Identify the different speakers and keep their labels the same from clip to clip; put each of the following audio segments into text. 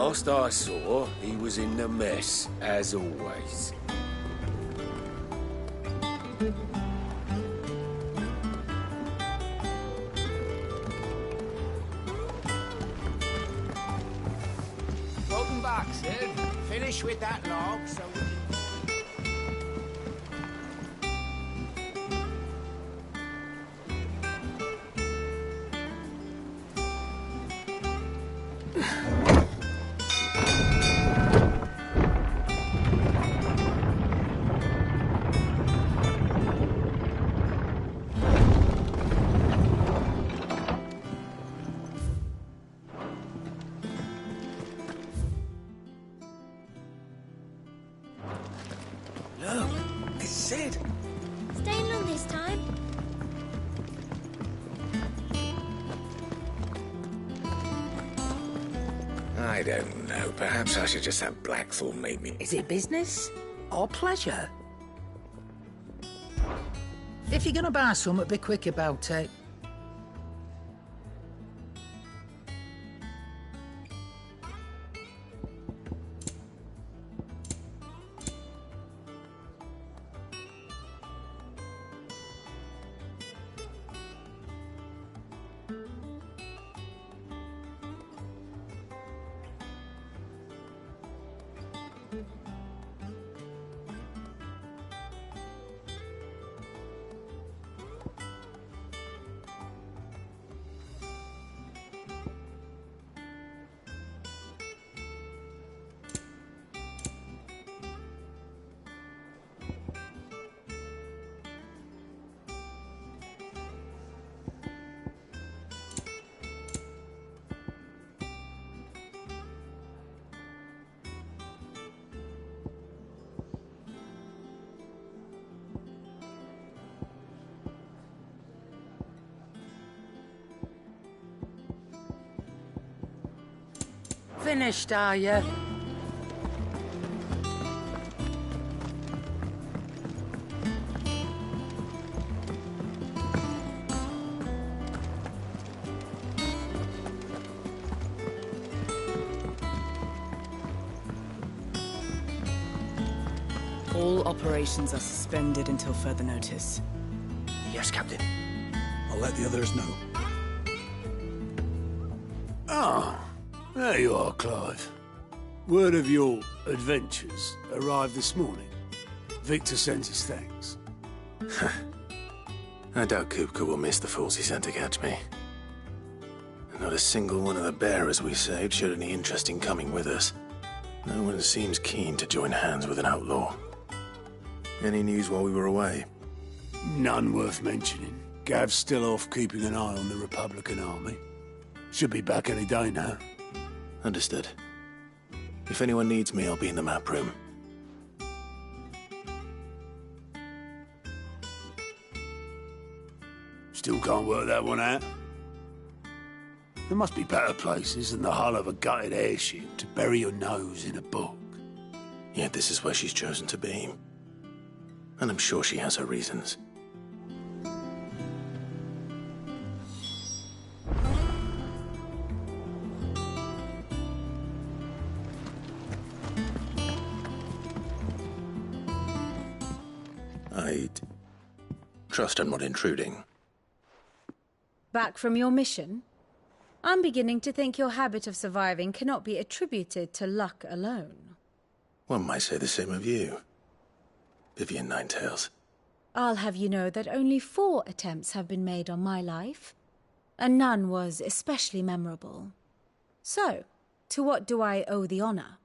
Speaker 1: Last I saw, he was in the mess, as always.
Speaker 2: Welcome back, Sid. Finish with that log so we can...
Speaker 1: Look, it's Sid.
Speaker 3: Staying long this time?
Speaker 1: I don't know. Perhaps I should just have Blackthorn meet me.
Speaker 4: Is it business or pleasure? If you're gonna buy something, be quick about it. Finished, are you?
Speaker 5: All operations are suspended until further notice.
Speaker 6: Yes, Captain. I'll let the others know. Ah, there you are, Clive. Word of your adventures arrived this morning. Victor sends his thanks.
Speaker 7: I doubt Kupka will miss the fools he sent to catch me. Not a single one of the bearers we saved showed any interest in coming with us. No one seems keen to join hands with an outlaw. Any news while we were away?
Speaker 6: None worth mentioning. Gav's still off keeping an eye on the Republican army. Should be back any day now.
Speaker 7: Understood. If anyone needs me, I'll be in the map room.
Speaker 6: Still can't work that one out. There must be better places than the hull of a gutted airship to bury your nose in a book.
Speaker 7: Yet this is where she's chosen to be. And I'm sure she has her reasons. I'd trust I'm not intruding.
Speaker 8: Back from your mission? I'm beginning to think your habit of surviving cannot be attributed to luck alone.
Speaker 7: One might say the same of you, Vivian Ninetails.
Speaker 8: I'll have you know that only 4 attempts have been made on my life, and none was especially memorable. So, to what do I owe the honor?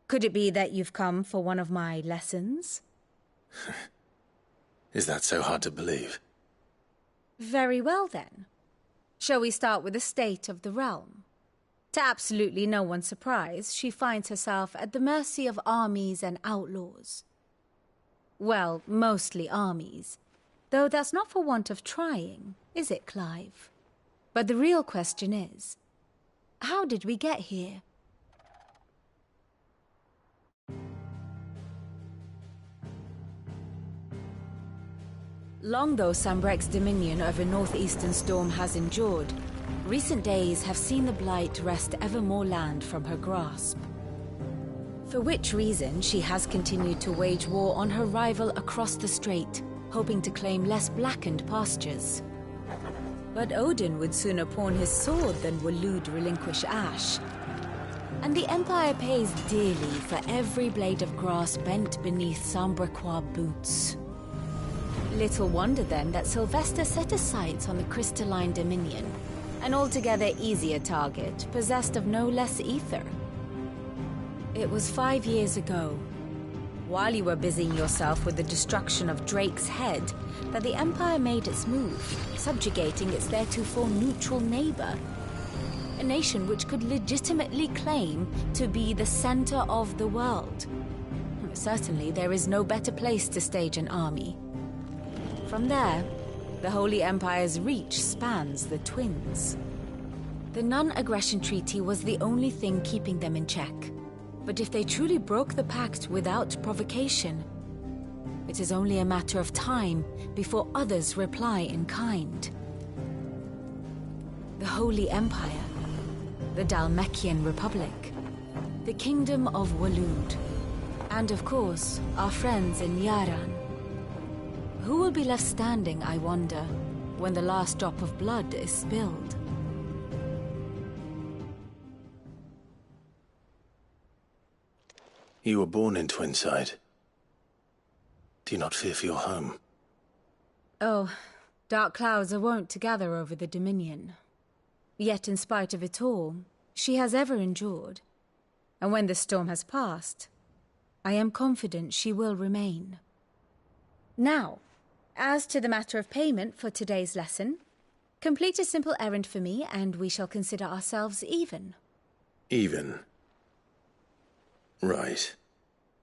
Speaker 8: Could it be that you've come for one of my lessons?
Speaker 7: Is that so hard to believe?
Speaker 8: Very well, then. Shall we start with the state of the realm? To absolutely no one's surprise, she finds herself at the mercy of armies and outlaws. Well, mostly armies. Though that's not for want of trying, is it, Clive? But the real question is, how did we get here? Long though Sambrek's dominion over northeastern Storm has endured, Recent days have seen the Blight wrest ever more land from her grasp. For which reason she has continued to wage war on her rival across the strait, hoping to claim less blackened pastures. But Odin would sooner pawn his sword than Waloed relinquish Ash. And the Empire pays dearly for every blade of grass bent beneath Sambrequois boots. Little wonder then that Sylvester set his sights on the crystalline Dominion, an altogether easier target, possessed of no less ether. It was 5 years ago, while you were busying yourself with the destruction of Drake's head, that the Empire made its move, subjugating its theretofore neutral neighbor. A nation which could legitimately claim to be the center of the world. Certainly, there is no better place to stage an army. From there, the Holy Empire's reach spans the Twins. The non-aggression treaty was the only thing keeping them in check. But if they truly broke the pact without provocation, it is only a matter of time before others reply in kind. The Holy Empire, the Dhalmekian Republic, the Kingdom of Waloed, and of course, our friends in Yaran. Who will be left standing, I wonder, when the last drop of blood is spilled?
Speaker 7: You were born in Twinside. Do you not fear for your home?
Speaker 8: Oh, dark clouds are wont to gather over the Dominion. Yet in spite of it all, she has ever endured. And when the storm has passed, I am confident she will remain. Now, as to the matter of payment for today's lesson, complete a simple errand for me and we shall consider ourselves even.
Speaker 7: Even? Right.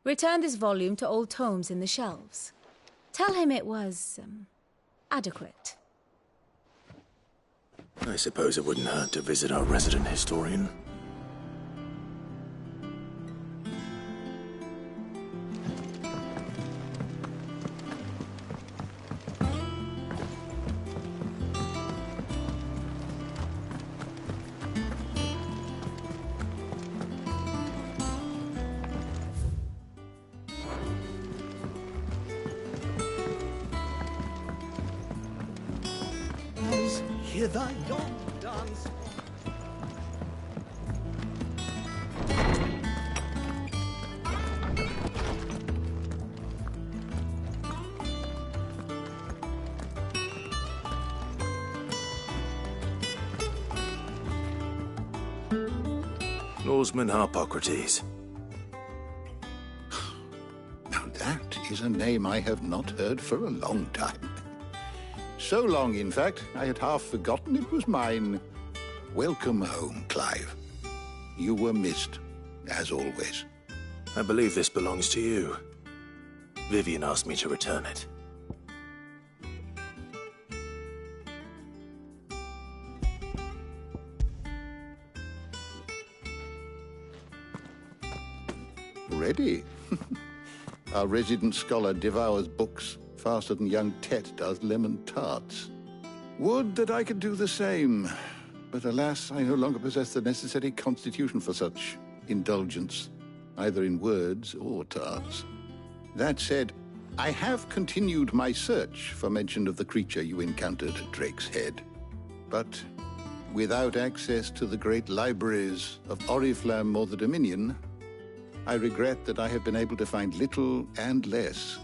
Speaker 8: Return this volume to old tomes in the shelves. Tell him it was, adequate.
Speaker 7: I suppose it wouldn't hurt to visit our resident historian.
Speaker 9: Hear thy young dance.
Speaker 7: Norseman Harpocrates.
Speaker 10: Now that is a name I have not heard for a long time. So long, in fact, I had half forgotten it was mine. Welcome home, Clive. You were missed, as always.
Speaker 7: I believe this belongs to you. Vivian asked me to return it.
Speaker 10: Ready? Our resident scholar devours books faster than young Tet does lemon tarts. Would that I could do the same. But alas, I no longer possess the necessary constitution for such indulgence, either in words or tarts. That said, I have continued my search for mention of the creature you encountered at Drake's Head. But without access to the great libraries of Oriflamme or the Dominion, I regret that I have been able to find little and less.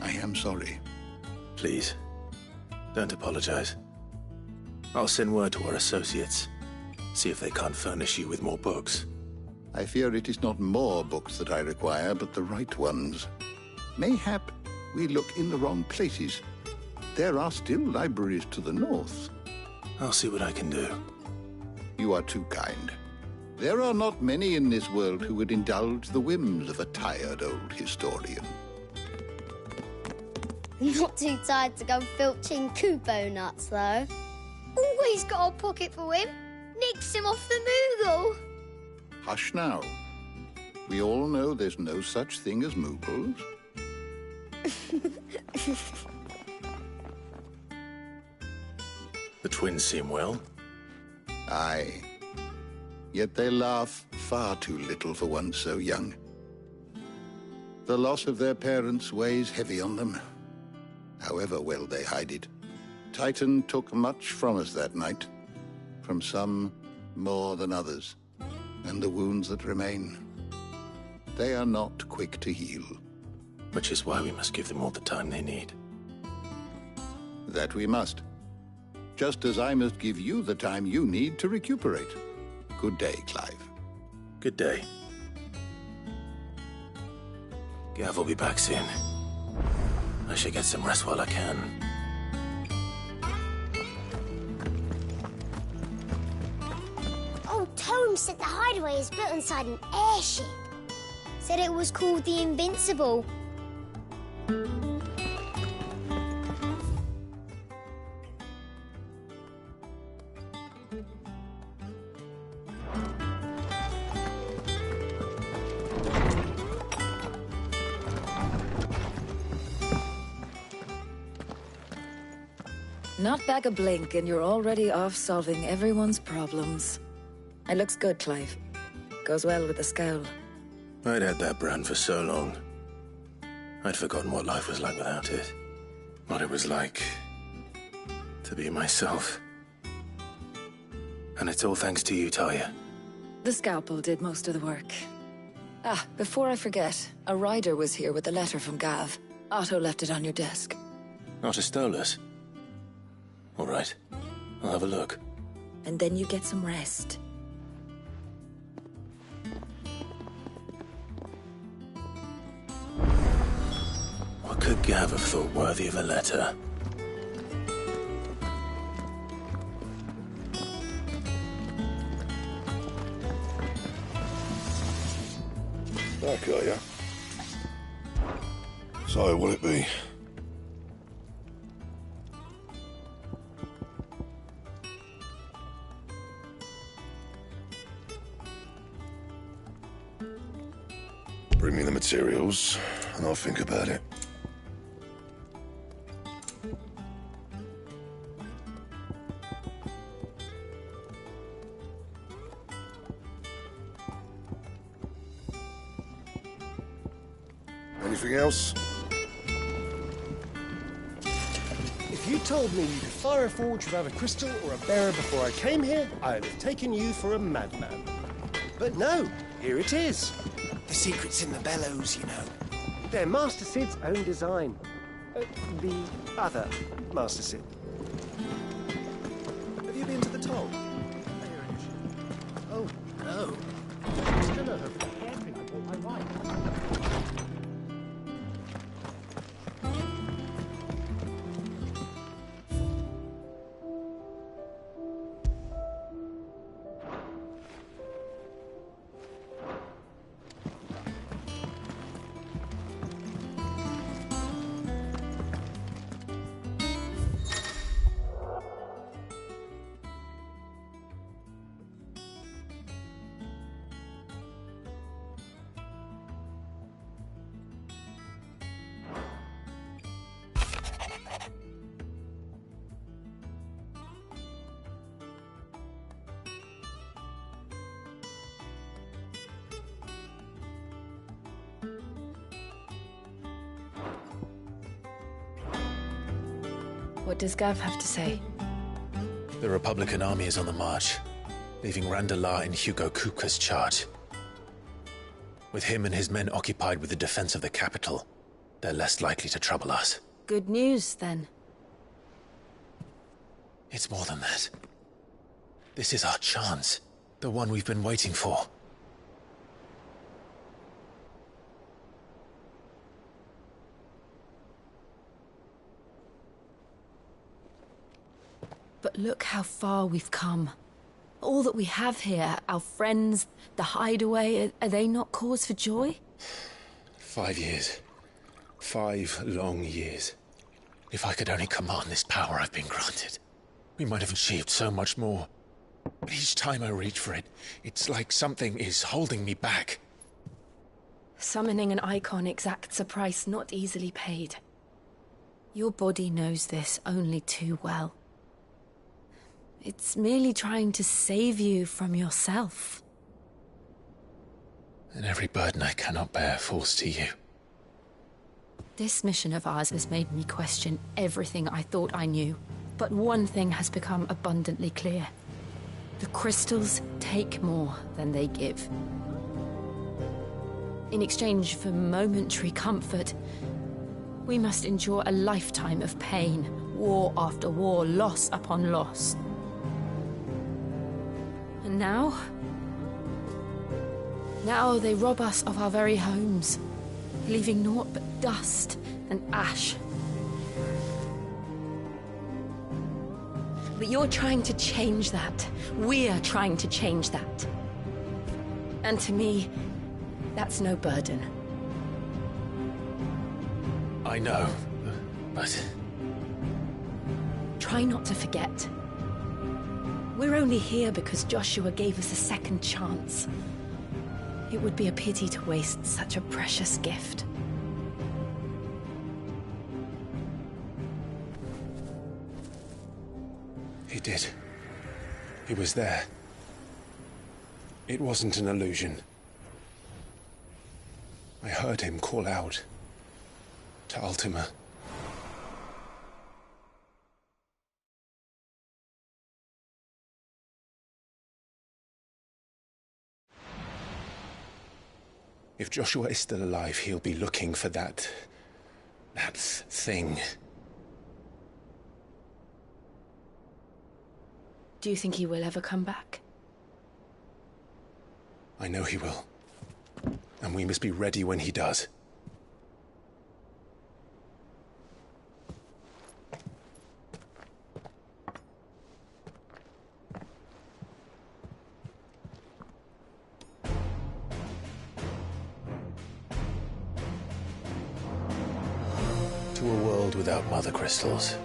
Speaker 10: I am sorry.
Speaker 7: Please, don't apologize. I'll send word to our associates. See if they can't furnish you with more books.
Speaker 10: I fear it is not more books that I require, but the right ones. Mayhap we look in the wrong places. There are still libraries to the north.
Speaker 7: I'll see what I can do.
Speaker 10: You are too kind. There are not many in this world who would indulge the whims of a tired old historian.
Speaker 3: Not too tired to go filching Kupo nuts, though. Always got a pocket for him. Nicks him off the Moogle.
Speaker 10: Hush now. We all know there's no such thing as Moogles.
Speaker 7: The twins seem well.
Speaker 10: Aye. Yet they laugh far too little for one so young. The loss of their parents weighs heavy on them, however well they hide it. Titan took much from us that night, from some more than others, and the wounds that remain, they are not quick to heal.
Speaker 7: Which is why we must give them all the time they need.
Speaker 10: That we must. Just as I must give you the time you need to recuperate. Good day, Clive.
Speaker 7: Good day. Gav will be back soon. I should get some rest while I can.
Speaker 3: Old Tome said the hideaway is built inside an airship. Said it was called the Invincible.
Speaker 11: Not back a blink and you're already off solving everyone's problems. It looks good, Clive. Goes well with the scowl.
Speaker 7: I'd had that brand for so long. I'd forgotten what life was like without it. What it was like to be myself. And it's all thanks to you, Talia.
Speaker 11: The scalpel did most of the work. Ah, before I forget, a rider was here with a letter from Gav. Otto left it on your desk.
Speaker 7: Otto stole us. All right, I'll have a look.
Speaker 11: And then you get some rest.
Speaker 7: What could Gav have thought worthy of a letter?
Speaker 12: Back, are ya? So, will it be? Bring me the materials, and I'll think about it. Anything else?
Speaker 9: If you told me you could fire a forge without a crystal or a bearer before I came here, I'd have taken you for a madman. But no, here it is.
Speaker 2: The secret's in the bellows, you know.
Speaker 9: They're Master Sid's own design. The other Master Sid. Have you been to the toll? Oh, no. Still not over the hairpin I bought my wife.
Speaker 11: What does Gav have to say?
Speaker 7: The Republican army is on the march, leaving Randalar in Hugo Kuka's charge. With him and his men occupied with the defense of the capital, they're less likely to trouble us.
Speaker 11: Good news, then.
Speaker 7: It's more than that. This is our chance, the one we've been waiting for.
Speaker 11: But look how far we've come. All that we have here, our friends, the hideaway, are they not cause for joy?
Speaker 7: 5 years. 5 long years. If I could only command this power I've been granted, we might have achieved so much more. But each time I reach for it, it's like something is holding me back.
Speaker 11: Summoning an icon exacts a price not easily paid. Your body knows this only too well. It's merely trying to save you from yourself.
Speaker 7: And every burden I cannot bear falls to you.
Speaker 11: This mission of ours has made me question everything I thought I knew. But one thing has become abundantly clear. The crystals take more than they give. In exchange for momentary comfort, we must endure a lifetime of pain, war after war, loss upon loss. And now they rob us of our very homes, leaving naught but dust and ash. But you're trying to change that. We're trying to change that. And to me, that's no burden.
Speaker 7: I know, but...
Speaker 11: Try not to forget. We're only here because Joshua gave us a second chance. It would be a pity to waste such a precious gift.
Speaker 7: He did. He was there. It wasn't an illusion. I heard him call out to Ultima. If Joshua is still alive, he'll be looking for that thing.
Speaker 11: Do you think he will ever come back?
Speaker 7: I know he will. And we must be ready when he does. To a world without mother crystals.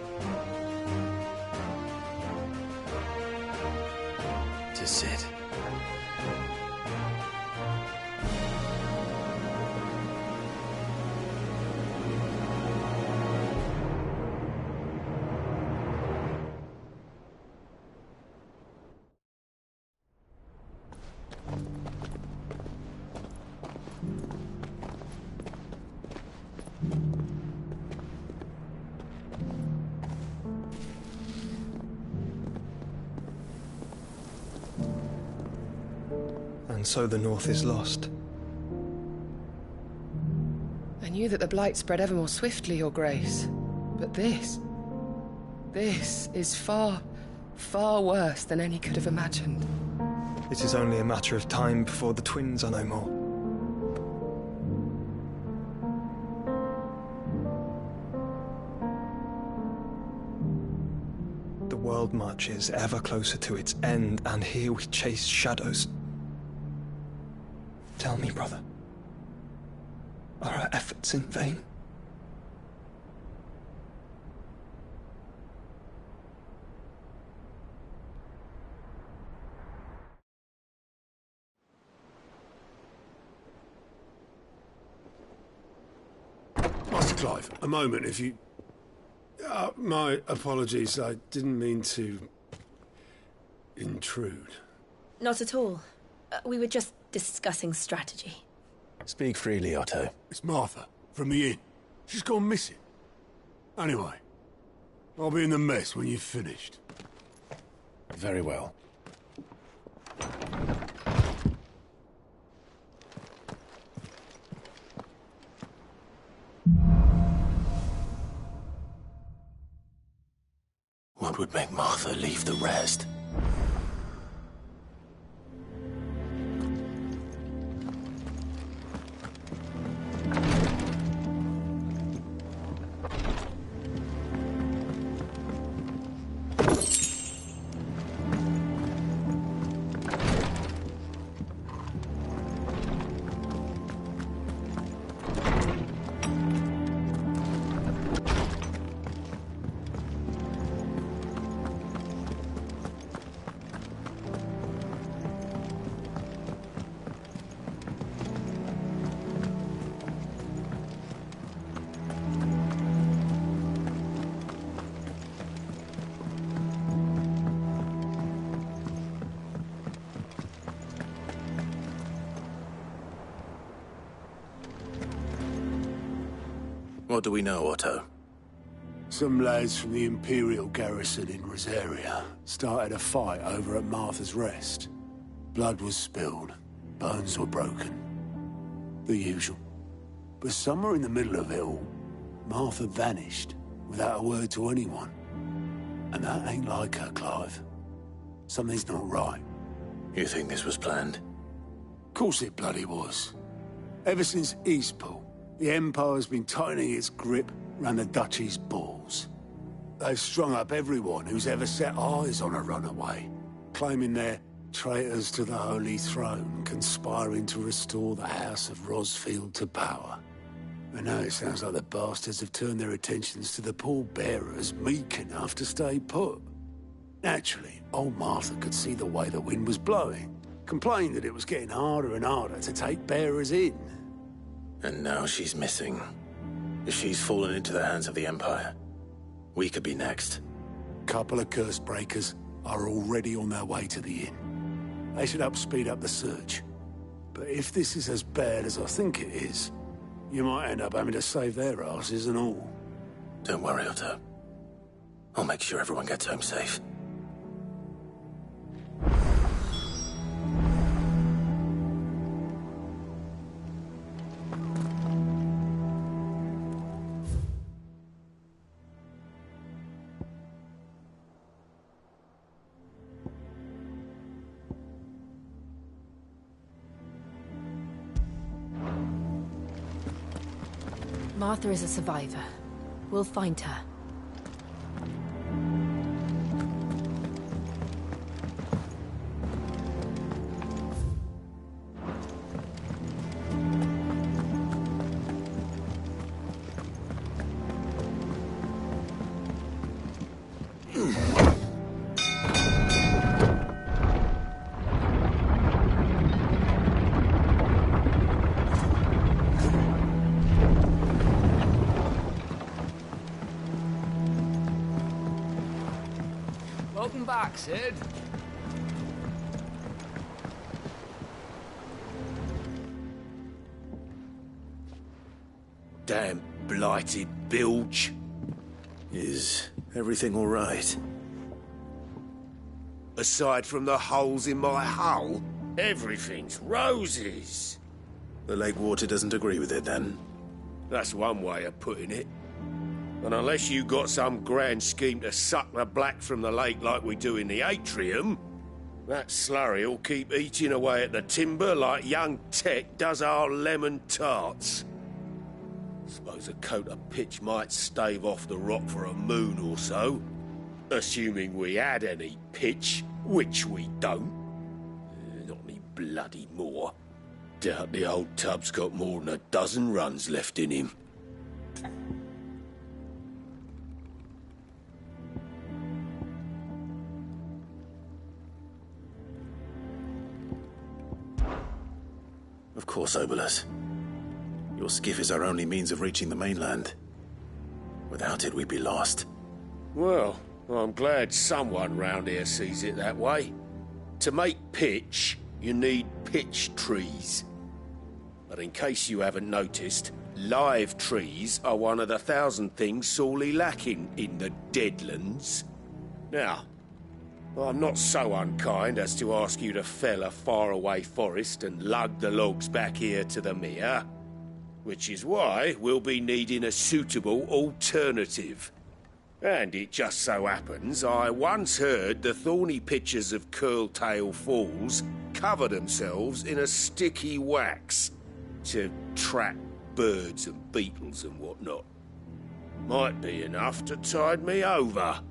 Speaker 7: To Sid.
Speaker 13: And so the North is lost.
Speaker 14: I knew that the Blight spread ever more swiftly, Your Grace. But this is far, far worse than any could have imagined.
Speaker 13: It is only a matter of time before the twins are no more. The world marches ever closer to its end, and here we chase shadows. Tell me, brother, are our efforts in vain?
Speaker 6: Master Clive, a moment, if you... my apologies, I didn't mean to... intrude.
Speaker 11: Not at all. We were just discussing strategy.
Speaker 7: Speak freely, Otto.
Speaker 6: It's Martha, from the inn. She's gone missing. Anyway, I'll be in the mess when you've finished.
Speaker 7: Very well. What would make Martha leave the rest? What do we know, Otto?
Speaker 6: Some lads from the Imperial garrison in Rosaria started a fight over at Martha's Rest. Blood was spilled, bones were broken. The usual. But somewhere in the middle of it all, Martha vanished without a word to anyone. And that ain't like her, Clive. Something's not right.
Speaker 7: You think this was planned?
Speaker 6: Course it bloody was. Ever since Eastpool, the Empire's been tightening its grip round the Duchy's balls. They've strung up everyone who's ever set eyes on a runaway, claiming they're traitors to the Holy Throne, conspiring to restore the House of Rosfield to power. And now it sounds like the bastards have turned their attentions to the pallbearers meek enough to stay put. Naturally, old Martha could see the way the wind was blowing, complained that it was getting harder and harder to take bearers in.
Speaker 7: And now she's missing. If she's fallen into the hands of the Empire, we could be next.
Speaker 6: Couple of curse breakers are already on their way to the inn. They should help speed up the search. But if this is as bad as I think it is, you might end up having to save their asses and all.
Speaker 7: Don't worry, Otto. I'll make sure everyone gets home safe.
Speaker 11: Martha is a survivor. We'll find her.
Speaker 2: Welcome back, Sid.
Speaker 1: Damn blighted bilge.
Speaker 7: Is everything all right?
Speaker 1: Aside from the holes in my hull, everything's roses.
Speaker 7: The lake water doesn't agree with it, then?
Speaker 1: That's one way of putting it. And unless you got some grand scheme to suck the black from the lake like we do in the atrium, that slurry'll keep eating away at the timber like young Tech does our lemon tarts. Suppose a coat of pitch might stave off the rock for a moon or so, assuming we had any pitch, which we don't. Not any bloody more. Doubt the old tub's got more than a dozen runs left in him.
Speaker 7: Of course, Obolus. Your skiff is our only means of reaching the mainland. Without it, we'd be lost.
Speaker 1: Well, I'm glad someone round here sees it that way. To make pitch, you need pitch trees. But in case you haven't noticed, live trees are one of the 1,000 things sorely lacking in the Deadlands. Now, I'm not so unkind as to ask you to fell a faraway forest and lug the logs back here to the mere, which is why we'll be needing a suitable alternative. And it just so happens I once heard the thorny pitchers of Curltail Falls cover themselves in a sticky wax to trap birds and beetles and whatnot. Might be enough to tide me over.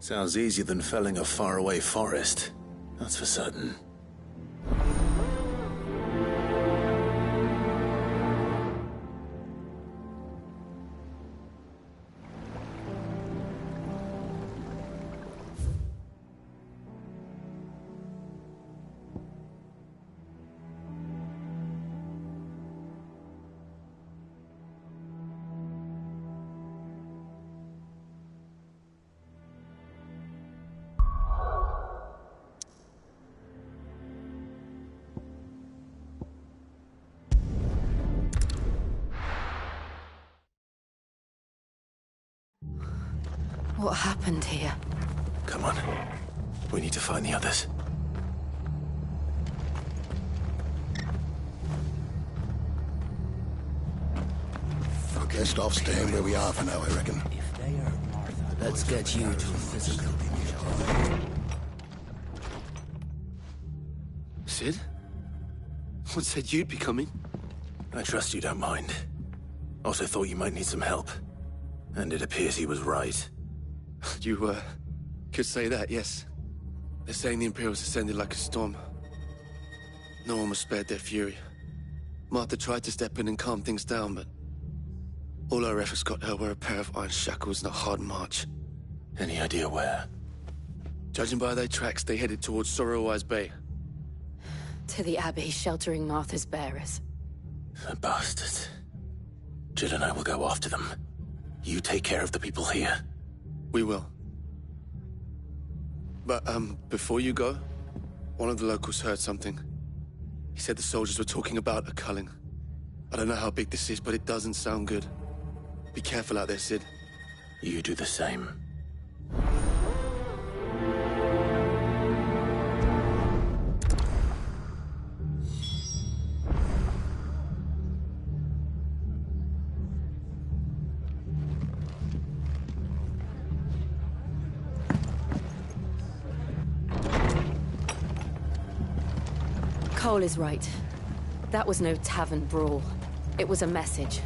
Speaker 7: Sounds easier than felling a faraway forest. That's for certain.
Speaker 11: What happened here?
Speaker 7: Come on. We need to find the others.
Speaker 10: Best off staying where we are for now, I reckon.
Speaker 2: Let's get you to physical.
Speaker 15: Sid? What said you'd be coming?
Speaker 7: I trust you don't mind. Also thought you might need some help. And it appears he was right.
Speaker 15: You, could say that, yes. They're saying the Imperials ascended like a storm. No one was spared their fury. Martha tried to step in and calm things down, but all our efforts got her were a pair of iron shackles and a hard march.
Speaker 7: Any idea where?
Speaker 15: Judging by their tracks, they headed towards Sorrowwise Bay.
Speaker 11: To the Abbey, sheltering Martha's bearers.
Speaker 7: The bastards. Jill and I will go after them. You take care of the people here.
Speaker 15: We will. But, before you go, one of the locals heard something. He said the soldiers were talking about a culling. I don't know how big this is, but it doesn't sound good. Be careful out there, Sid.
Speaker 7: You do the same.
Speaker 11: Cole is right. That was no tavern brawl. It was a message.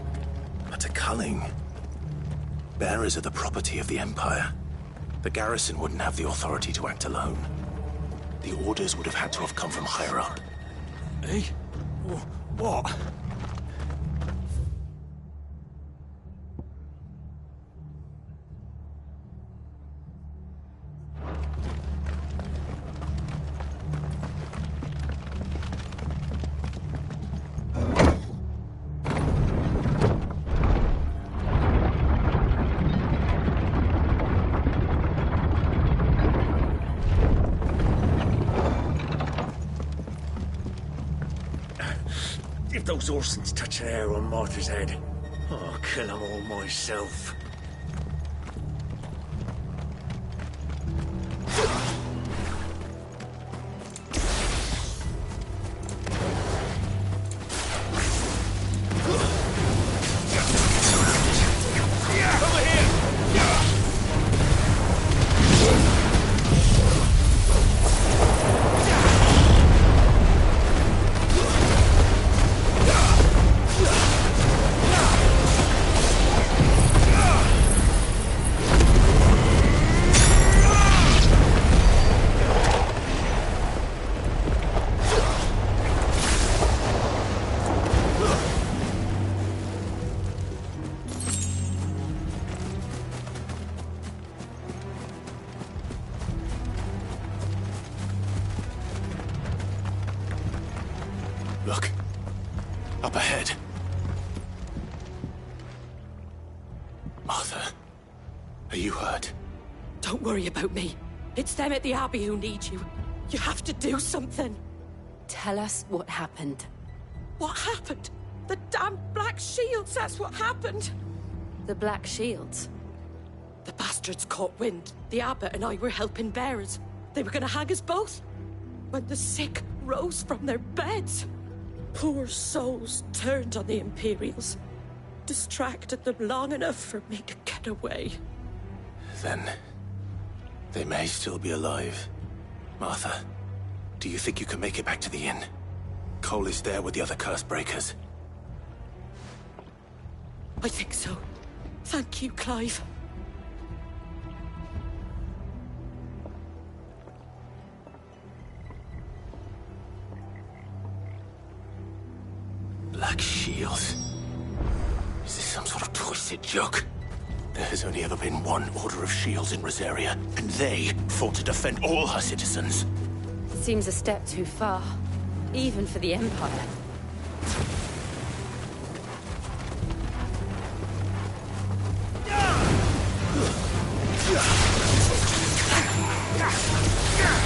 Speaker 7: But a culling. Bearers are the property of the Empire. The garrison wouldn't have the authority to act alone. The orders would have had to have come from higher up.
Speaker 15: Eh? What?
Speaker 1: If those Orsons touch an hair on Martha's head, I'll kill them all myself.
Speaker 7: Look. Up ahead. Martha, are you hurt?
Speaker 16: Don't worry about me. It's them at the Abbey who need you. You have to do something.
Speaker 11: Tell us what happened.
Speaker 16: What happened? The damn Black Shields, that's what happened.
Speaker 11: The Black Shields?
Speaker 16: The bastards caught wind. The Abbot and I were helping bearers. They were gonna hang us both. When the sick rose from their beds, poor souls turned on the Imperials. Distracted them long enough for me to get away.
Speaker 7: Then they may still be alive. Martha, do you think you can make it back to the inn? Cole is there with the other curse breakers.
Speaker 16: I think so. Thank you, Clive.
Speaker 7: Black Shields? Is this some sort of twisted joke? There has only ever been one Order of Shields in Rosaria, and they fought to defend all her citizens.
Speaker 11: Seems a step too far, even for the Empire.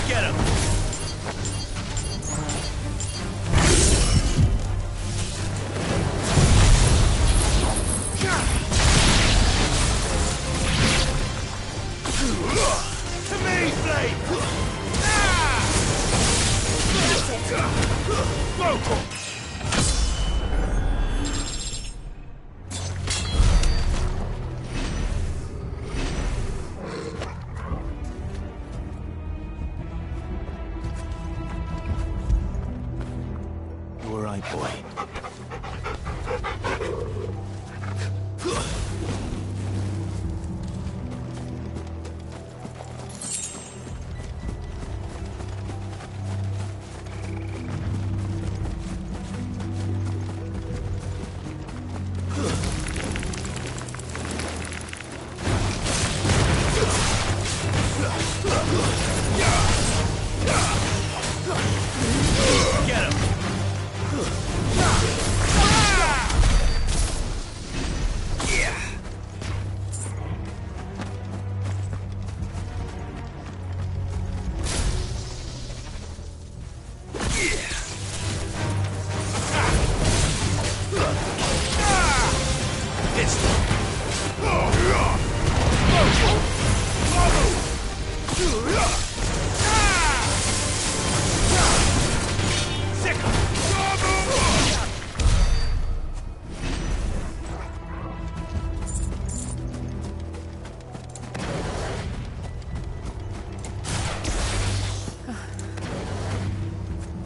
Speaker 1: Get him!
Speaker 7: boy.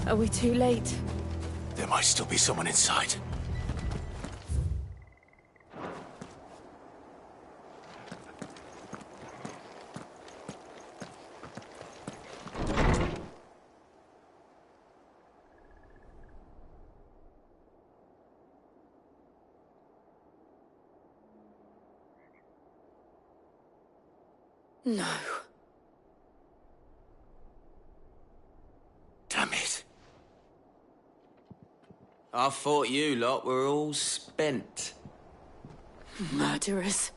Speaker 11: Are we too late?
Speaker 7: There might still be someone inside.
Speaker 11: No.
Speaker 7: Damn it.
Speaker 2: I thought you lot were all spent.
Speaker 16: Murderers.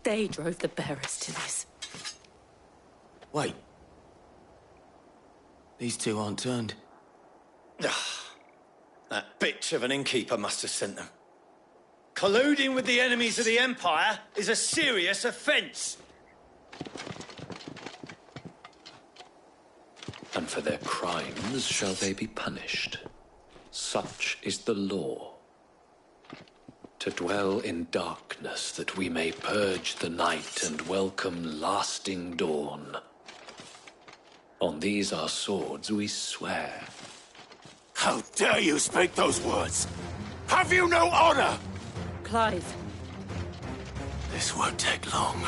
Speaker 16: They drove the bearers to this.
Speaker 2: Wait. These two aren't turned.
Speaker 17: That bitch of an innkeeper must have sent them. Colluding with the enemies of the Empire is a serious offence.
Speaker 18: And for their crimes shall they be punished. Such is the law. To dwell in darkness that we may purge the night and welcome lasting dawn. On these our swords we swear.
Speaker 1: How dare you speak those words? Have you no honor?
Speaker 16: Clive.
Speaker 7: This won't take long.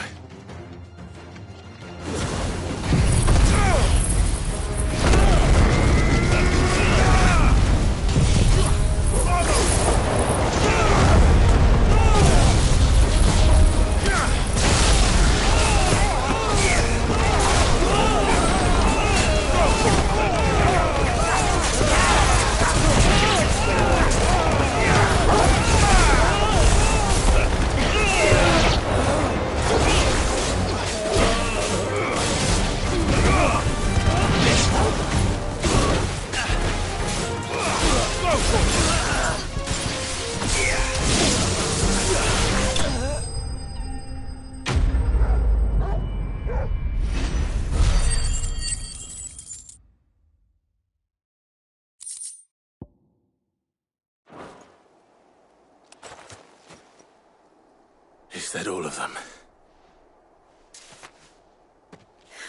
Speaker 7: Is that all of them?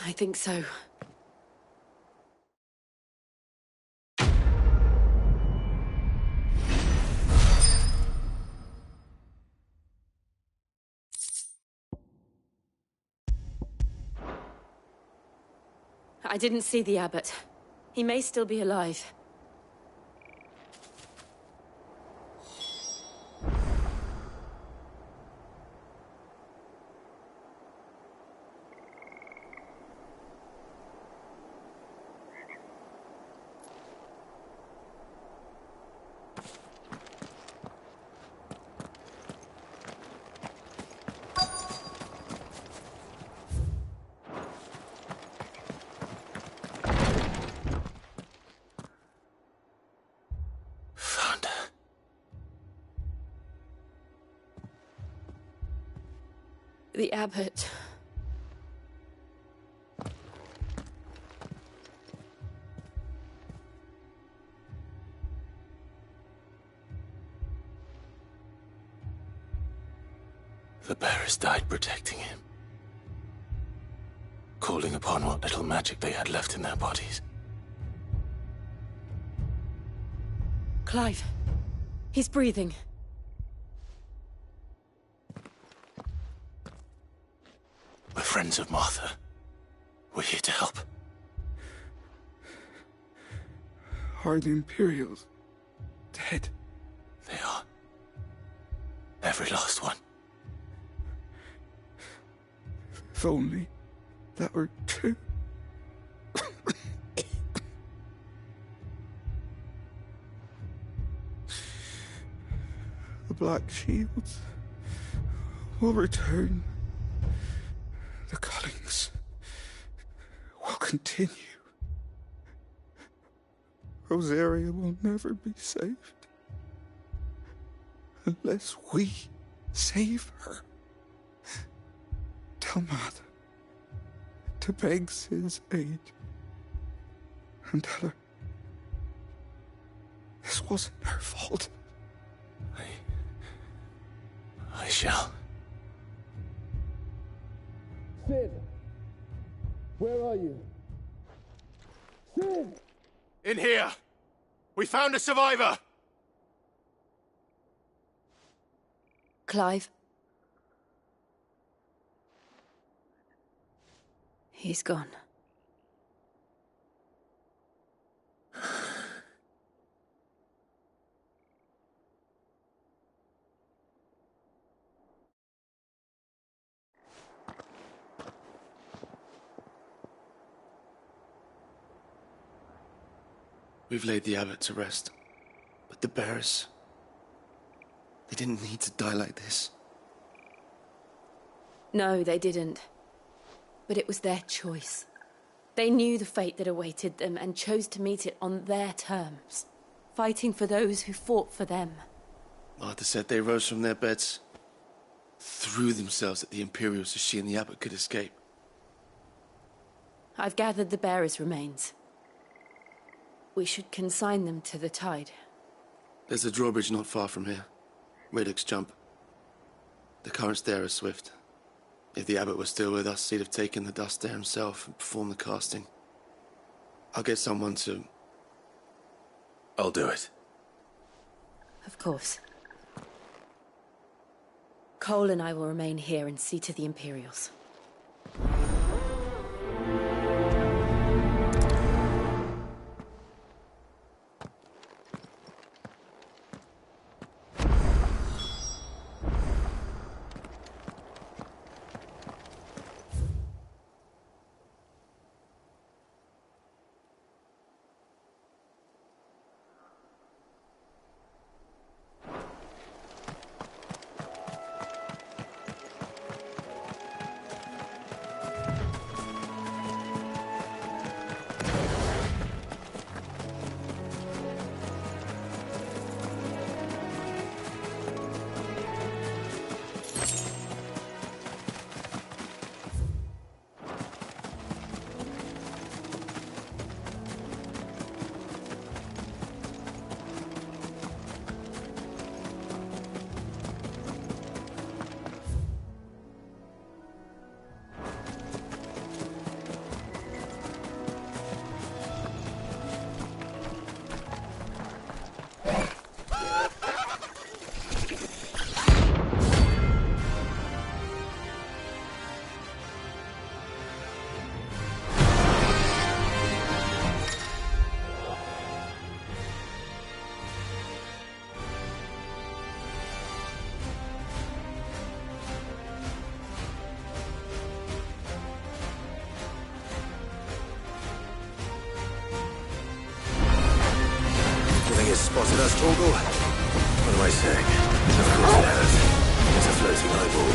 Speaker 16: I think so. I didn't see the abbot. He may still be alive. The abbot.
Speaker 7: The bearers died protecting him. Calling upon what little magic they had left in their bodies.
Speaker 16: Clive. He's breathing.
Speaker 7: We're friends of Martha. We're here to help.
Speaker 19: Are the Imperials dead?
Speaker 7: They are. Every last one.
Speaker 19: If only that were true. The Black Shields will return. The cuttings will continue. Rosaria will never be saved unless we save her. Tell Mother to beg Sid's aid and tell her this wasn't her fault.
Speaker 7: I shall.
Speaker 19: Sid! Where are you? Sid!
Speaker 1: In here! We found a survivor!
Speaker 11: Clive. He's gone.
Speaker 15: We've laid the abbot to rest. But the bearers... they didn't need to die like this.
Speaker 11: No, they didn't. But it was their choice. They knew the fate that awaited them and chose to meet it on their terms, fighting for those who fought for them.
Speaker 15: Martha said they rose from their beds, threw themselves at the Imperials so she and the abbot could escape.
Speaker 11: I've gathered the bearers' remains. We should consign them to the tide.
Speaker 15: There's a drawbridge not far from here. Radix Jump. The currents there are swift. If the abbot was still with us, he'd have taken the dust there himself and performed the casting. I'll get someone to...
Speaker 7: I'll do it.
Speaker 11: Of course. Cole and I will remain here and see to the Imperials.
Speaker 7: Spotted us, Torgal? What am I saying? Of course it has. It's a floating eyeball.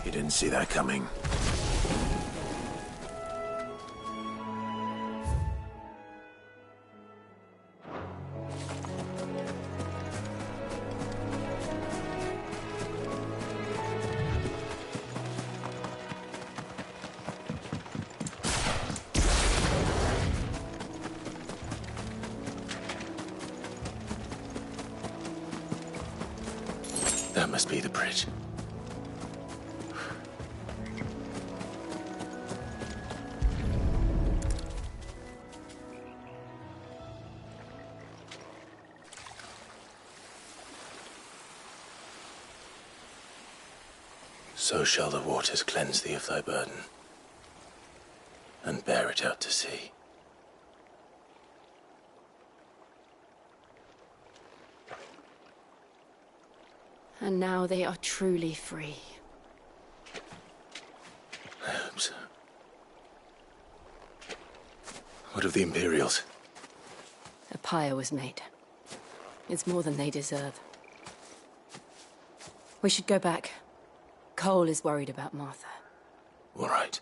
Speaker 7: You didn't see that coming. That must be the bridge. So shall the waters cleanse thee of thy burden, and bear it out to sea.
Speaker 11: And now they are truly free.
Speaker 7: I hope so. What of the Imperials?
Speaker 11: A pyre was made. It's more than they deserve. We should go back. Cole is worried about Martha.
Speaker 7: All right.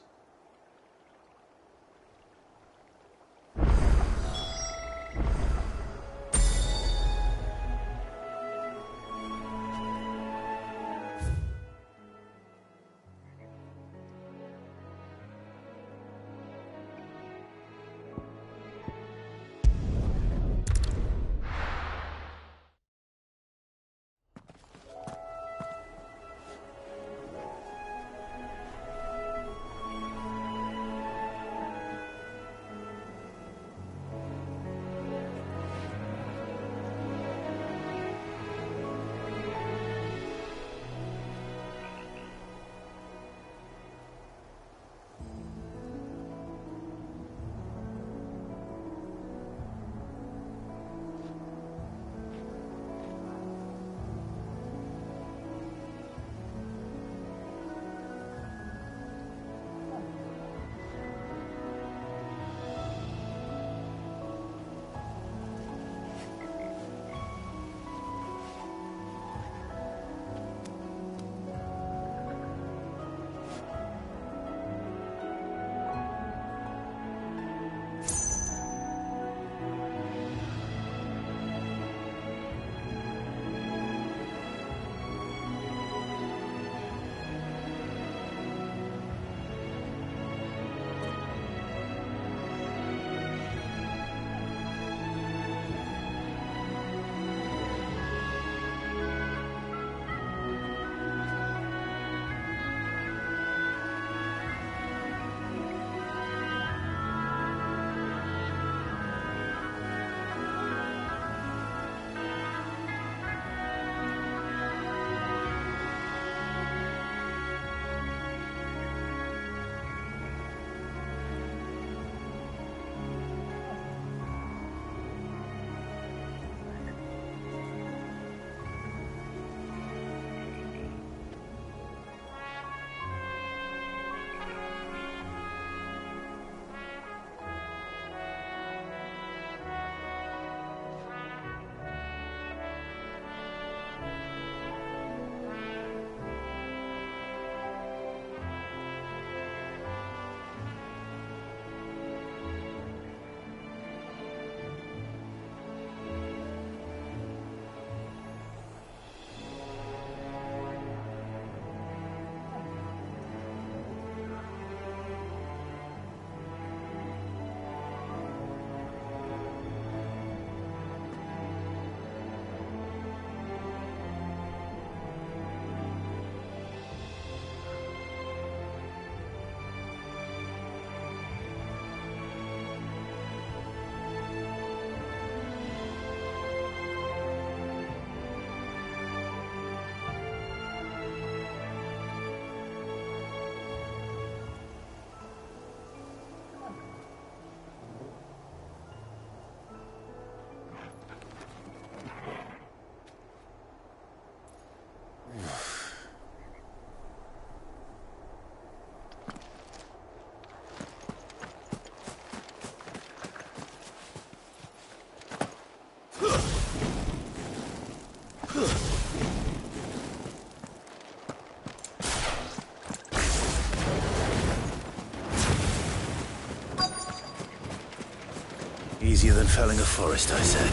Speaker 7: Easier than felling a forest, I said.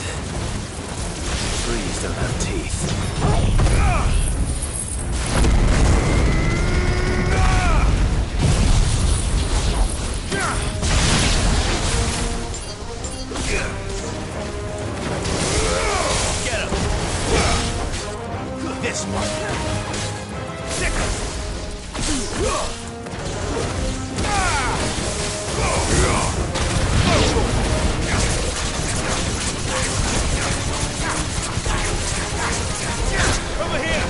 Speaker 7: Trees don't have teeth.
Speaker 1: Get him! This one! Sick him! Over here!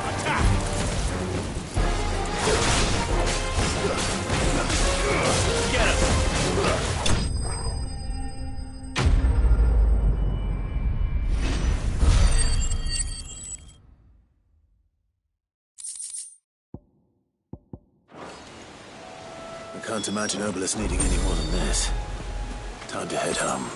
Speaker 1: Attack! Get him!
Speaker 7: I can't imagine Obelisk needing any more than this. Time to head home.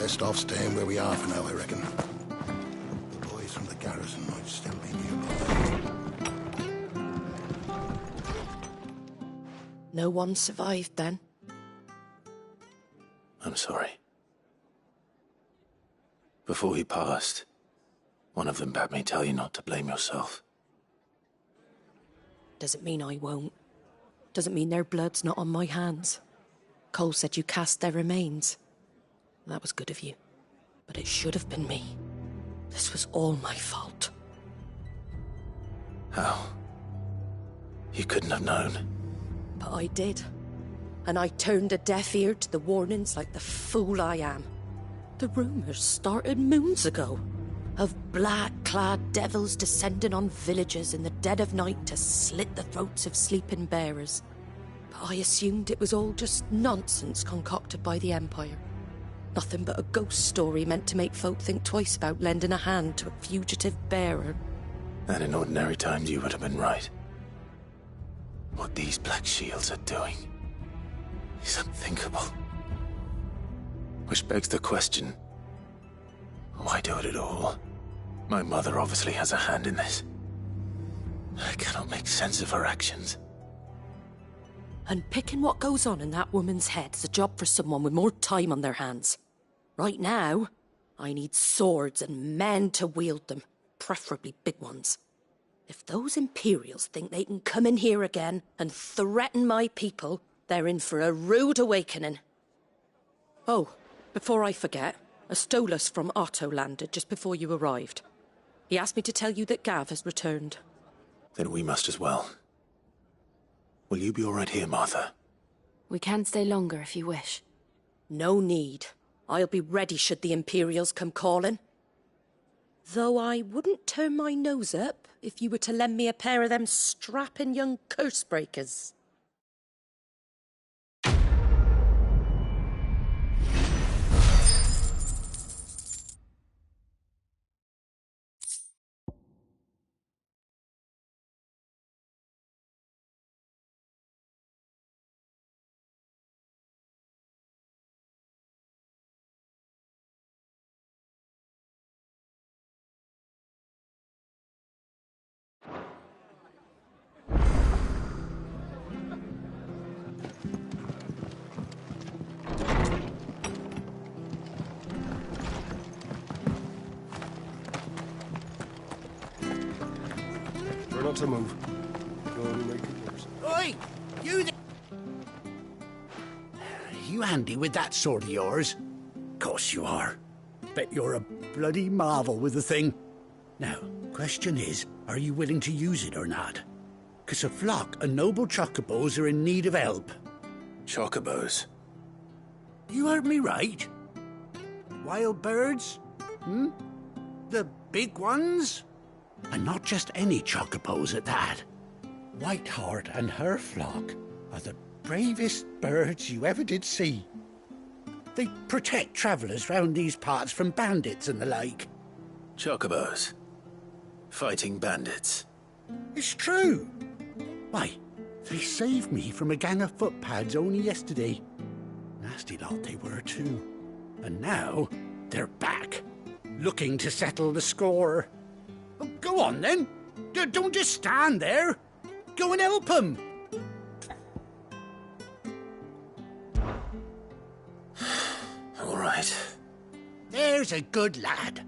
Speaker 10: Best off staying where we are for now, I reckon. The boys from the garrison might still be nearby.
Speaker 16: No one survived then?
Speaker 7: I'm sorry. Before he passed, one of them bade me tell you not to blame yourself.
Speaker 16: Doesn't mean I won't. Doesn't mean their blood's not on my hands. Cole said you cast their remains. That was good of you. But it should have been me. This was all my fault.
Speaker 7: How? You couldn't have known.
Speaker 16: But I did. And I turned a deaf ear to the warnings like the fool I am. The rumours started moons ago. Of black-clad devils descending on villages in the dead of night to slit the throats of sleeping bearers. But I assumed it was all just nonsense concocted by the Empire. Nothing but a ghost story meant to make folk think twice about lending a hand to a fugitive bearer.
Speaker 7: And in ordinary times you would have been right. What these Black Shields are doing is unthinkable. Which begs the question, why do it at all? My mother obviously has a hand in this. I cannot make sense of her actions.
Speaker 16: And picking what goes on in that woman's head is a job for someone with more time on their hands. Right now, I need swords and men to wield them, preferably big ones. If those Imperials think they can come in here again and threaten my people, they're in for a rude awakening. Oh, before I forget, a Stolas from Otto landed just before you arrived. He asked me to tell you that Gav has returned.
Speaker 7: Then we must as well. Will you be all right here, Martha?
Speaker 11: We can stay longer if you wish.
Speaker 16: No need. I'll be ready should the Imperials come calling. Though I wouldn't turn my nose up if you were to lend me a pair of them strapping young curse-breakers.
Speaker 9: Try not to move. Go and make it worse.
Speaker 20: Oi! You You handy with that sword of yours? Course you are. Bet you're a bloody marvel with the thing. Now, question is, are you willing to use it or not? 'Cause a flock of noble chocobos are in need of help.
Speaker 7: Chocobos?
Speaker 20: You heard me right. Wild birds? The big ones? And not just any chocobos at that. Whiteheart and her flock are the bravest birds you ever did see. They protect travellers round these parts from bandits and the like.
Speaker 7: Chocobos? Fighting bandits?
Speaker 20: It's true. Why, they saved me from a gang of footpads only yesterday. Nasty lot they were too. And now they're back, looking to settle the score. Oh, go on then. Don't just stand there. Go and help them.
Speaker 7: All right.
Speaker 20: There's a good lad.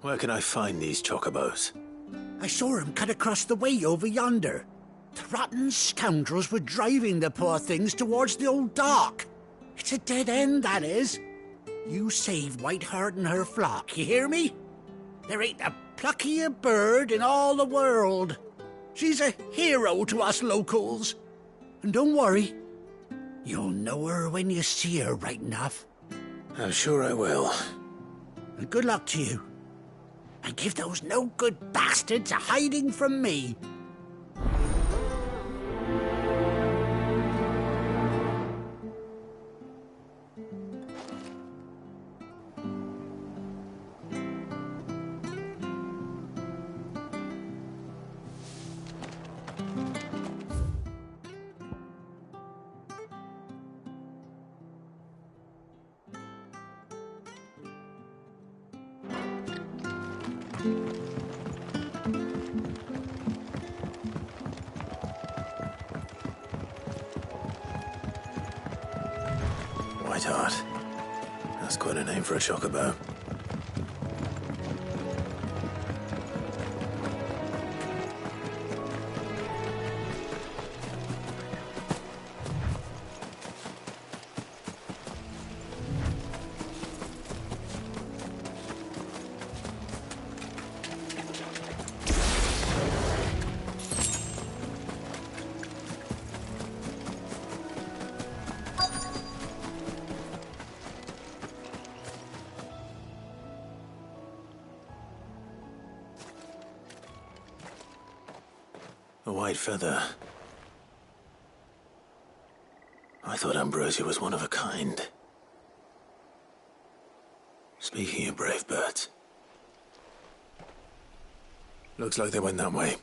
Speaker 7: Where can I find these chocobos?
Speaker 20: I saw him cut across the way over yonder. The rotten scoundrels were driving the poor things towards the old dock. It's a dead end, that is. You saved Whiteheart and her flock, you hear me? There ain't a pluckier bird in all the world. She's a hero to us locals. And don't worry, you'll know her when you see her right enough.
Speaker 7: I'm sure I will.
Speaker 20: And good luck to you. And give those no-good bastards a hiding from me.
Speaker 7: Whiteheart. That's quite a name for a chocobo. A white feather. I thought Ambrosia was one of a kind. Speaking of brave birds, looks like they went that way.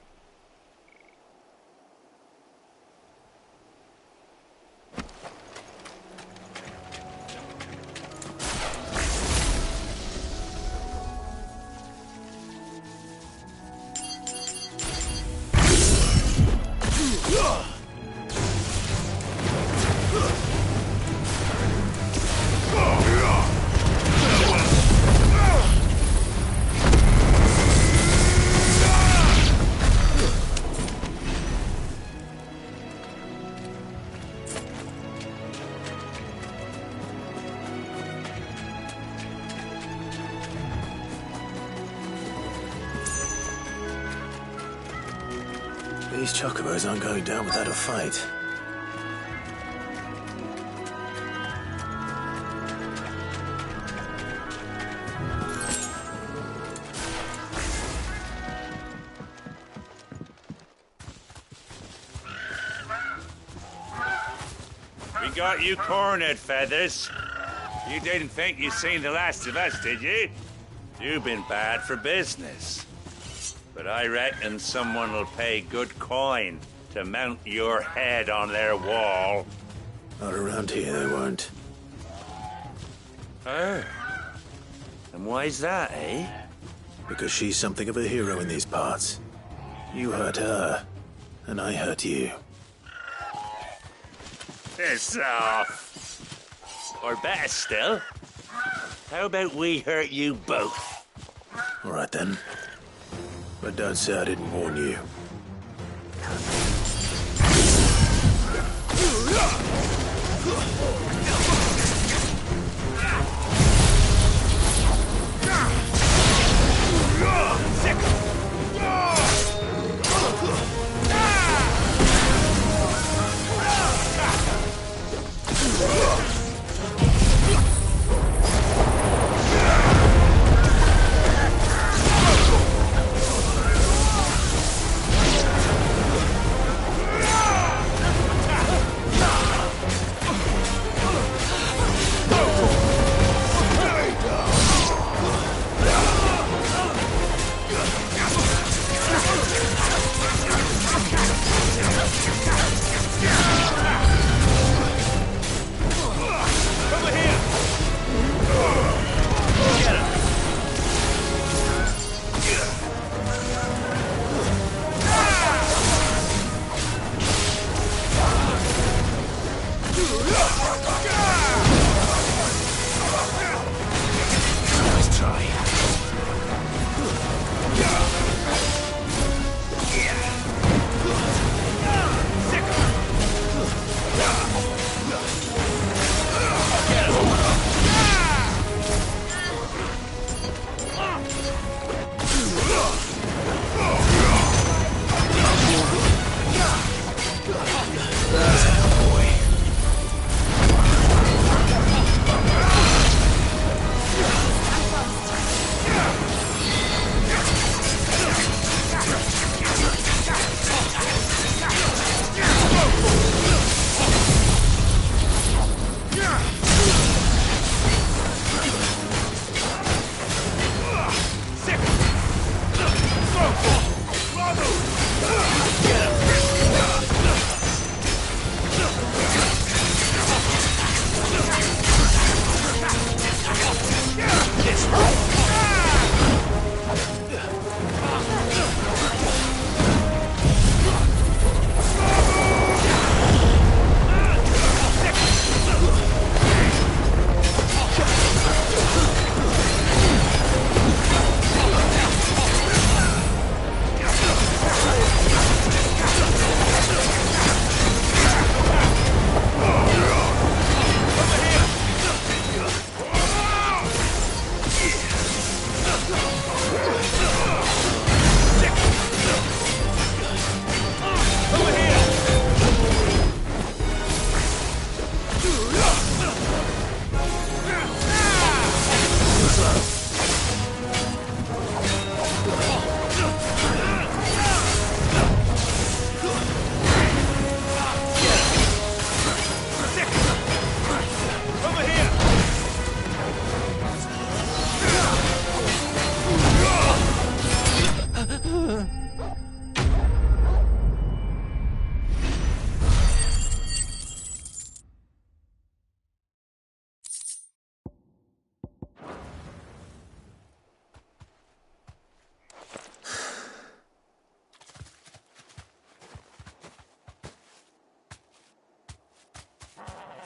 Speaker 7: These chocobos aren't going down without a fight.
Speaker 21: We got you cornered, Feathers. You didn't think you'd seen the last of us, did you? You've been bad for business. But I reckon someone will pay good coin to mount your head on their wall.
Speaker 7: Not around here, they won't.
Speaker 21: Oh. And why's that, eh?
Speaker 7: Because she's something of a hero in these parts. You hurt her, and I hurt you.
Speaker 21: Piss off. Or better still, how about we hurt you both?
Speaker 7: All right, then. But don't say I didn't warn you.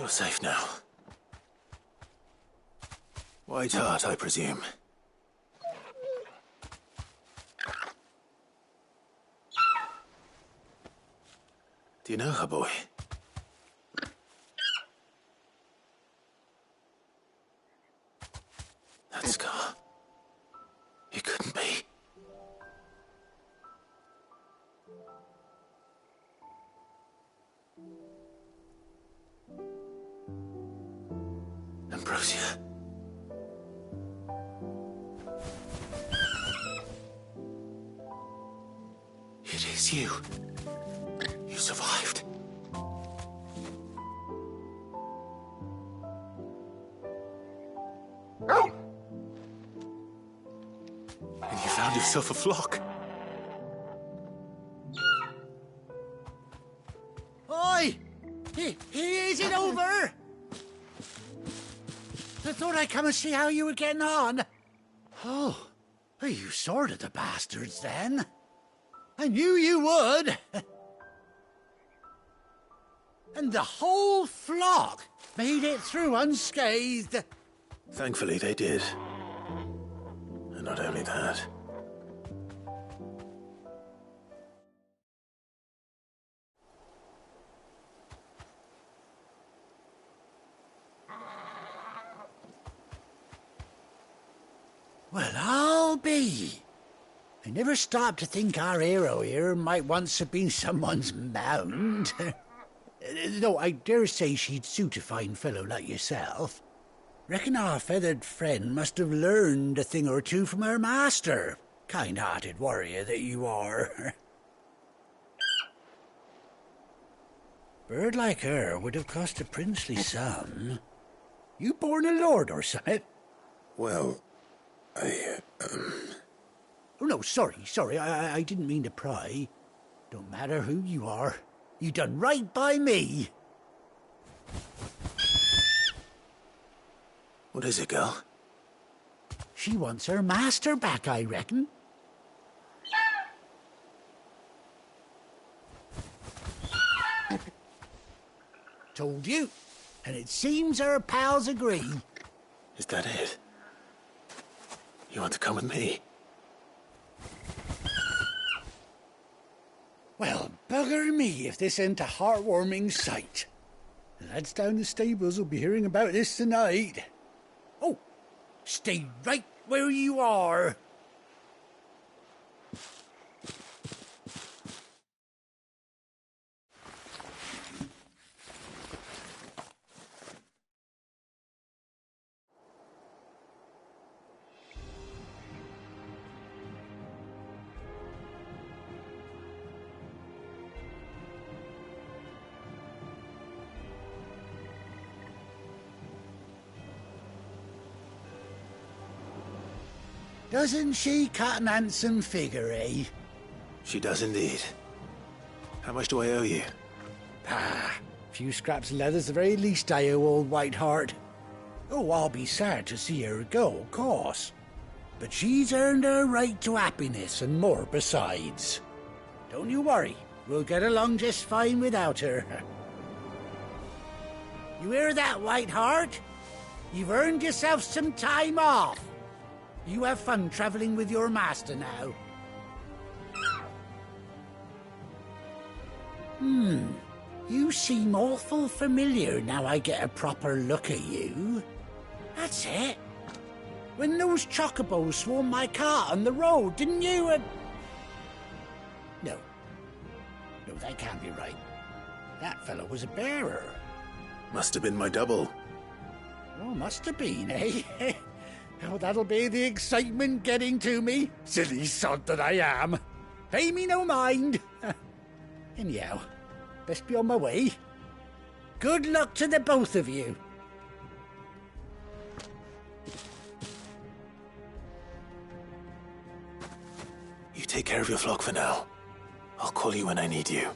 Speaker 7: You're safe now. White Hart, I presume. Do you know her, boy? That scar. It couldn't be. Ambrosia. It is you. You survived. And you found yourself a flock.
Speaker 20: Oi! Is it over? I thought I'd come and see how you were getting on. Oh, you sorted the bastards then. I knew you would. And the whole flock made it through unscathed.
Speaker 7: Thankfully, they did. And not only that.
Speaker 20: Well, I'll be. I never stopped to think our hero here might once have been someone's mount. Though I dare say she'd suit a fine fellow like yourself. Reckon our feathered friend must have learned a thing or two from her master. Kind-hearted warrior that you are. Bird like her would have cost a princely sum. You born a lord or something?
Speaker 12: Well,
Speaker 20: Oh, no, sorry, I didn't mean to pry. Don't matter who you are. You done right by me.
Speaker 7: What is it, girl?
Speaker 20: She wants her master back, I reckon. Told you. And it seems her pals agree.
Speaker 7: Is that it? You want to come with me?
Speaker 20: Well, bugger me if this ain't a heartwarming sight. The lads down the stables will be hearing about this tonight. Oh, stay right where you are. Doesn't she cut an handsome figure, eh?
Speaker 7: She does indeed. How much do I owe you?
Speaker 20: A few scraps of leather's the very least I owe old White Hart. Oh, I'll be sad to see her go, of course. But she's earned her right to happiness and more besides. Don't you worry, we'll get along just fine without her. You hear that, White Hart? You've earned yourself some time off. You have fun traveling with your master now. You seem awful familiar now I get a proper look at you. That's it. When those chocobos swarmed my cart on the road, didn't you? No, that can't be right. That fellow was a bearer.
Speaker 7: Must have been my double.
Speaker 20: Oh, must have been, eh? Oh, that'll be the excitement getting to me. Silly sod that I am. Pay me no mind. Anyhow, best be on my way. Good luck to the both of you.
Speaker 7: You take care of your flock for now. I'll call you when I need you.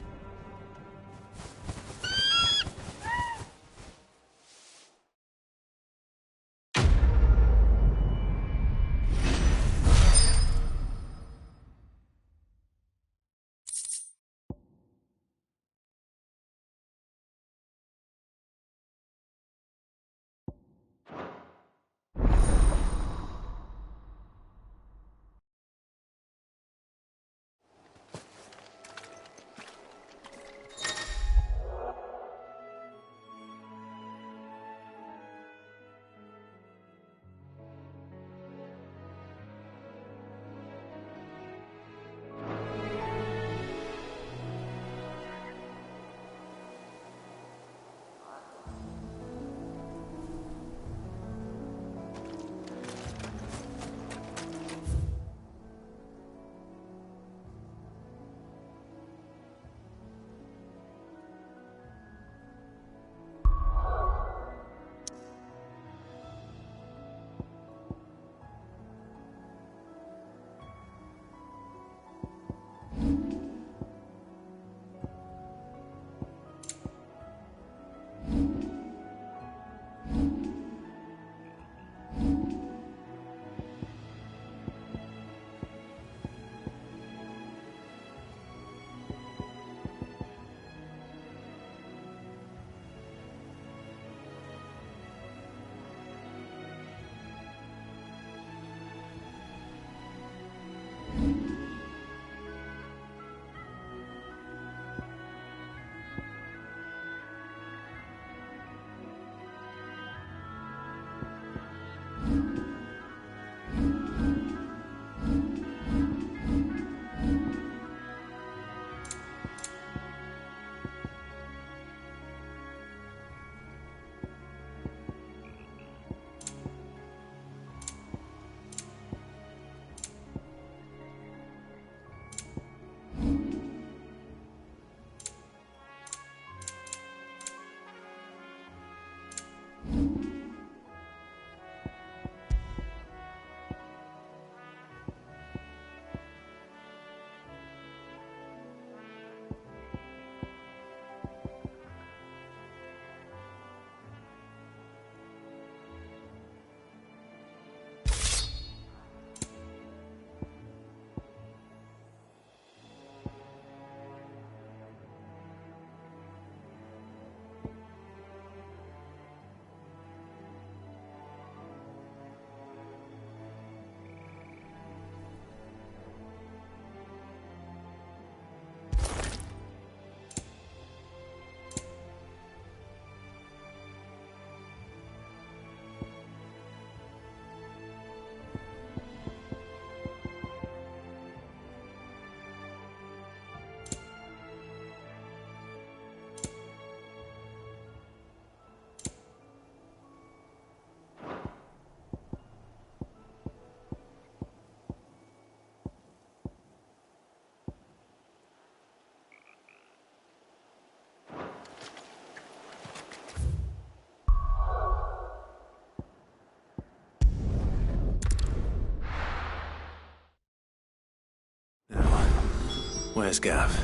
Speaker 7: Where's Gav?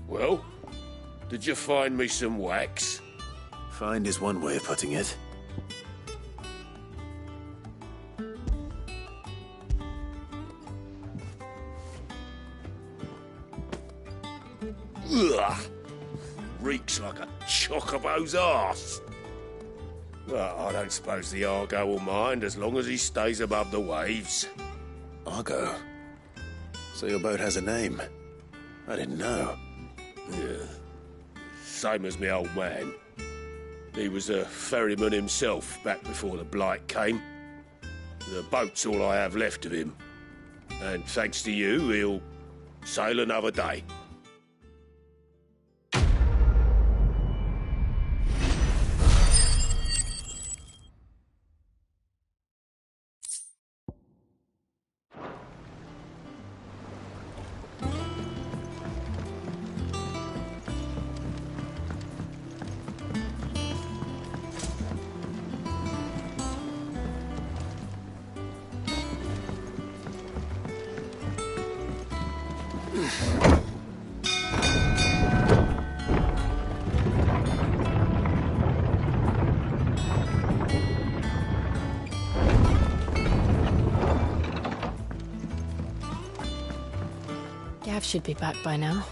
Speaker 1: Well, did you find me some wax?
Speaker 7: Find is one way of putting it.
Speaker 1: Ugh! Reeks like a chocobo's arse. Well, I don't suppose the Argo will mind as long as he stays above the waves.
Speaker 7: Argo? So your boat has a name? I didn't know.
Speaker 1: Yeah. Same as me old man. He was a ferryman himself back before the Blight came. The boat's all I have left of him. And thanks to you, he'll sail another day.
Speaker 11: Gav should be back by now.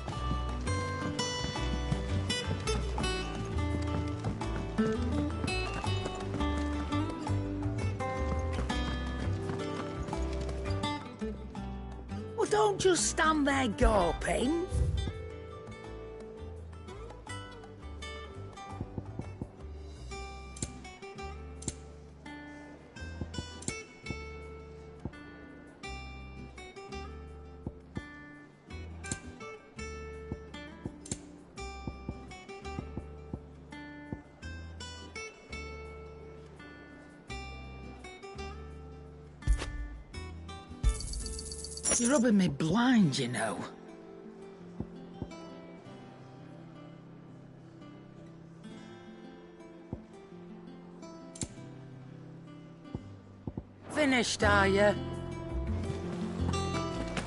Speaker 20: Well, don't just stand there gawping. It's rubbing me blind, you know. Finished, are you?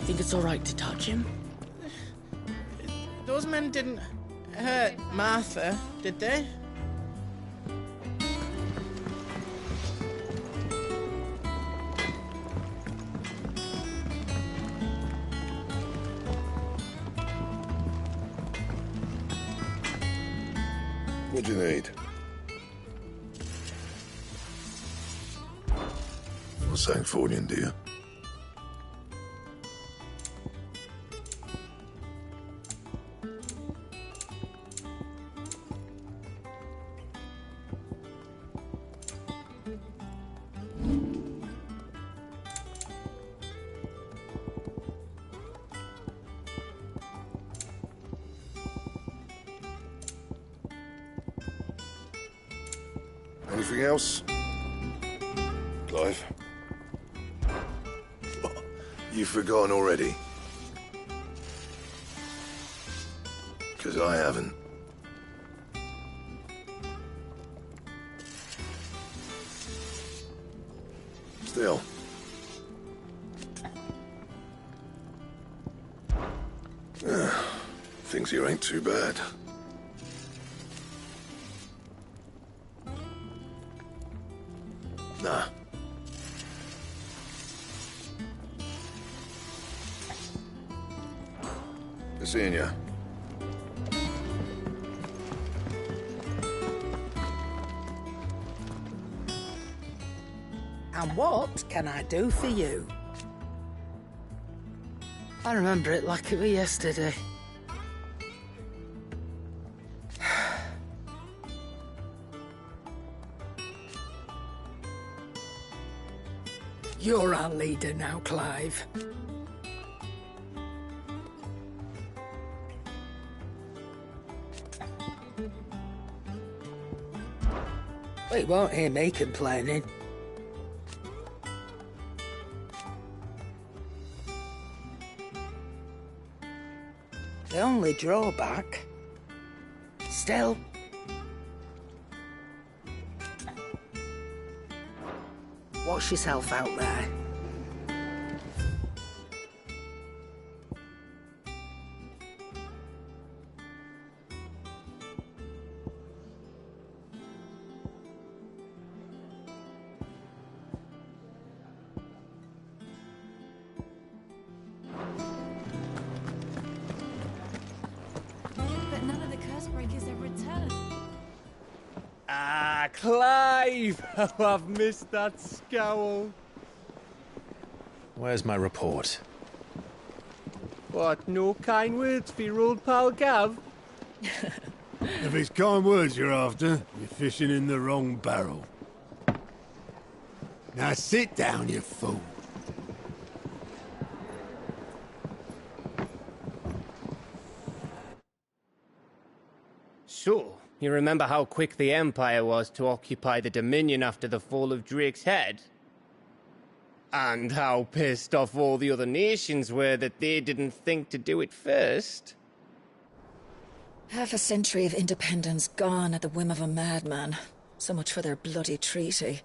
Speaker 4: Think it's all right to touch him?
Speaker 2: Those men didn't hurt Martha, did they?
Speaker 12: What do you need? What's Sancfordian, do you? Anything else? Clive? You've forgotten already? Because I haven't. Still. Things here ain't too bad. Nah. Good seeing ya.
Speaker 20: And what can I do for you? I remember it like it was yesterday.
Speaker 16: You're our leader now, Clive. We won't hear me complaining. The only drawback... Still... Wash yourself out there.
Speaker 8: But none of the curse breakers have returned.
Speaker 5: Ah, Clive! Oh, I've missed that scowl.
Speaker 7: Where's my report?
Speaker 5: What, no kind words for your old pal Gav?
Speaker 6: If it's kind words you're after, you're fishing in the wrong barrel. Now sit down, you fool.
Speaker 5: So, you remember how quick the Empire was to occupy the Dominion after the fall of Drake's head? And how pissed off all the other nations were that they didn't think to do it first?
Speaker 22: Half a century of independence gone at the whim of a madman. So much for their bloody treaty.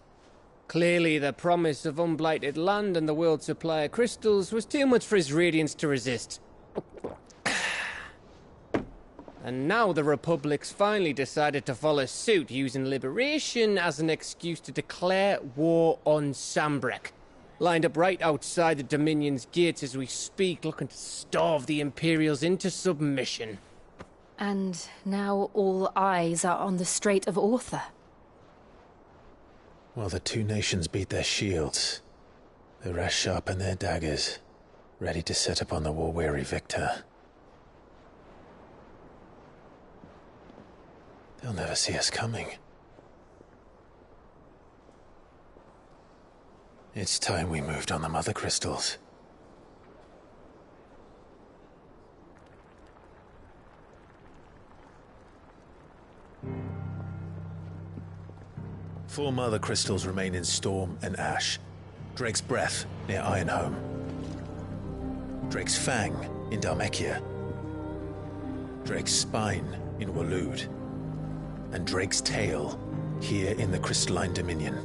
Speaker 5: Clearly, the promise of unblighted land and the world's supply of crystals was too much for his radiance to resist. And now the Republic's finally decided to follow suit, using liberation as an excuse to declare war on Sambrek. Lined up right outside the Dominion's gates as we speak, looking to starve the Imperials into submission.
Speaker 11: And now all eyes are on the Strait of Author.
Speaker 7: While the two nations beat their shields, the rest sharpen their daggers, ready to set upon the war-weary victor. They'll never see us coming. It's time we moved on the Mother Crystals. Four Mother Crystals remain in Storm and Ash. Drake's Breath near Ironhome. Drake's Fang in Dhalmekia. Drake's Spine in Waloed. And Drake's Tail here in the Crystalline Dominion.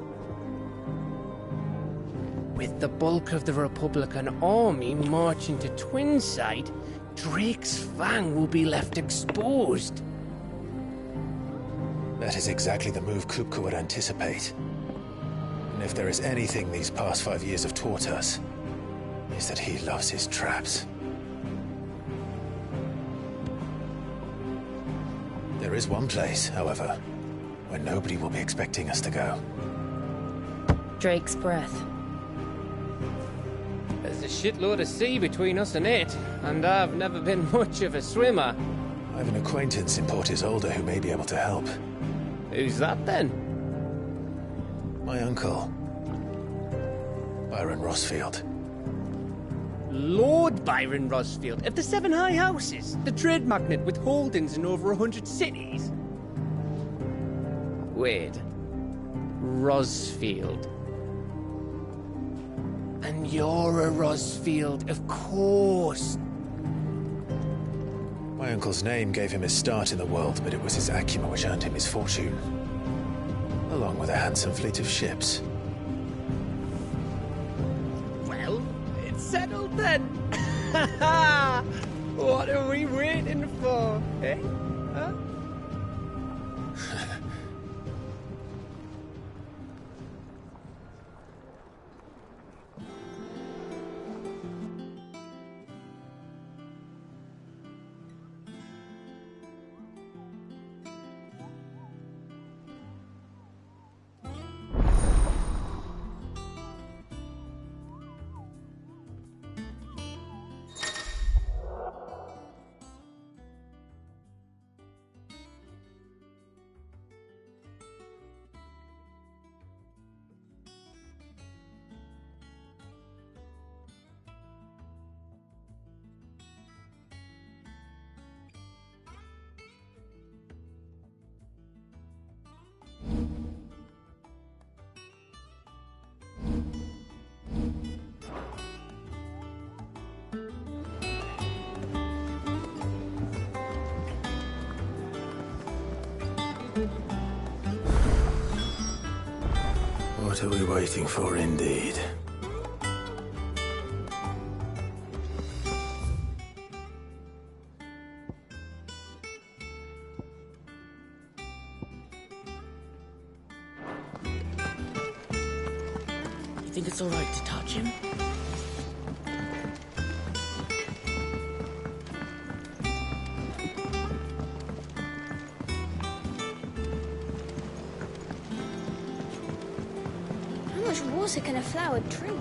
Speaker 5: With the bulk of the Republican army marching to Twinside, Drake's Fang will be left exposed.
Speaker 7: That is exactly the move Kupka would anticipate. And if there is anything these past 5 years have taught us, is that he loves his traps. There is one place, however, where nobody will be expecting us to go.
Speaker 11: Drake's Breath.
Speaker 5: There's a shitload of sea between us and it, and I've never been much of a swimmer.
Speaker 7: I have an acquaintance in Port Isolde who may be able to help.
Speaker 5: Who's that then?
Speaker 7: My uncle, Byron Rosfield.
Speaker 5: Lord Byron Rosfield of the Seven High Houses, the trade magnate with holdings in over 100 cities. Wait, Rosfield. And you're a Rosfield, of course.
Speaker 7: My uncle's name gave him his start in the world, but it was his acumen which earned him his fortune. Along with a handsome fleet of ships.
Speaker 5: Well, it's settled then. What are we waiting for, eh? Huh?
Speaker 7: What are we waiting for, indeed?
Speaker 4: You think it's all right to touch him?
Speaker 3: How much water can a flower drink?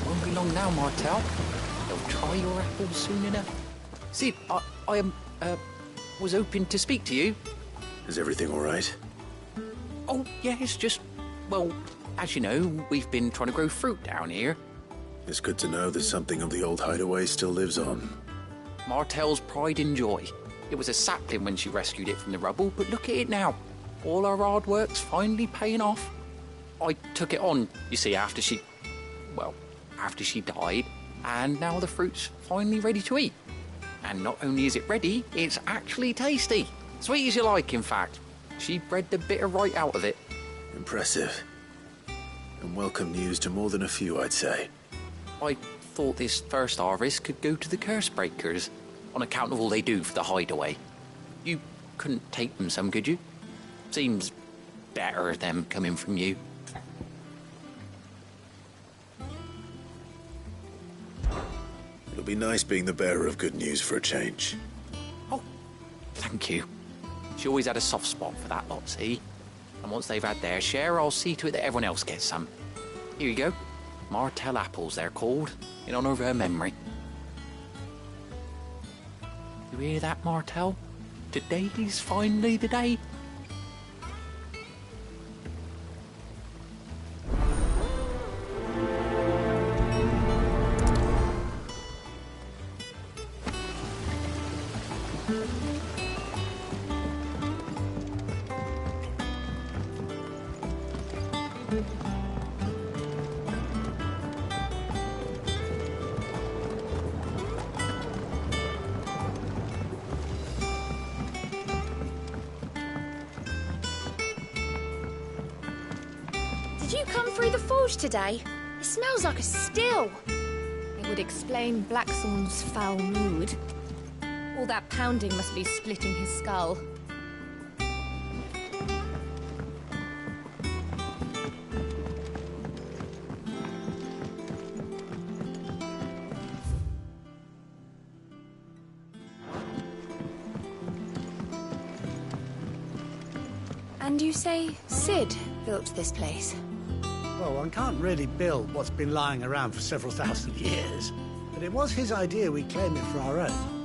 Speaker 2: Won't be long now, Martel. You'll try your apples soon enough. See, I was hoping to speak to you.
Speaker 7: Is everything all right?
Speaker 2: Oh, yeah, it's just, well, as you know, we've been trying to grow fruit down here.
Speaker 7: It's good to know that something of the old hideaway still lives on.
Speaker 2: Martel's pride and joy. It was a sapling when she rescued it from the rubble, but look at it now. All our hard work's finally paying off. I took it on, you see, after she died, and now the fruit's finally ready to eat. And not only is it ready, it's actually tasty. Sweet as you like, in fact. She bred the bitter right out of it.
Speaker 7: Impressive. And welcome news to more than a few, I'd say.
Speaker 2: I thought this first harvest could go to the curse breakers, on account of all they do for the hideaway. You couldn't take them some, could you? Seems better them coming from you.
Speaker 7: It'll be nice being the bearer of good news for a change.
Speaker 2: Thank you. She always had a soft spot for that lot, see? And once they've had their share, I'll see to it that everyone else gets some. Here you go. Martel apples, they're called, in honour of her memory. You hear that, Martel? Today's finally the day.
Speaker 3: Did you come through the forge today? It smells like a still.
Speaker 11: It would explain Blackthorn's foul mood. All that pounding must be splitting his skull. And you say Sid built this place?
Speaker 20: Well, one can't really build what's been lying around for several thousand years. But it was his idea we claim it for our own.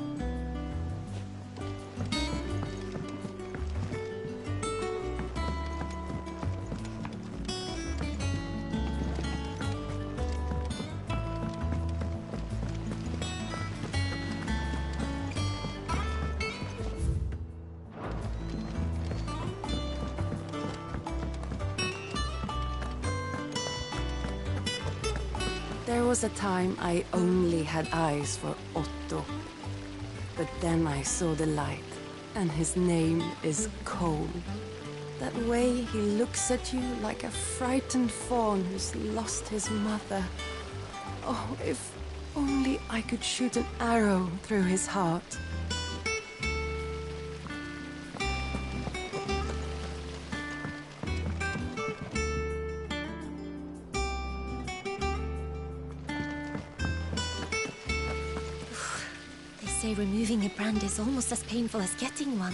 Speaker 14: There was a time I only had eyes for Otto. But then I saw the light, and his name is Cole. That way he looks at you like a frightened fawn who's lost his mother. Oh, if only I could shoot an arrow through his heart.
Speaker 3: They say removing a brand is almost as painful as getting one.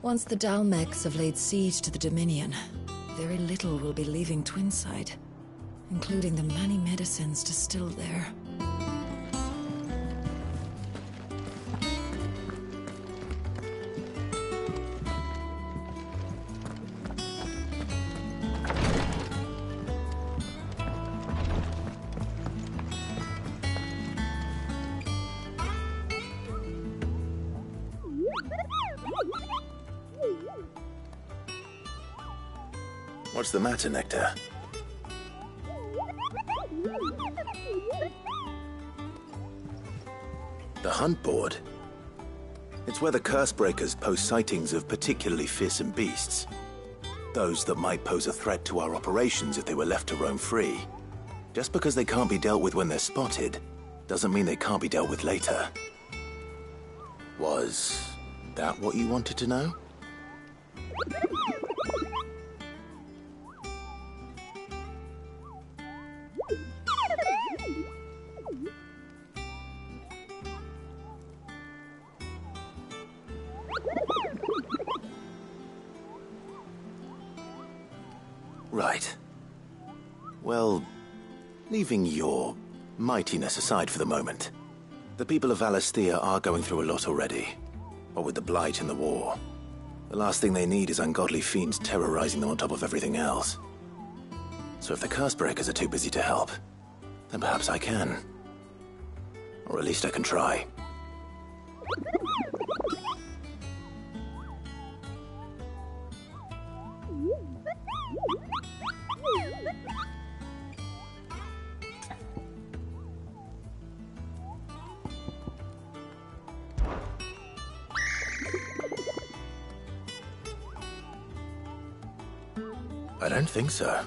Speaker 22: Once the Dalmecs have laid siege to the Dominion, very little will be leaving Twinside, including the many medicines distilled there.
Speaker 7: What's the matter, Nectar? The hunt board? It's where the Cursebreakers post sightings of particularly fearsome beasts. Those that might pose a threat to our operations if they were left to roam free. Just because they can't be dealt with when they're spotted, doesn't mean they can't be dealt with later. Was that what you wanted to know? Right. Well, leaving your mightiness aside for the moment, the people of Valisthea are going through a lot already. What with the Blight and the war. The last thing they need is ungodly fiends terrorizing them on top of everything else. So if the Cursebreakers are too busy to help, then perhaps I can. Or at least I can try. I don't think so.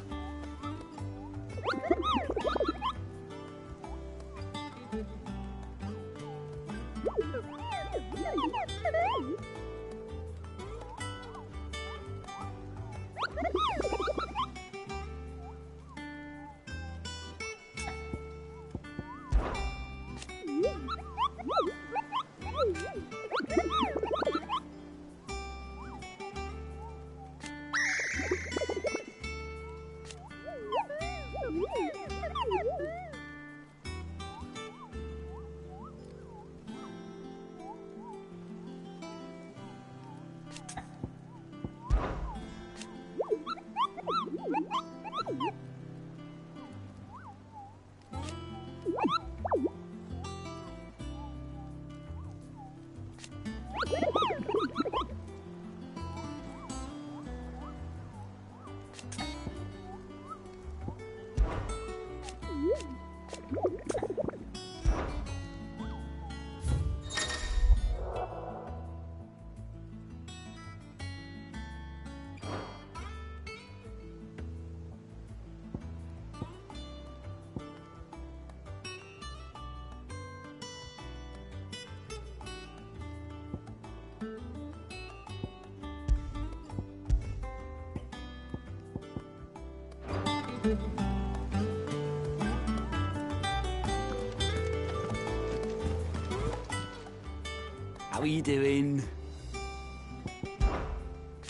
Speaker 13: How are you doing?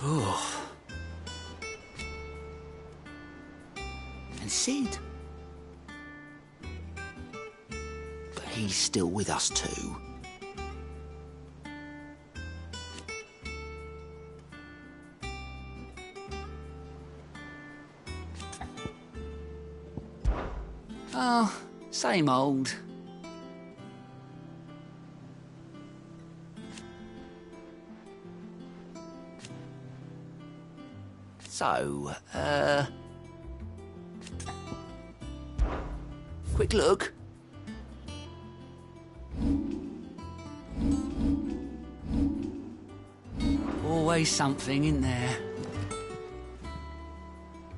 Speaker 13: Oh. And Sid? But he's still with us too. Oh, same old. So, quick look. Always something in there.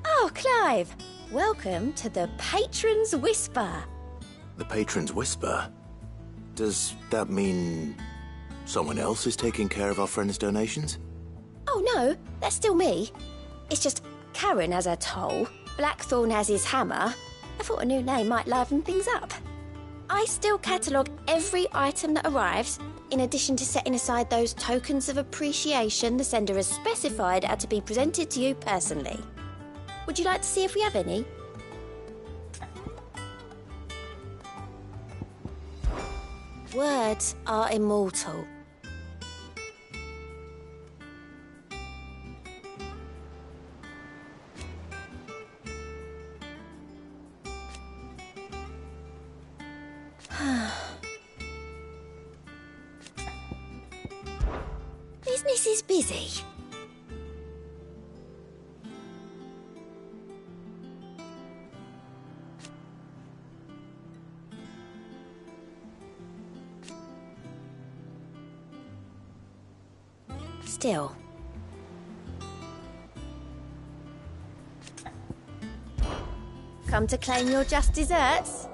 Speaker 3: Oh, Clive! Welcome to the Patron's Whisper.
Speaker 7: The Patron's Whisper? Does that mean someone else is taking care of our friend's donations?
Speaker 3: Oh no, that's still me. It's just Karen has her toll, Blackthorn has his hammer. I thought a new name might liven things up. I still catalogue every item that arrives, In addition to setting aside those tokens of appreciation the sender has specified are to be presented to you personally. Would you like to see if we have any? Words are immortal. Business is busy. Still. Come to claim your just desserts?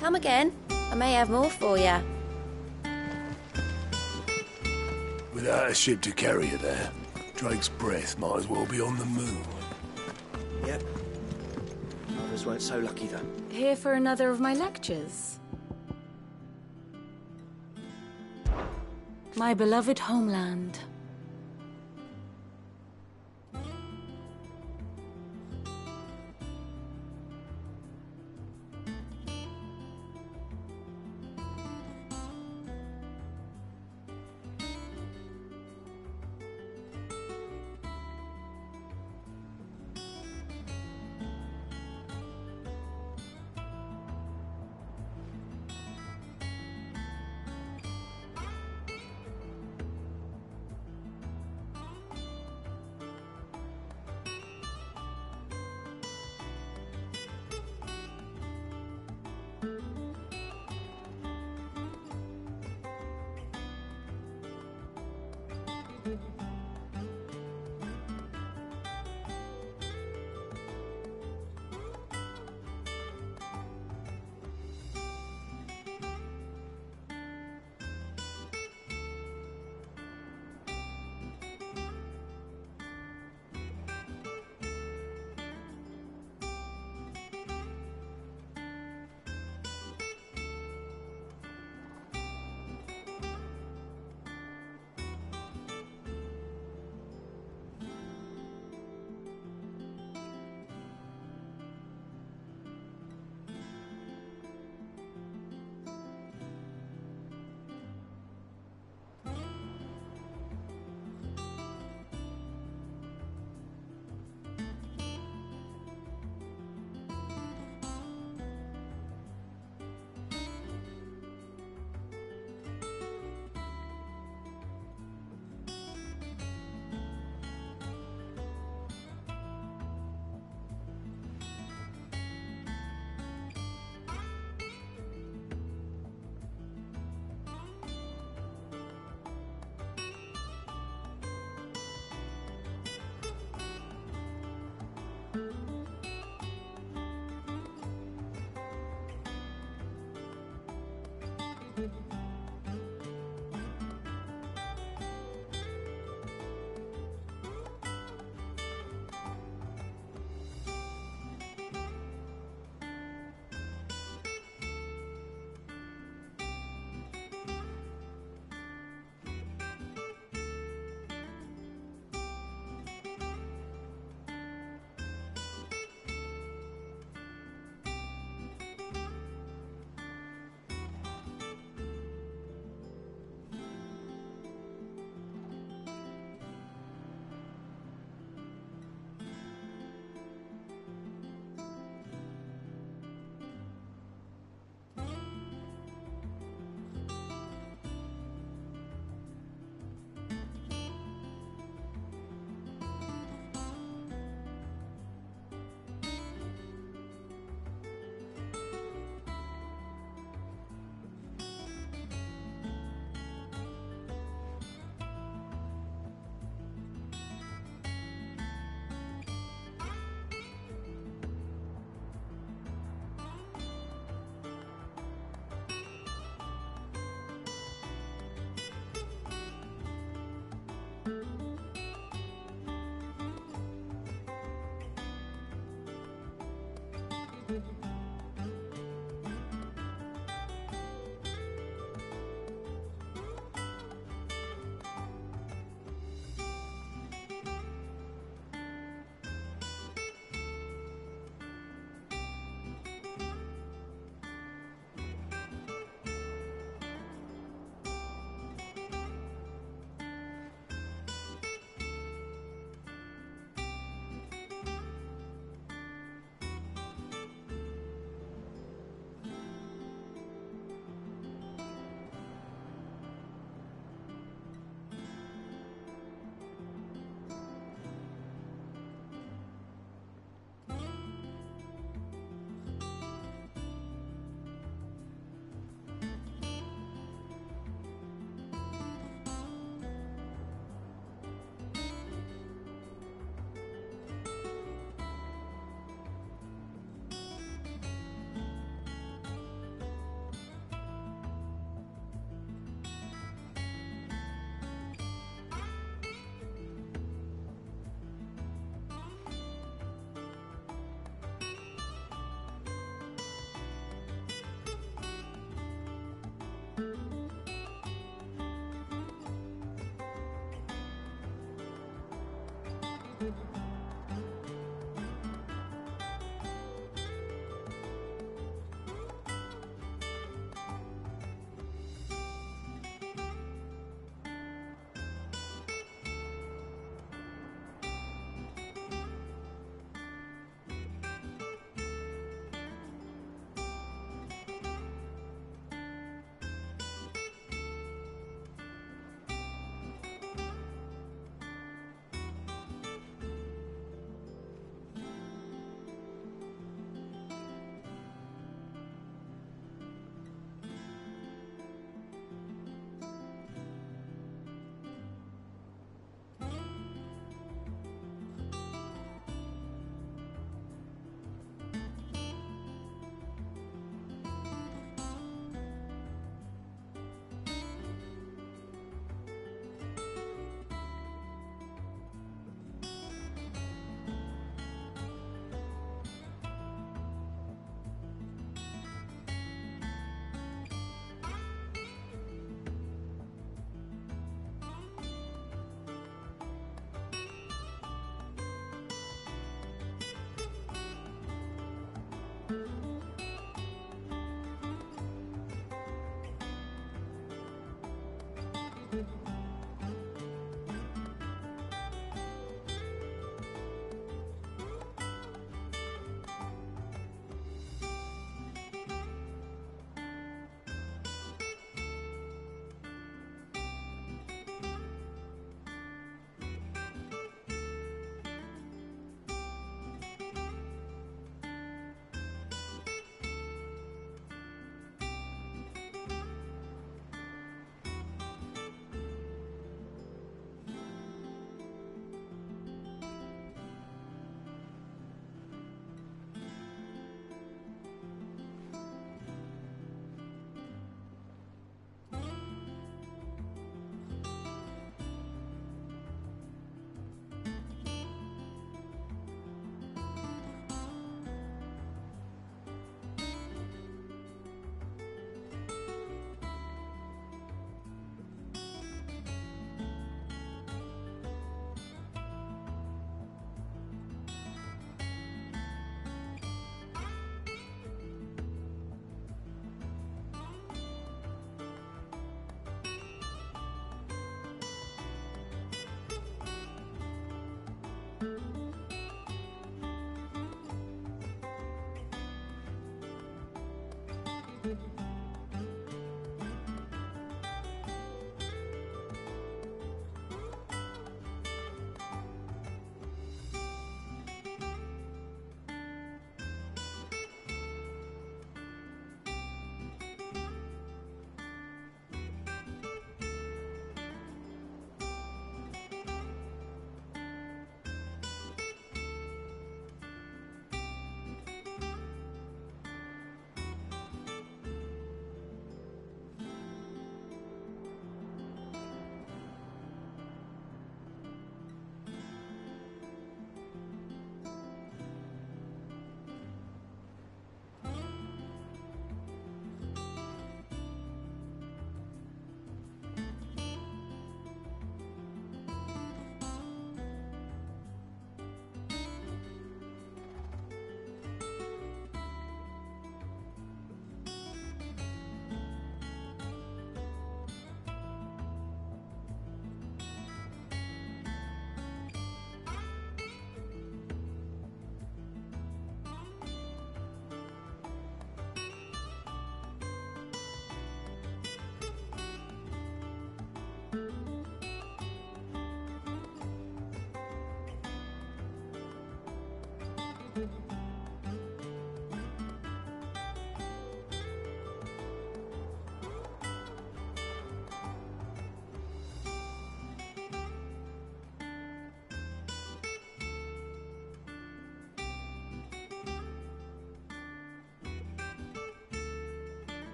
Speaker 3: Come again. I may have more for you.
Speaker 6: Without a ship to carry you there, Drake's breath might as well be on the moon.
Speaker 17: Yep. Others weren't so lucky, though.
Speaker 8: Here for another of my lectures. My beloved homeland.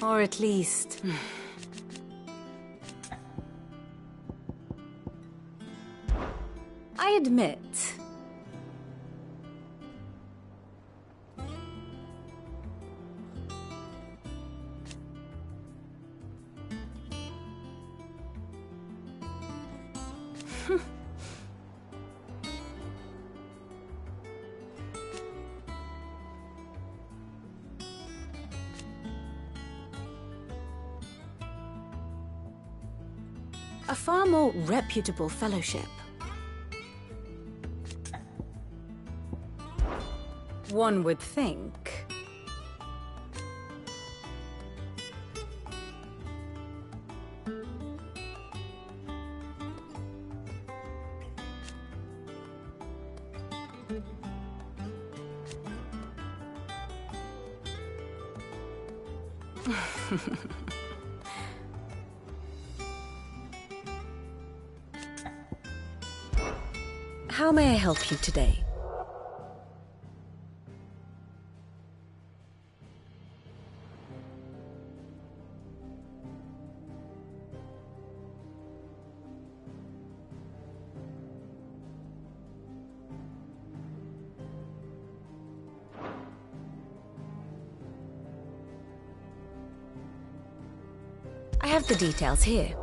Speaker 8: Or at least... I admit... a far more reputable fellowship. One would think. How may I help you today? I have the details here.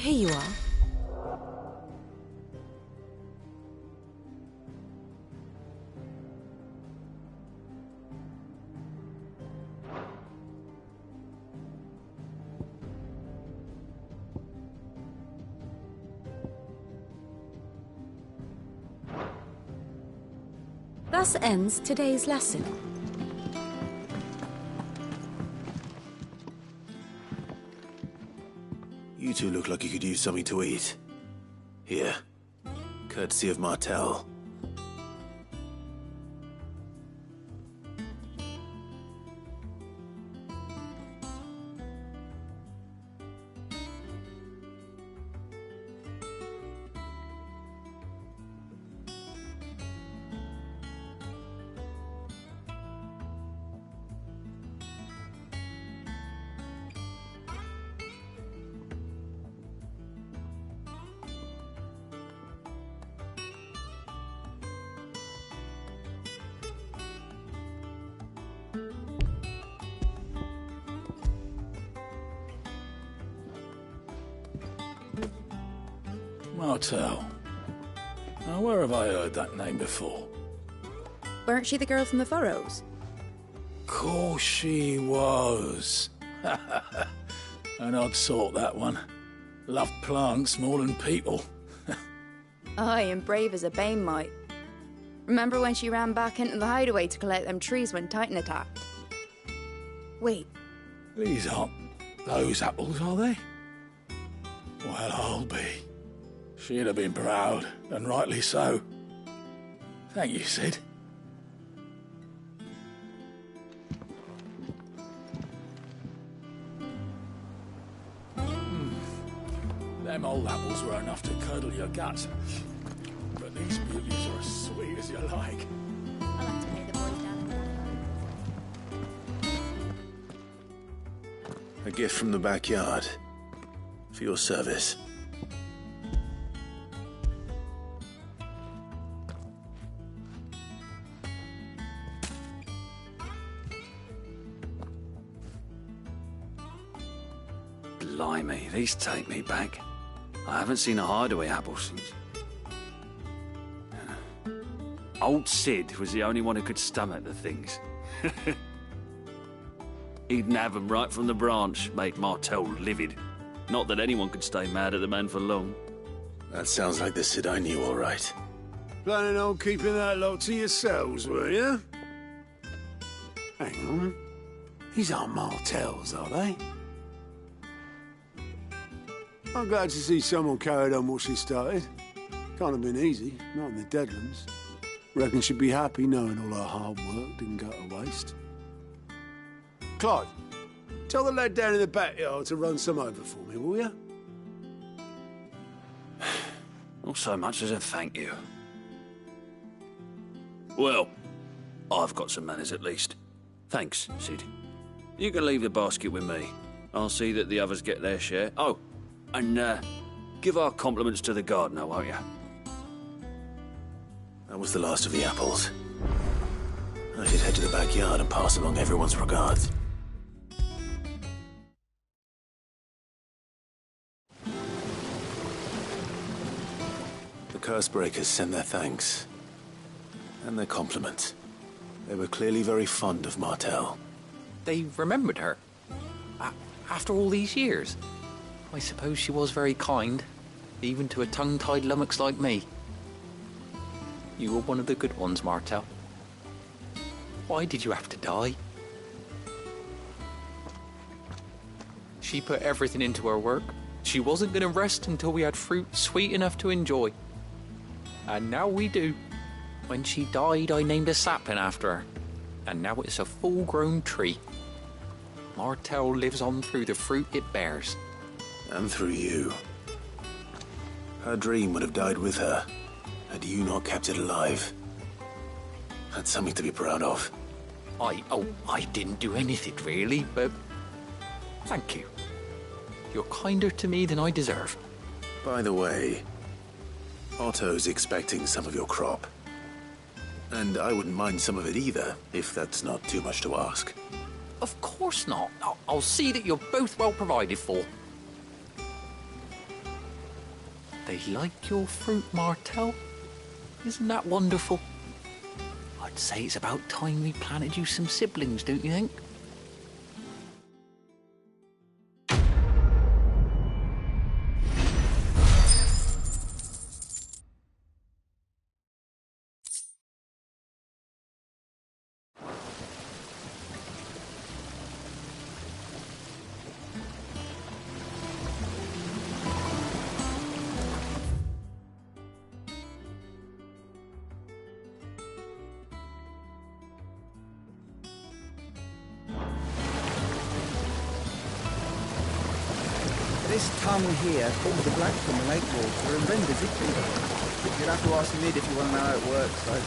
Speaker 8: Here you are. Thus ends today's lesson.
Speaker 7: You two look like you could use something to eat. Here. Courtesy of Martel.
Speaker 18: Martell. Now, where have I heard that name before?
Speaker 19: Weren't she the girl from the Furrows?
Speaker 18: Course she was. An odd sort, that one. Loved plants more than people.
Speaker 19: Aye, and brave as a bane might. Remember when she ran back into the hideaway to collect them trees when Titan attacked? Wait.
Speaker 18: These aren't those apples, are they? Well, I'll be. She'd have been proud, and rightly so. Thank you, Sid. Them old apples were enough to curdle your guts. But these beauties are as sweet as you like.
Speaker 19: I'll have to pay the boys down.
Speaker 7: A gift from the backyard. For your service.
Speaker 23: Blimey, these take me back. I haven't seen a hideaway apple since. Old Sid was the only one who could stomach the things. He'd nab them right from the branch, made Martell livid. Not that anyone could stay mad at the man for long.
Speaker 7: That sounds like the Sid I knew, all right.
Speaker 6: Planning on keeping that lot to yourselves, were you? Hang on. These aren't Martells, are they? I'm glad to see someone carried on what she started. Can't have been easy, not in the Deadlands. Reckon she'd be happy knowing all her hard work didn't go to waste. Clive, tell the lad down in the backyard to run some over for me, will you?
Speaker 23: Not so much as a thank you. Well, I've got some manners at least. Thanks, Sid. You can leave the basket with me. I'll see that the others get their share. Oh, and give our compliments to the gardener, won't you?
Speaker 7: That was the last of the apples. I should head to the backyard and pass along everyone's regards. The Cursebreakers send their thanks. And their compliments. They were clearly very fond of Martell.
Speaker 2: They remembered her. After all these years. I suppose she was very kind, even to a tongue-tied lummox like me. You were one of the good ones, Martell. Why did you have to die? She put everything into her work. She wasn't going to rest until we had fruit sweet enough to enjoy. And now we do. When she died, I named a sapling after her. And now it's a full-grown tree. Martell lives on through the fruit it bears.
Speaker 7: And through you. Her dream would have died with her, had you not kept it alive. That's something to be proud of.
Speaker 2: I didn't do anything really, but thank you. You're kinder to me than I deserve.
Speaker 7: By the way, Otto's expecting some of your crop. And I wouldn't mind some of it either, if that's not too much to ask.
Speaker 2: Of course not. I'll see that you're both well provided for. They like your fruit, Martell. Isn't that wonderful? I'd say it's about time we planted you some siblings, don't you think?
Speaker 17: This tongue here pulls the black from the lake water and renders it bitter. You'll have to ask Nid if you want to know how it works, though.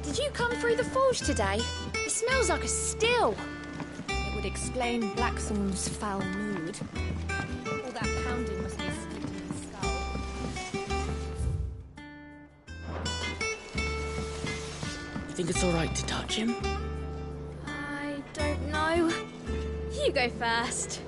Speaker 8: Did you come
Speaker 3: through the forge today? It smells like a still.
Speaker 11: It would explain Blackson's foul mood. All that pounding must be sticking his skull.
Speaker 4: You think it's all right to touch him?
Speaker 3: I don't know. You go first.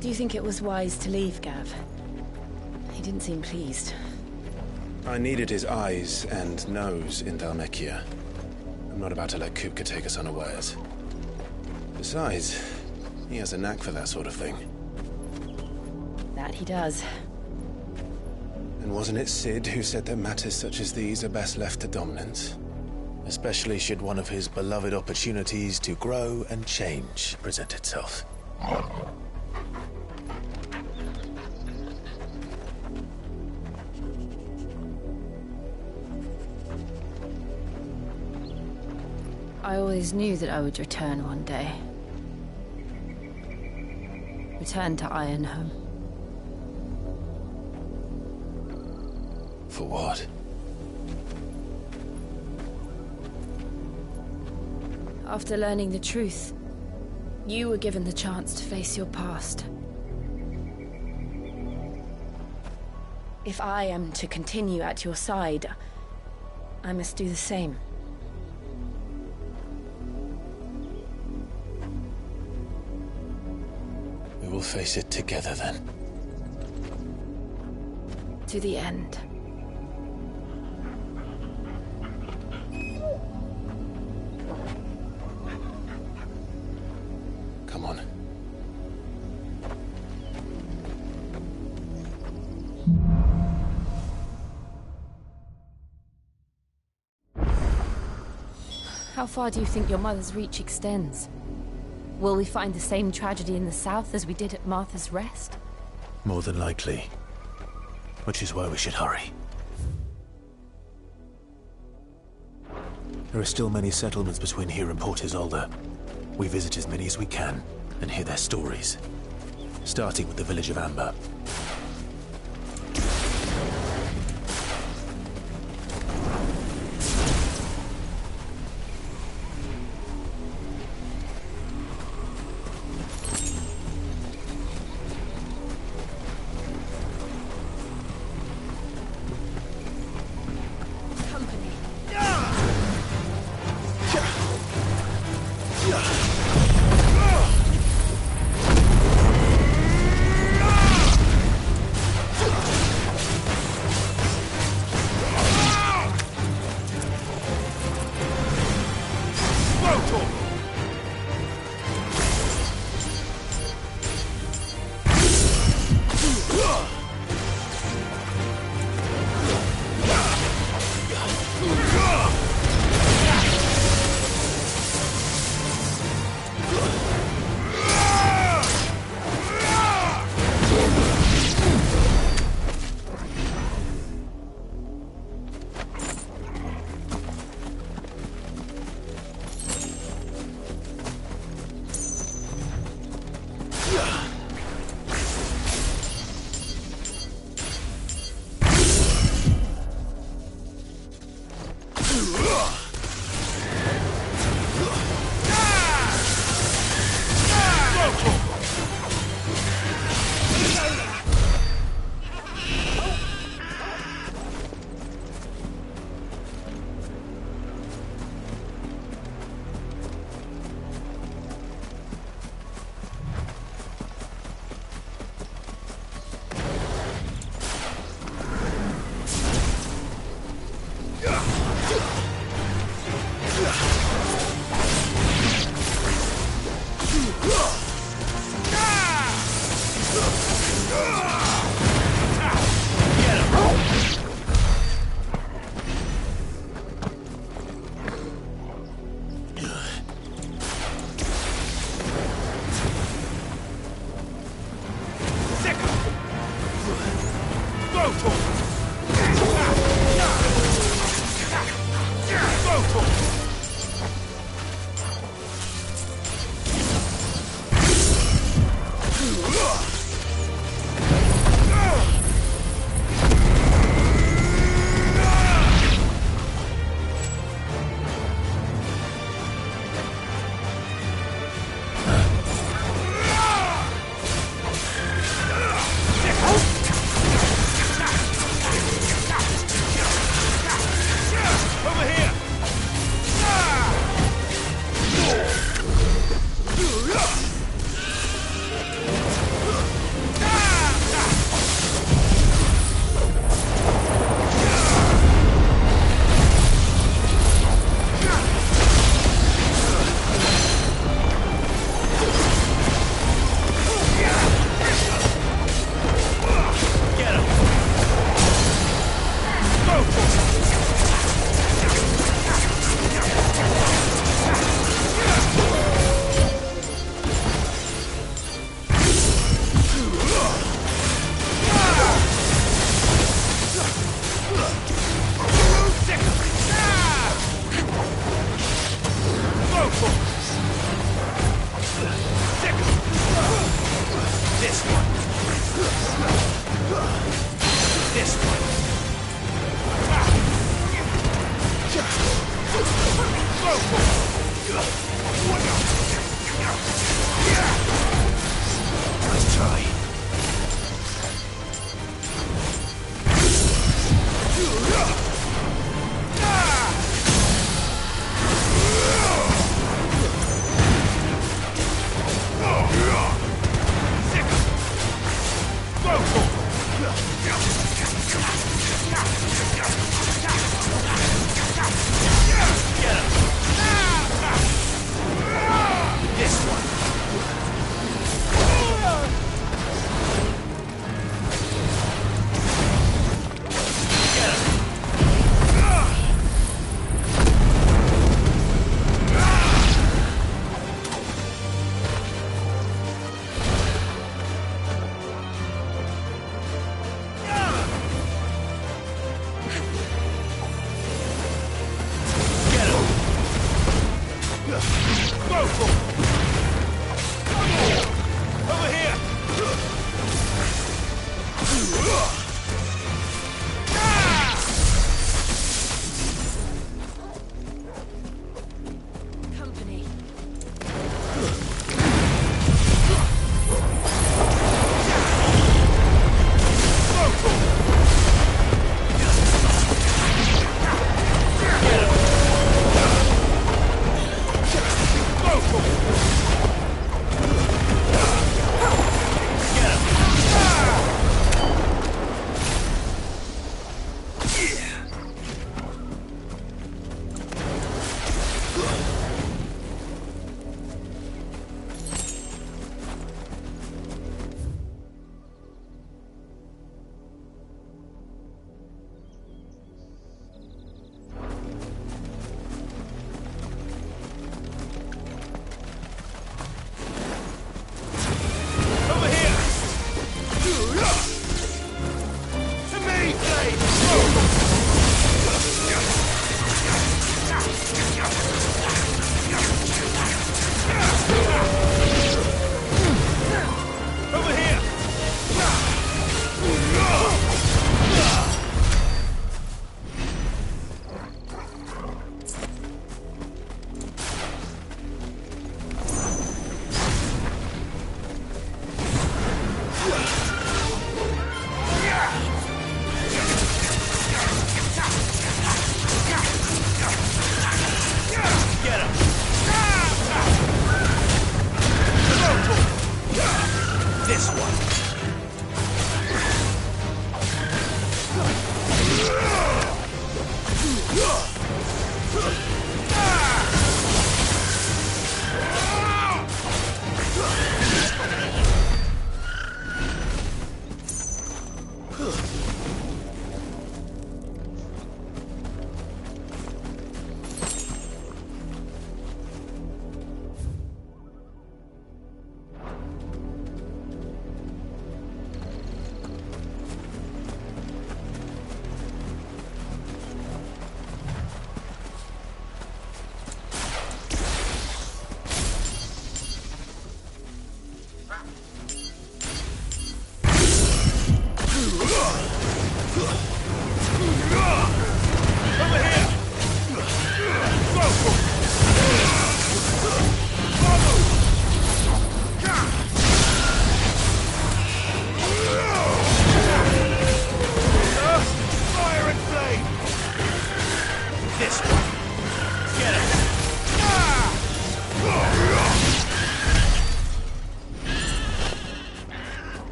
Speaker 11: Do you think it was wise to leave, Gav? He didn't seem pleased.
Speaker 7: I needed his eyes and nose in Dhalmekia. I'm not about to let Kupka take us unawares. Besides, he has a knack for that sort of thing.
Speaker 11: That he does.
Speaker 7: And wasn't it Sid who said that matters such as these are best left to dominance? Especially should one of his beloved opportunities to grow and change present itself.
Speaker 11: I always knew that I would return one day. Return to Ironhome.
Speaker 7: For what?
Speaker 11: After learning the truth, you were given the chance to face your past. If I am to continue at your side, I must do the same.
Speaker 7: We will face it together then.
Speaker 11: To the end.
Speaker 7: Come on.
Speaker 11: How far do you think your mother's reach extends? Will we find the same tragedy in the south as we did at Martha's Rest?
Speaker 7: More than likely. Which is why we should hurry. There are still many settlements between here and Port Isolde. We visit as many as we can and hear their stories. Starting with the village of Amber.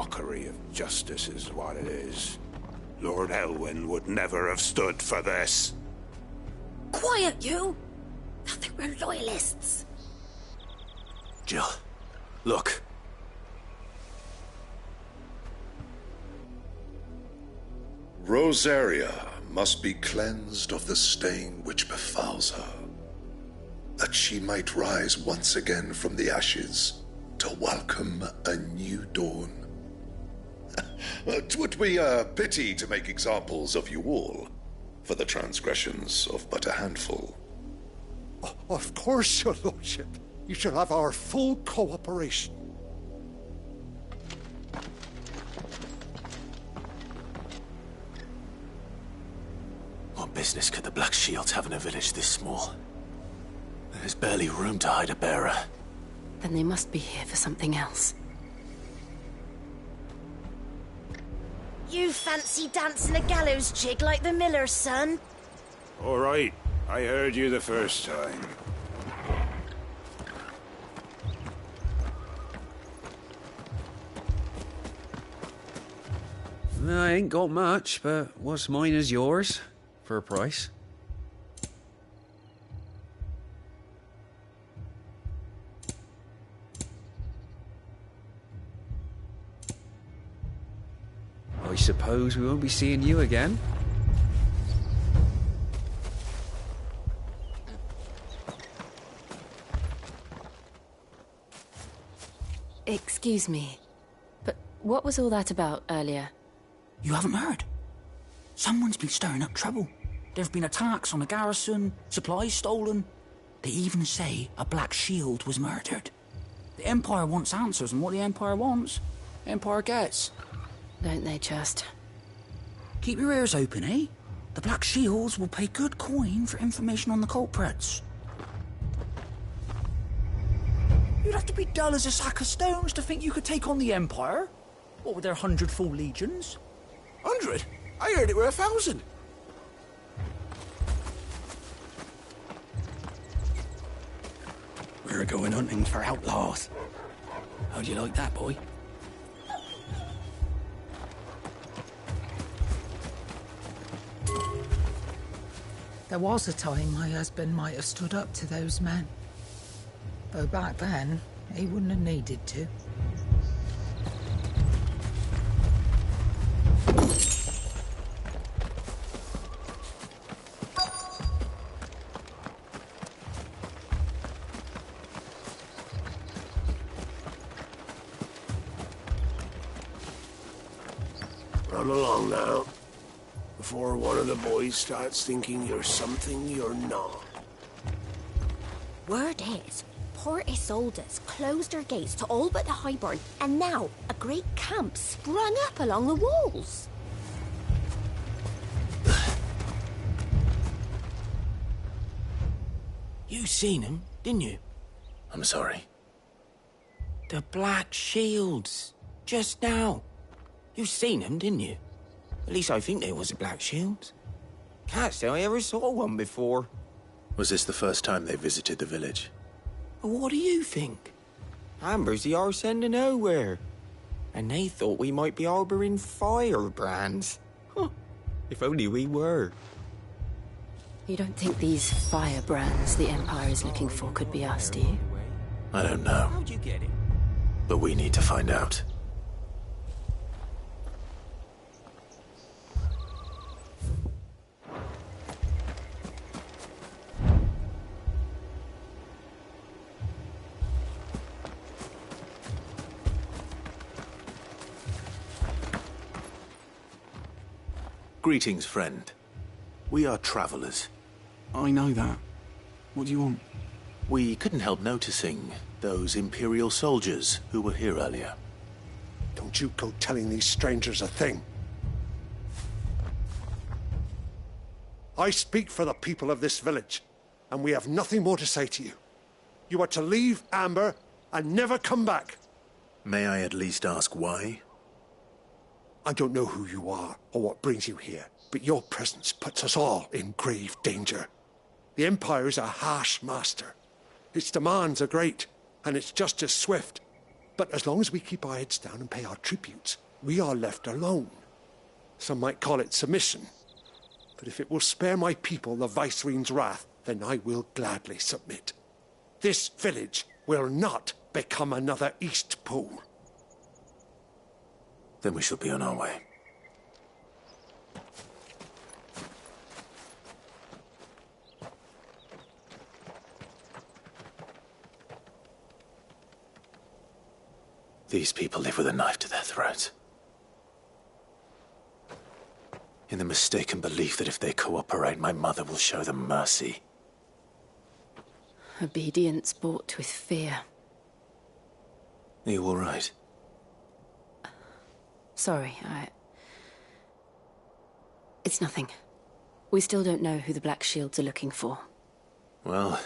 Speaker 9: mockery of justice is what it is. Lord Elwyn would never have stood for this.
Speaker 19: Quiet, you! Thought they were loyalists.
Speaker 7: Jill, look.
Speaker 12: Rosaria must be cleansed of the stain which befouls her, that she might rise once again from the ashes to welcome a new dawn. 'Twould be a pity to make examples of you all, for the transgressions of but a handful.
Speaker 20: Of course, your lordship. You shall have our full cooperation.
Speaker 7: What business could the Black Shields have in a village this small? There's barely room to hide a bearer.
Speaker 11: Then they must be here for something else.
Speaker 3: You fancy dancing a gallows jig like the miller's son?
Speaker 9: All right, I heard you the first time.
Speaker 10: I ain't got much, but what's mine is yours, for a price. I suppose we won't be seeing you again.
Speaker 11: Excuse me, but what was all that about earlier?
Speaker 4: You haven't heard? Someone's been stirring up trouble. There have been attacks on the garrison, supplies stolen. They even say a Black Shield was murdered. The Empire wants answers, and what the Empire wants, Empire gets.
Speaker 11: Don't they just?
Speaker 4: Keep your ears open, eh? The Black Shields will pay good coin for information on the culprits. You'd have to be dull as a sack of stones to think you could take on the Empire. What with their 100 full legions?
Speaker 9: 100? I heard it were 1,000.
Speaker 4: We're going hunting for outlaws. How'd you like that, boy?
Speaker 15: There was a time my husband might have stood up to those men. Though back then, he wouldn't have needed to.
Speaker 9: Run along now, before one of the boys starts thinking you're something you're not.
Speaker 3: Word is, Port Isolde's closed her gates to all but the Highborn, and now a great camp sprung up along the walls.
Speaker 4: You seen him, didn't you?
Speaker 7: I'm sorry.
Speaker 4: The Black Shields. Just now. You seen him, didn't you? At least I think there was a Black Shield. Can't say I ever saw one before.
Speaker 7: Was this the first time they visited the village?
Speaker 4: What do you think? Amber's the arse end of nowhere. And they thought we might be harbouring firebrands. Huh. If only we were.
Speaker 11: You don't think these firebrands the Empire is looking for could be us, do you?
Speaker 7: I don't know.
Speaker 4: How'd you get it?
Speaker 7: But we need to find out. Greetings, friend. We are travelers.
Speaker 4: I know that. What do you want?
Speaker 7: We couldn't help noticing those Imperial soldiers who were here earlier.
Speaker 20: Don't you go telling these strangers a thing. I speak for the people of this village, and we have nothing more to say to you. You are to leave Amber and never come back.
Speaker 7: May I at least ask why?
Speaker 20: I don't know who you are or what brings you here, but your presence puts us all in grave danger. The Empire is a harsh master. Its demands are great, and its justice swift.
Speaker 9: But as long as we keep our heads down and pay our tributes, we are left alone. Some might call it submission. But if it will spare my people the Viceroy's wrath, then I will gladly submit. This village will not become another Eastpool.
Speaker 7: Then we shall be on our way. These people live with a knife to their throats. In the mistaken belief that if they cooperate, my mother will show them mercy.
Speaker 11: Obedience bought with fear.
Speaker 7: Are you all right?
Speaker 11: Sorry, It's nothing. We still don't know who the Black Shields are looking for.
Speaker 7: Well,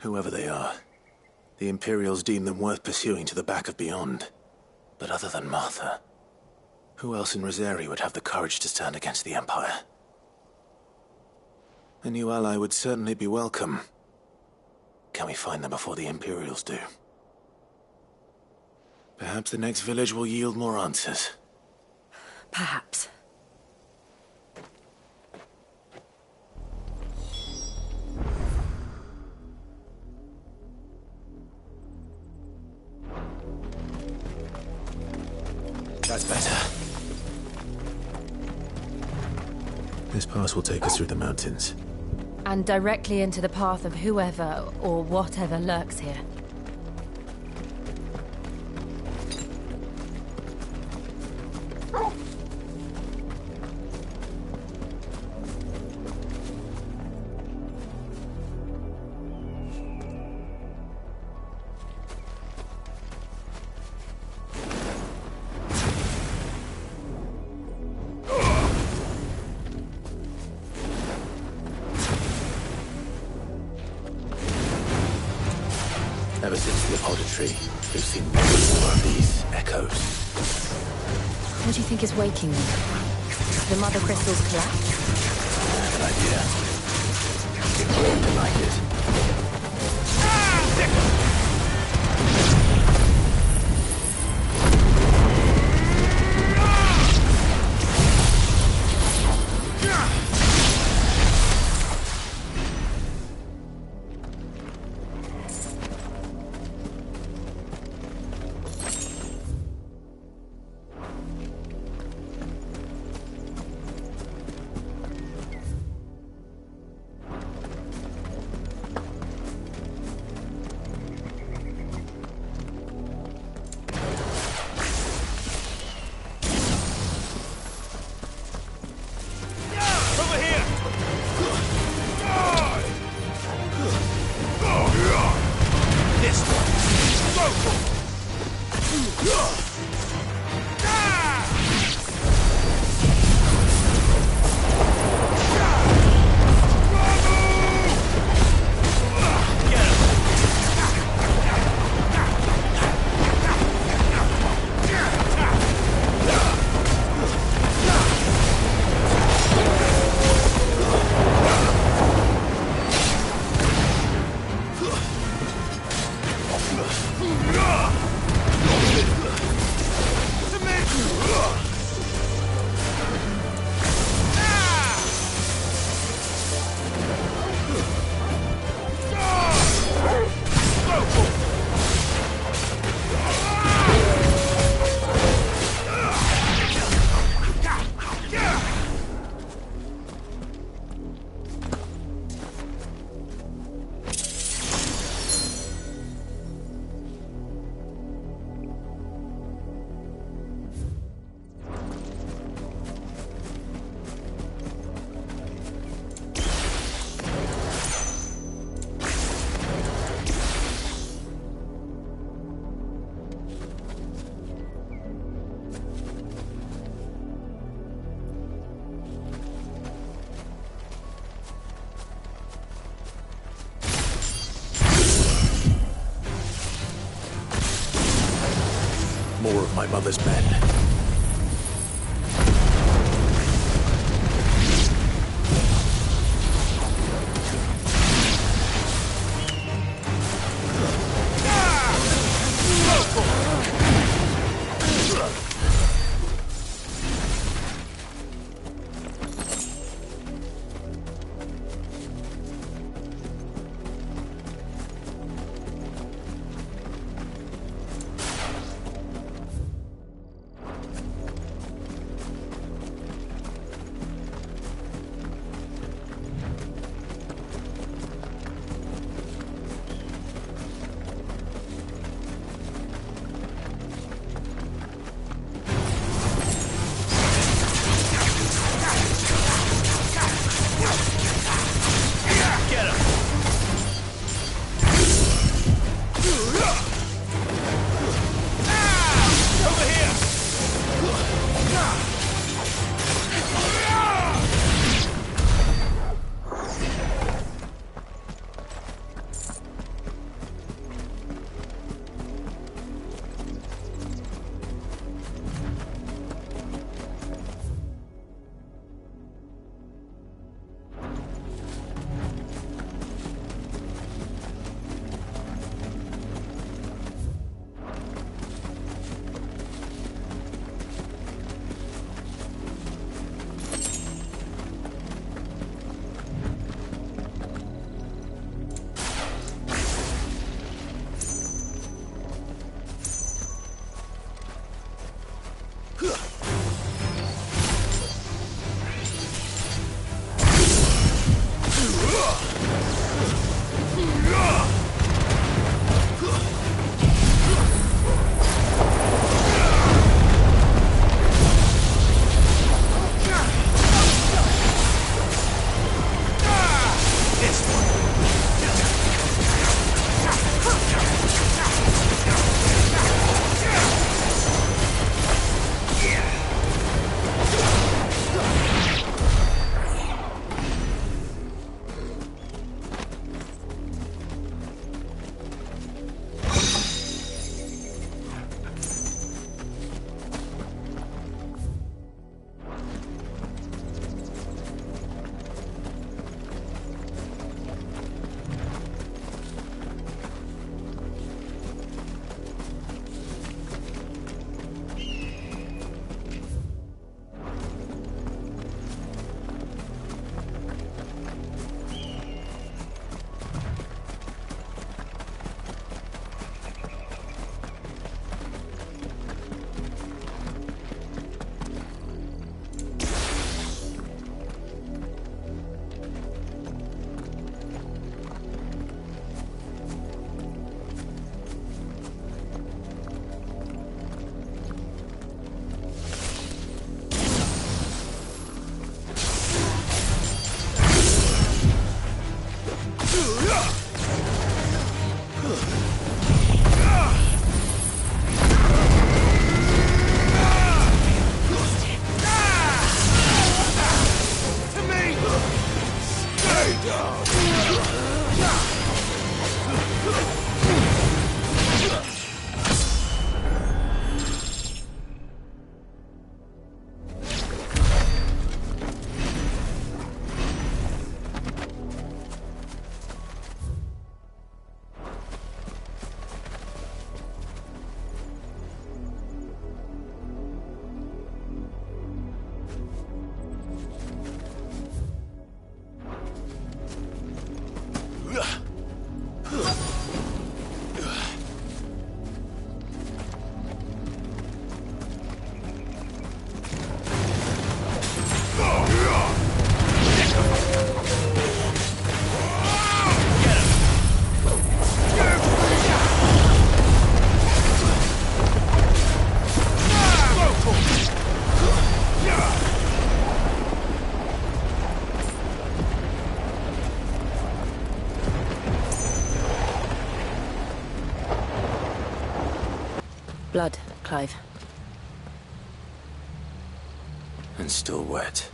Speaker 7: whoever they are, the Imperials deem them worth pursuing to the back of beyond. But other than Martha, who else in Rosari would have the courage to stand against the Empire? A new ally would certainly be welcome. Can we find them before the Imperials do? Perhaps the next village will yield more answers.
Speaker 11: Perhaps.
Speaker 7: That's better. This pass will take us through the mountains.
Speaker 11: And directly into the path of whoever or whatever lurks here.
Speaker 7: Ever since the apothecary, we've seen many more of these echoes.
Speaker 11: What do you think is waking them? The mother crystals collapse?
Speaker 7: I have an idea. It won't like it. More of my mother's men.
Speaker 11: Blood, Clive.
Speaker 7: And still wet.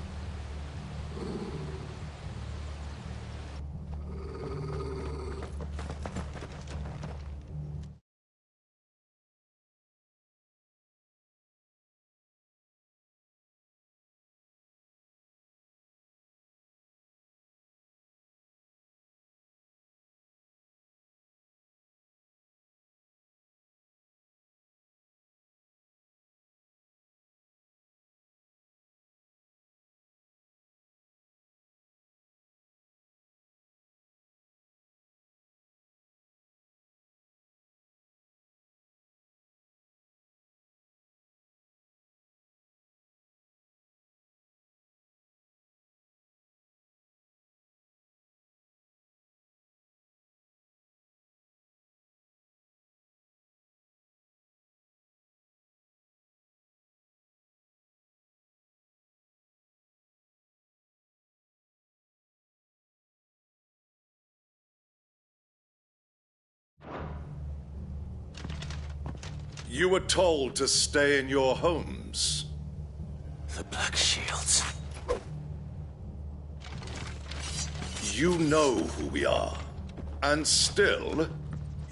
Speaker 12: You were told to stay in your homes.
Speaker 7: The Black Shields.
Speaker 12: You know who we are. And still,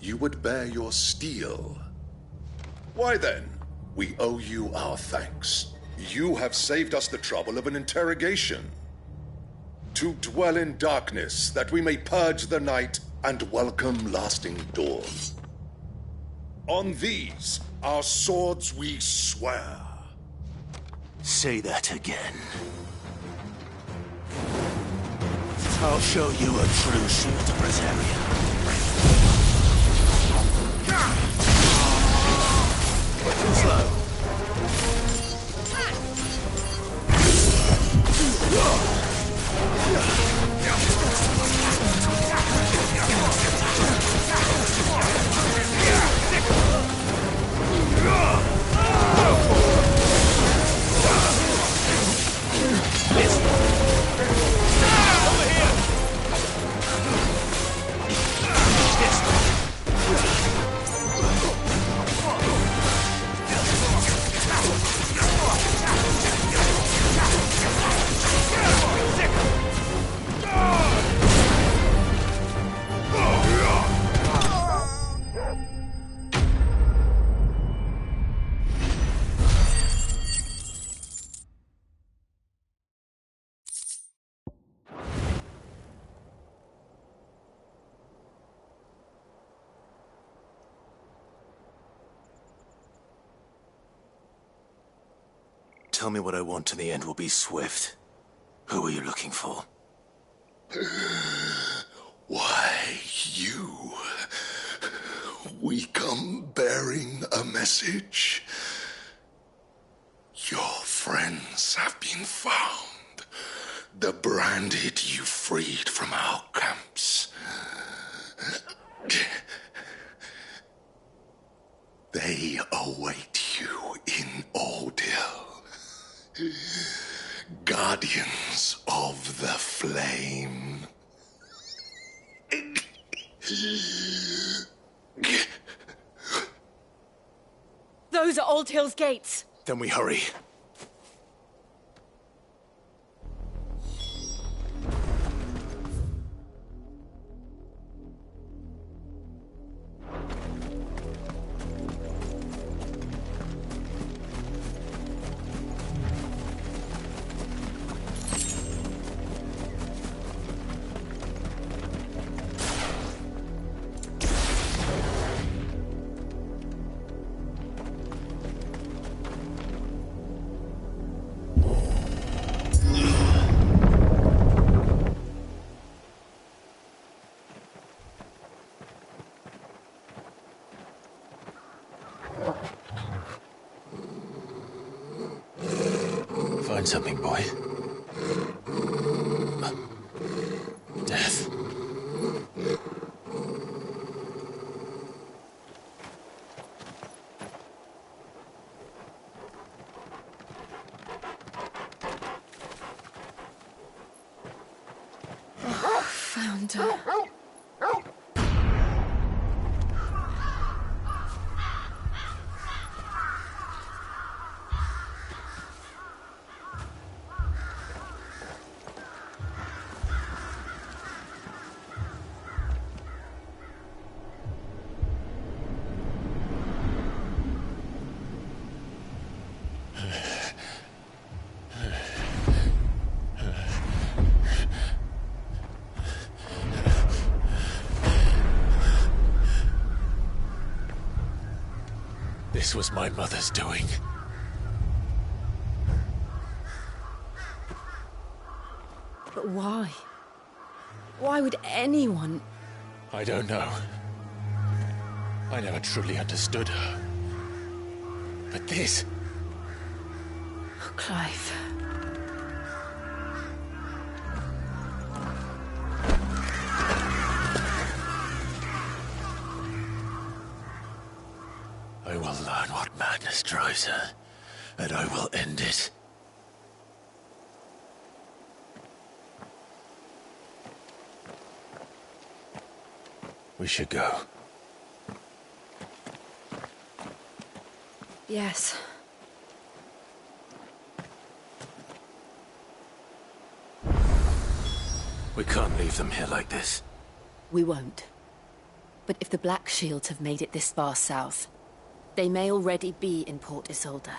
Speaker 12: you would bear your steel. Why then, we owe you our thanks. You have saved us the trouble of an interrogation. To dwell in darkness, that we may purge the night and welcome lasting dawn. On these, our swords we swear.
Speaker 13: Say that again. I'll show you a true shield Brasaria. Too slow.
Speaker 7: Tell me what I want and the end will be swift. Who are you looking for?
Speaker 12: Why, you. We come bearing a message. Your friends have been found. The branded you freed from our camps. They await you in Ordeal. Guardians of the Flame.
Speaker 11: Those are Old Hill's gates.
Speaker 7: Then we hurry. Find something, boy. Death.
Speaker 11: Found her.
Speaker 9: This was my mother's doing.
Speaker 11: But why? Why would anyone...
Speaker 9: I don't know. I never truly understood her. But this...
Speaker 11: Oh, Clive.
Speaker 9: I will learn what madness drives her, and I will end it. We should go.
Speaker 11: Yes.
Speaker 7: We can't leave them here like this.
Speaker 11: We won't. But if the Black Shields have made it this far south, they may already be in Port Isolde.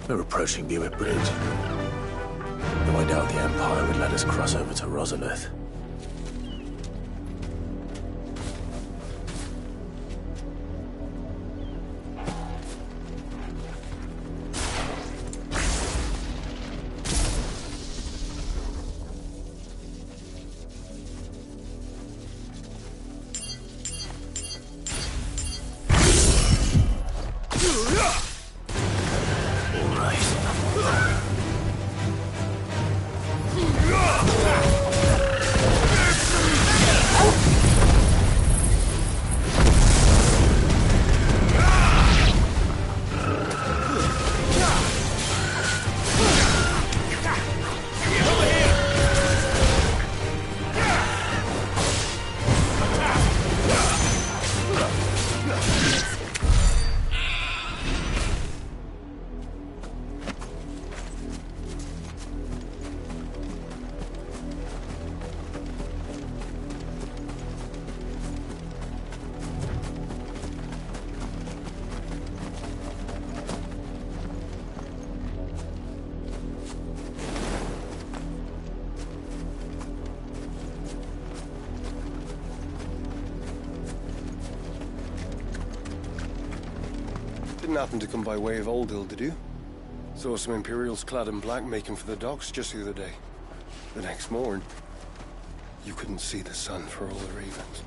Speaker 7: We're approaching Buick Bridge. Though I doubt the Empire would let us cross over to Rosalith.
Speaker 9: Didn't happen to come by way of Oldhill, did you? Saw some Imperials clad in black making for the docks just the other day. The next morn, you couldn't see the sun for all the ravens.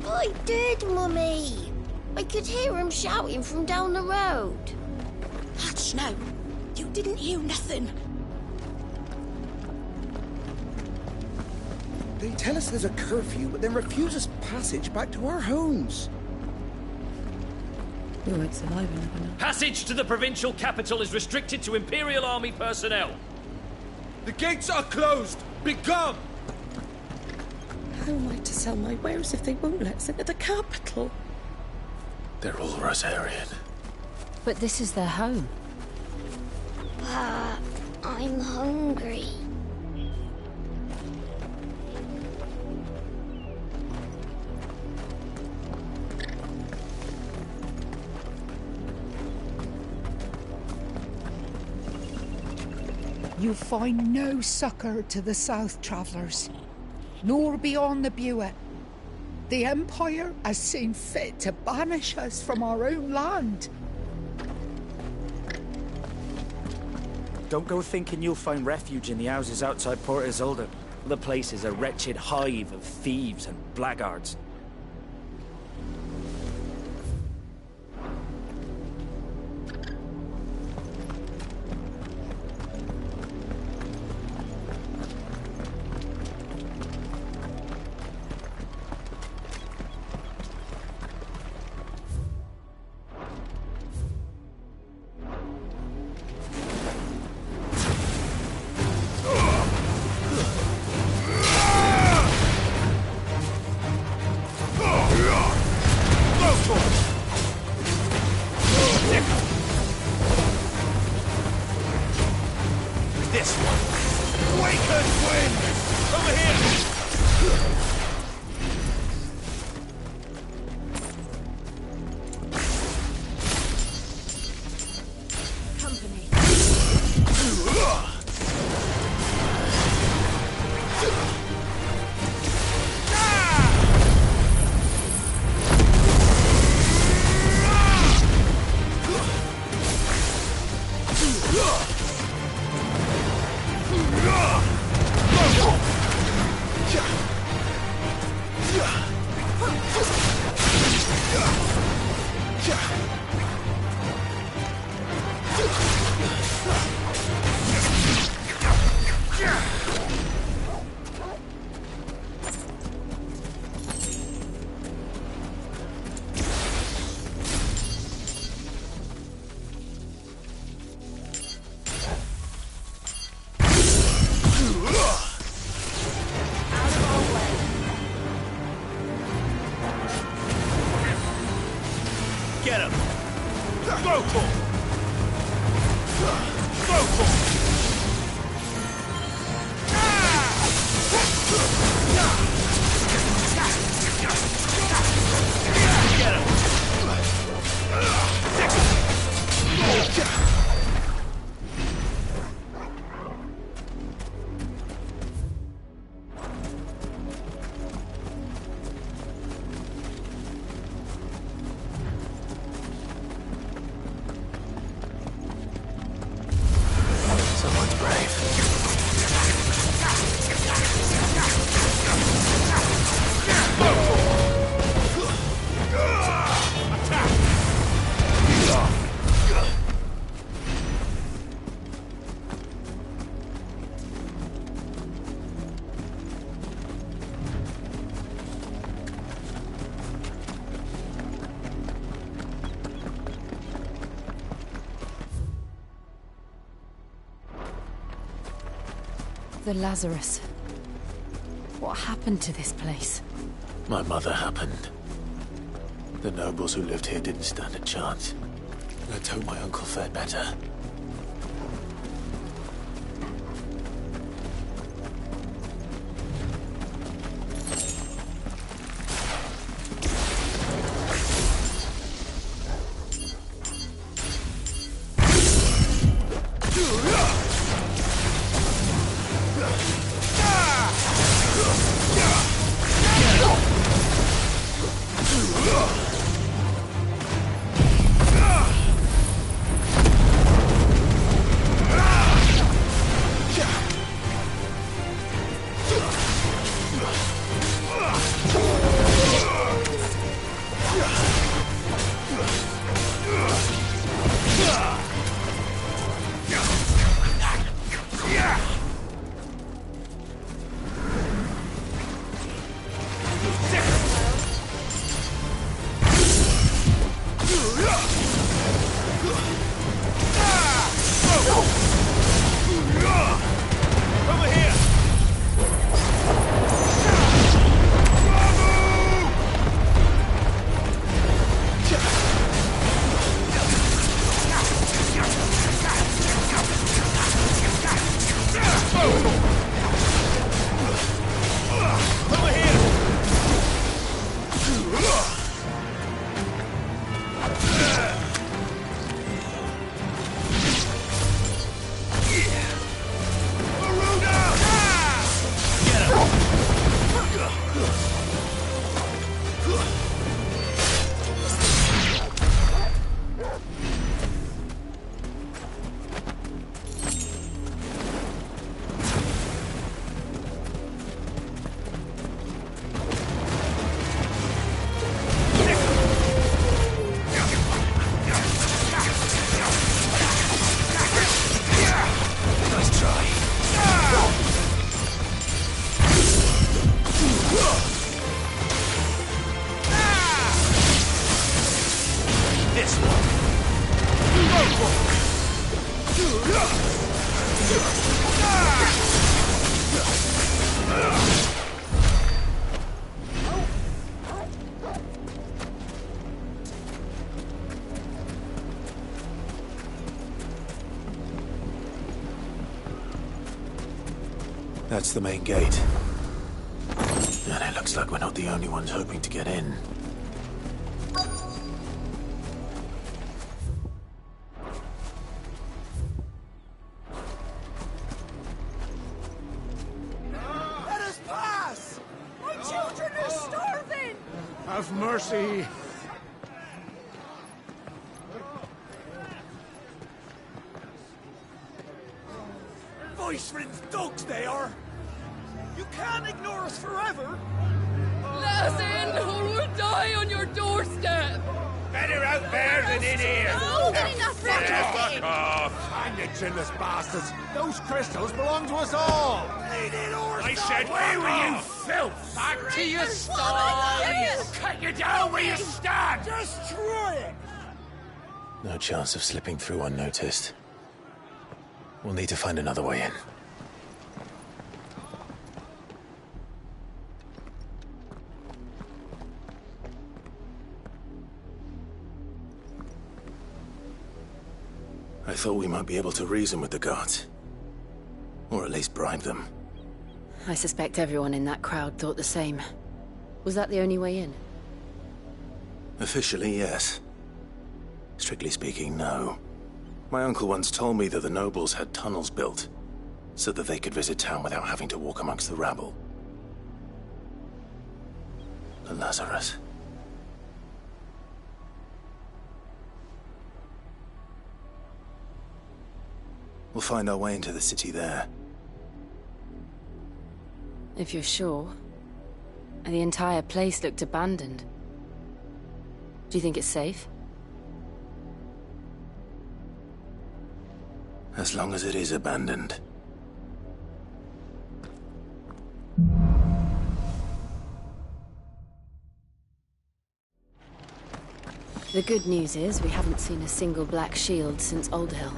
Speaker 3: I did, Mummy. I could hear him shouting from down the road.
Speaker 15: Hush now. You didn't hear nothing.
Speaker 17: They tell us there's a curfew, but then refuse us passage back to our homes.
Speaker 11: We won't survive, we'll never know.
Speaker 1: Passage to the provincial capital is restricted to Imperial Army personnel.
Speaker 9: The gates are closed! Begone!
Speaker 15: How am I to sell my wares if they won't let us into the capital?
Speaker 7: They're all Rosarian.
Speaker 11: But this is their home.
Speaker 3: I'm hungry.
Speaker 15: You find no succour to the south travellers, nor beyond the Buet. The Empire has seen fit to banish us from our own land.
Speaker 17: Don't go thinking you'll find refuge in the houses outside Port Isolde. The place is a wretched hive of thieves and blackguards.
Speaker 1: Get him! Go for it! Go for it! Get him!
Speaker 7: Someone's brave.
Speaker 11: The Lazarus. What happened to this place?
Speaker 7: My mother happened. The nobles who lived here didn't stand a chance. Let's hope my uncle fared better. That's the main gate. And it looks like we're not the only ones hoping to get in.
Speaker 15: Let us pass! My children are starving!
Speaker 18: Have mercy.
Speaker 1: Voice-ridden dogs they are! You can't ignore us forever!
Speaker 11: Let us in, or
Speaker 5: die on your doorstep!
Speaker 6: Better out there than in here!
Speaker 5: More than enough for
Speaker 6: Fuck off! Hang you chinless bastards! Those crystals belong to us all! I said, where were you, filth? Back to your stalls! Cut you down where you stand! Destroy it!
Speaker 7: No chance of slipping through unnoticed. We'll need to find another way in. I thought we might be able to reason with the guards. Or at least bribe them.
Speaker 11: I suspect everyone in that crowd thought the same. Was that the only way in?
Speaker 7: Officially, yes. Strictly speaking, no. My uncle once told me that the nobles had tunnels built, so that they could visit town without having to walk amongst the rabble. But Lazarus... We'll find our way into the city there.
Speaker 11: If you're sure. The entire place looked abandoned. Do you think it's safe?
Speaker 7: As long as it is abandoned.
Speaker 11: The good news is we haven't seen a single black shield since Old Hill.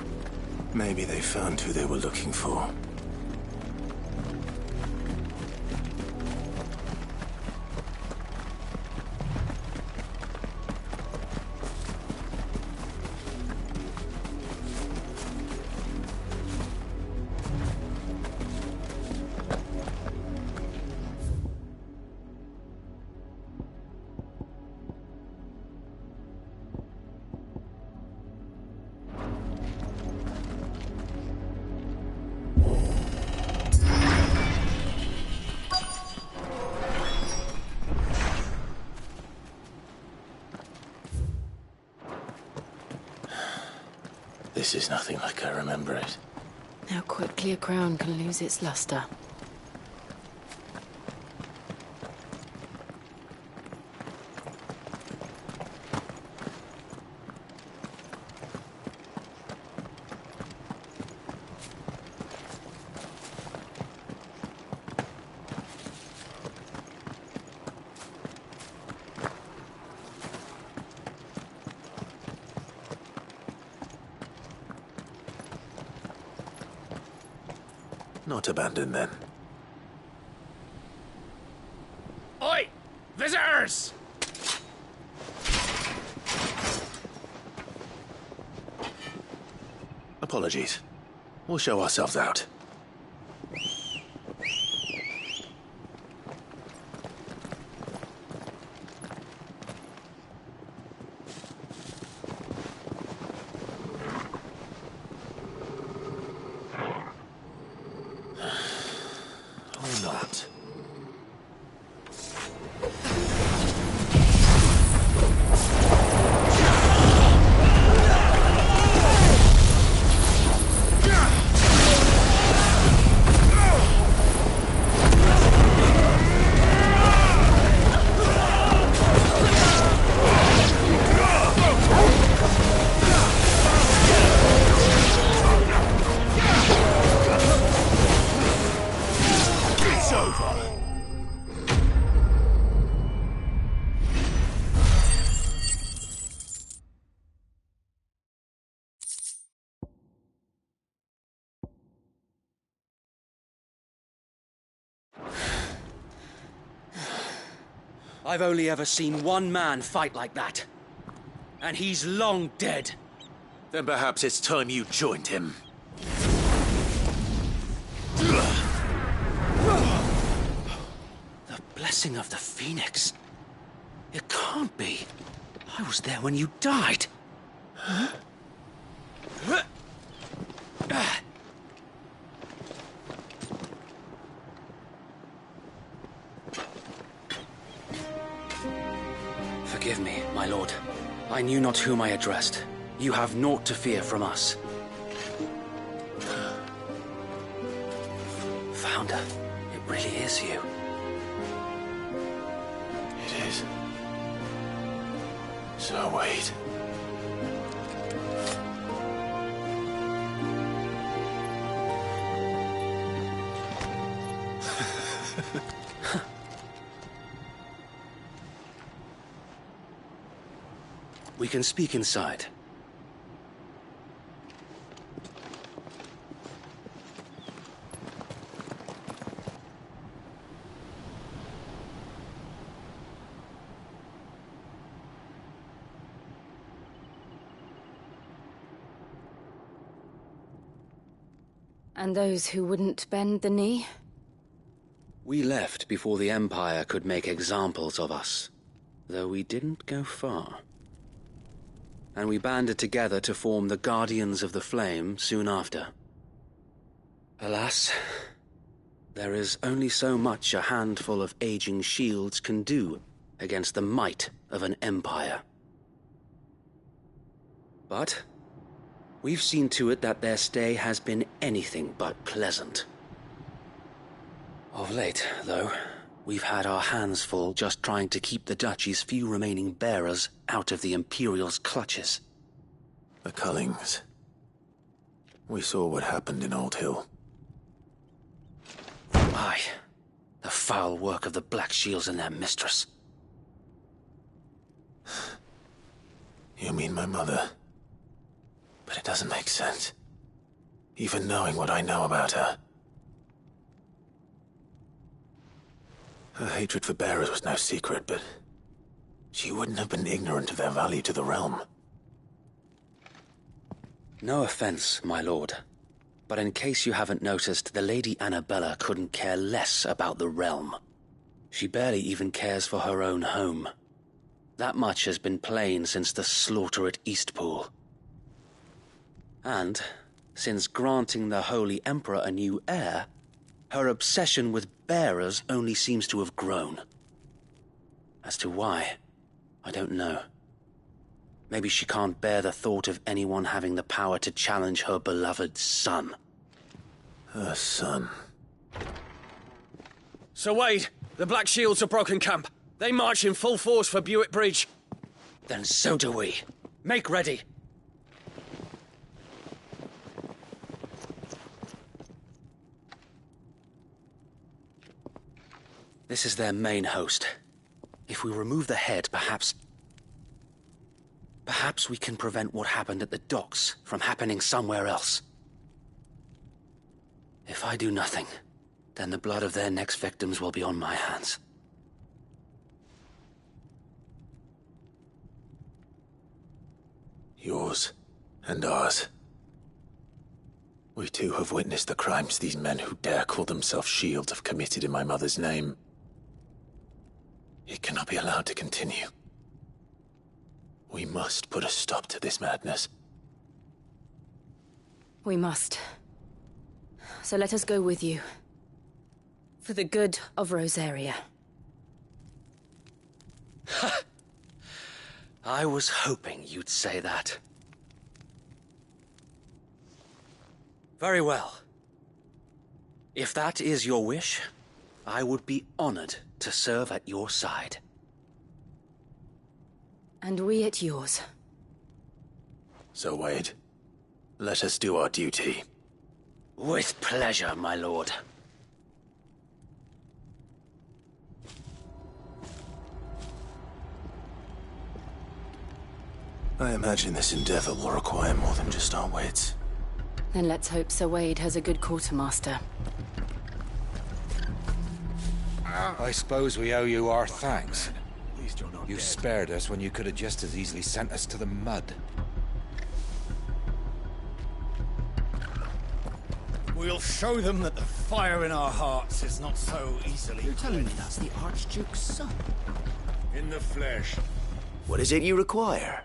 Speaker 7: Maybe they found who they were looking for. This is nothing like I remember it.
Speaker 11: How quickly a crown can lose its luster.
Speaker 7: Not abandoned, then.
Speaker 1: Oi! Visitors!
Speaker 7: Apologies. We'll show ourselves out. Or not.
Speaker 6: It's over.
Speaker 10: I've only ever seen one man fight like that. And he's long dead.
Speaker 7: Then perhaps it's time you joined him.
Speaker 10: The blessing of the Phoenix. It can't be. I was there when you died. Forgive me, my lord. I knew not whom I addressed. You have naught to fear from us. Founder, it really is you.
Speaker 7: It is. So wait.
Speaker 10: We can speak inside.
Speaker 11: And those who wouldn't bend the knee?
Speaker 10: We left before the Empire could make examples of us, though we didn't go far. And we banded together to form the Guardians of the Flame soon after. Alas, there is only so much a handful of aging shields can do against the might of an empire. But we've seen to it that their stay has been anything but pleasant. Of late, though, we've had our hands full just trying to keep the Duchy's few remaining bearers out of the Imperial's clutches.
Speaker 7: The Cullings. We saw what happened in Old Hill.
Speaker 10: Aye, the foul work of the Black Shields and their mistress.
Speaker 7: You mean my mother? But it doesn't make sense. Even knowing what I know about her. Her hatred for bearers was no secret, but she wouldn't have been ignorant of their value to the realm.
Speaker 10: No offense, my lord, but in case you haven't noticed, the Lady Annabella couldn't care less about the realm. She barely even cares for her own home. That much has been plain since the slaughter at Eastpool. And, since granting the Holy Emperor a new heir, her obsession with bearers only seems to have grown. As to why, I don't know. Maybe she can't bear the thought of anyone having the power to challenge her beloved son.
Speaker 7: Her son.
Speaker 1: Sir Wade, the Black Shields have broken camp. They march in full force for Buick Bridge.
Speaker 10: Then so do we. Make ready. This is their main host. If we remove the head, perhaps we can prevent what happened at the docks from happening somewhere else. If I do nothing, then the blood of their next victims will be on my hands.
Speaker 7: Yours and ours. We too have witnessed the crimes these men who dare call themselves shields have committed in my mother's name. It cannot be allowed to continue. We must put a stop to this madness.
Speaker 11: We must. So let us go with you. For the good of Rosaria.
Speaker 10: I was hoping you'd say that. Very well. If that is your wish, I would be honored to serve at your side.
Speaker 11: And we at yours.
Speaker 7: So, Wade, let us do our duty.
Speaker 10: With pleasure, my lord.
Speaker 7: I imagine this endeavor will require more than just our wits.
Speaker 11: Then let's hope Sir Wade has a good quartermaster.
Speaker 14: I suppose we owe you our thanks. You spared us when you could have just as easily sent us to the mud.
Speaker 16: We'll show them that the fire in our hearts is not so easily.
Speaker 20: You're telling me that's the Archduke's son?
Speaker 16: In the flesh.
Speaker 13: What is it you require?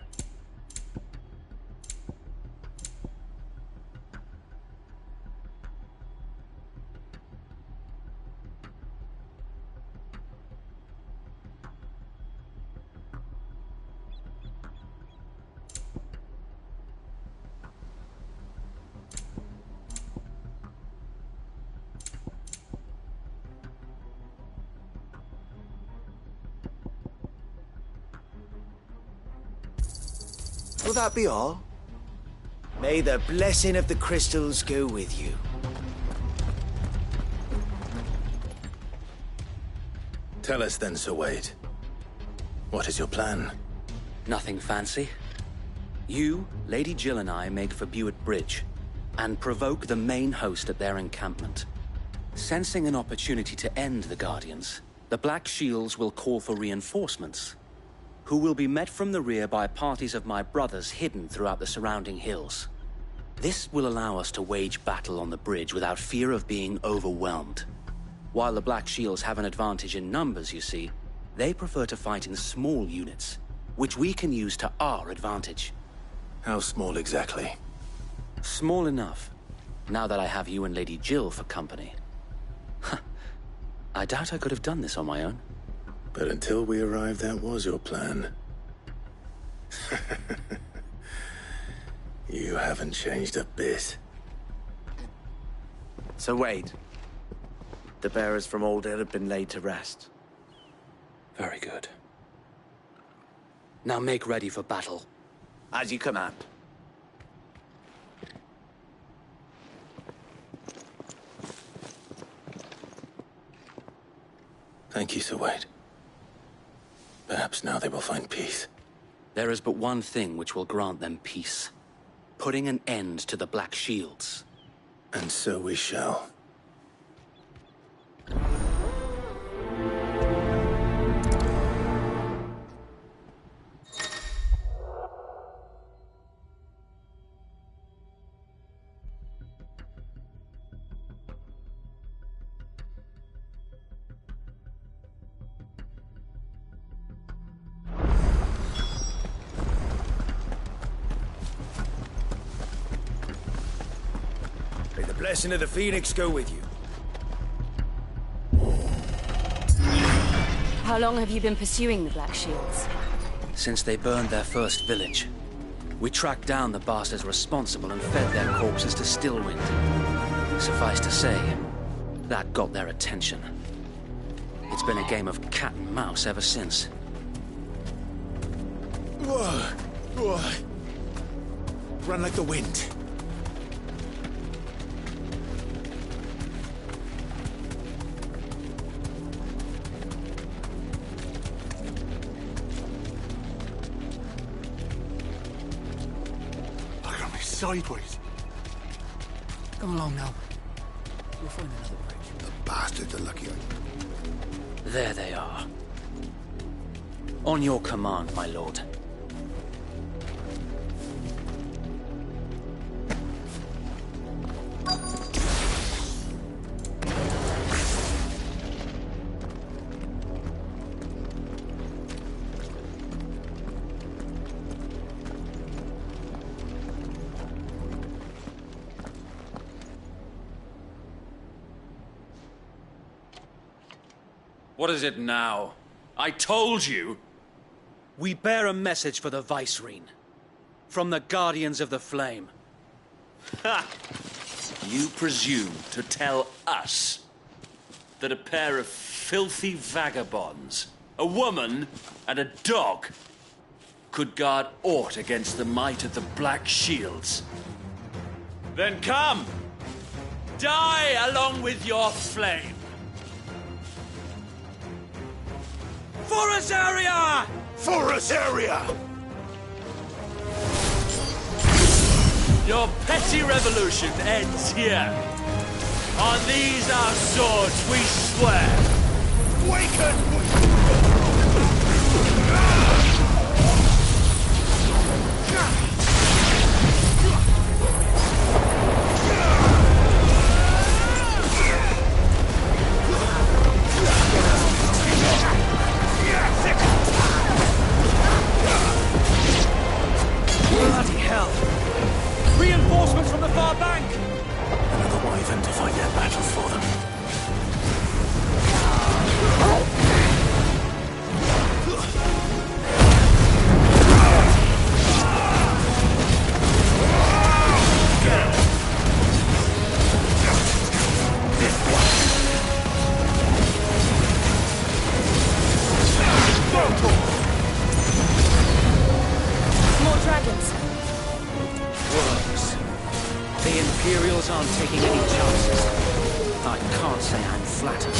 Speaker 21: Will that be all? May the blessing of the crystals go with you.
Speaker 7: Tell us then, Sir Wade. What is your plan?
Speaker 10: Nothing fancy. You, Lady Jill and I make for Buett Bridge and provoke the main host at their encampment. Sensing an opportunity to end the Guardians, the Black Shields will call for reinforcements, who will be met from the rear by parties of my brothers hidden throughout the surrounding hills. This will allow us to wage battle on the bridge without fear of being overwhelmed. While the Black Shields have an advantage in numbers, you see, they prefer to fight in small units, which we can use to our advantage.
Speaker 7: How small exactly?
Speaker 10: Small enough, now that I have you and Lady Jill for company. I doubt I could have done this on my own.
Speaker 7: But until we arrived, that was your plan. You haven't changed a bit.
Speaker 21: So Wade, the bearers from Old Hill have been laid to rest.
Speaker 10: Very good. Now make ready for battle.
Speaker 21: As you command.
Speaker 7: Thank you, Sir Wade. Perhaps now they will find peace.
Speaker 10: There is but one thing which will grant them peace. Putting an end to the Black Shields.
Speaker 7: And so we shall.
Speaker 16: May the blessing of the Phoenix go with you.
Speaker 11: How long have you been pursuing the Black Shields?
Speaker 10: Since they burned their first village. We tracked down the bastards responsible and fed their corpses to Stillwind. Suffice to say, that got their attention. It's been a game of cat and mouse ever since.
Speaker 20: Run like the wind. Sideways.
Speaker 4: Come along now. We'll find another bridge.
Speaker 20: The bastards are lucky.
Speaker 10: There they are. On your command, my lord.
Speaker 1: What is it now? I told you!
Speaker 10: We bear a message for the Vicereine. From the Guardians of the Flame.
Speaker 1: Ha! You presume to tell us that a pair of filthy vagabonds, a woman and a dog, could guard aught against the might of the Black Shields? Then come! Die along with your flame! For us area!
Speaker 20: For us area!
Speaker 1: Your petty revolution ends here. On these our swords we swear.
Speaker 20: Waken!
Speaker 1: Bloody hell! Reinforcements from the far bank!
Speaker 7: Another wyvern to fight their battle for them.
Speaker 4: Rebels aren't taking any chances. I can't say I'm flattered.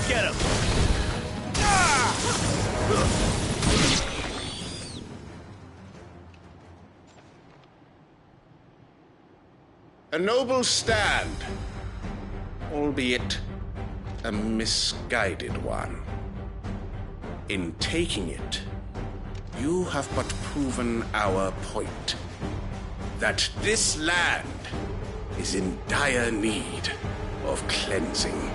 Speaker 1: Get him!
Speaker 12: A noble stand, albeit a misguided one. In taking it, you have but proven our point, that this land is in dire need of cleansing.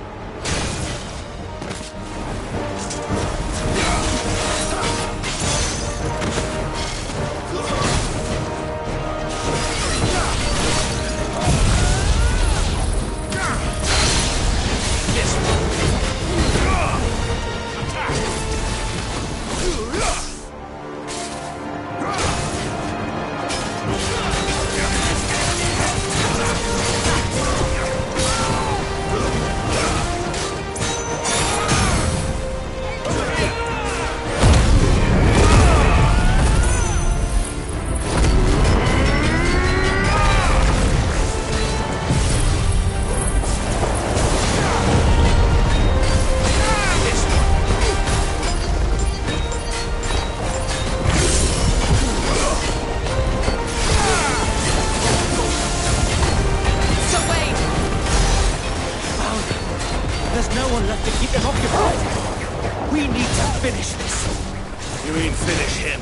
Speaker 4: There's no one left to keep them occupied. We need to finish this.
Speaker 21: You mean finish him?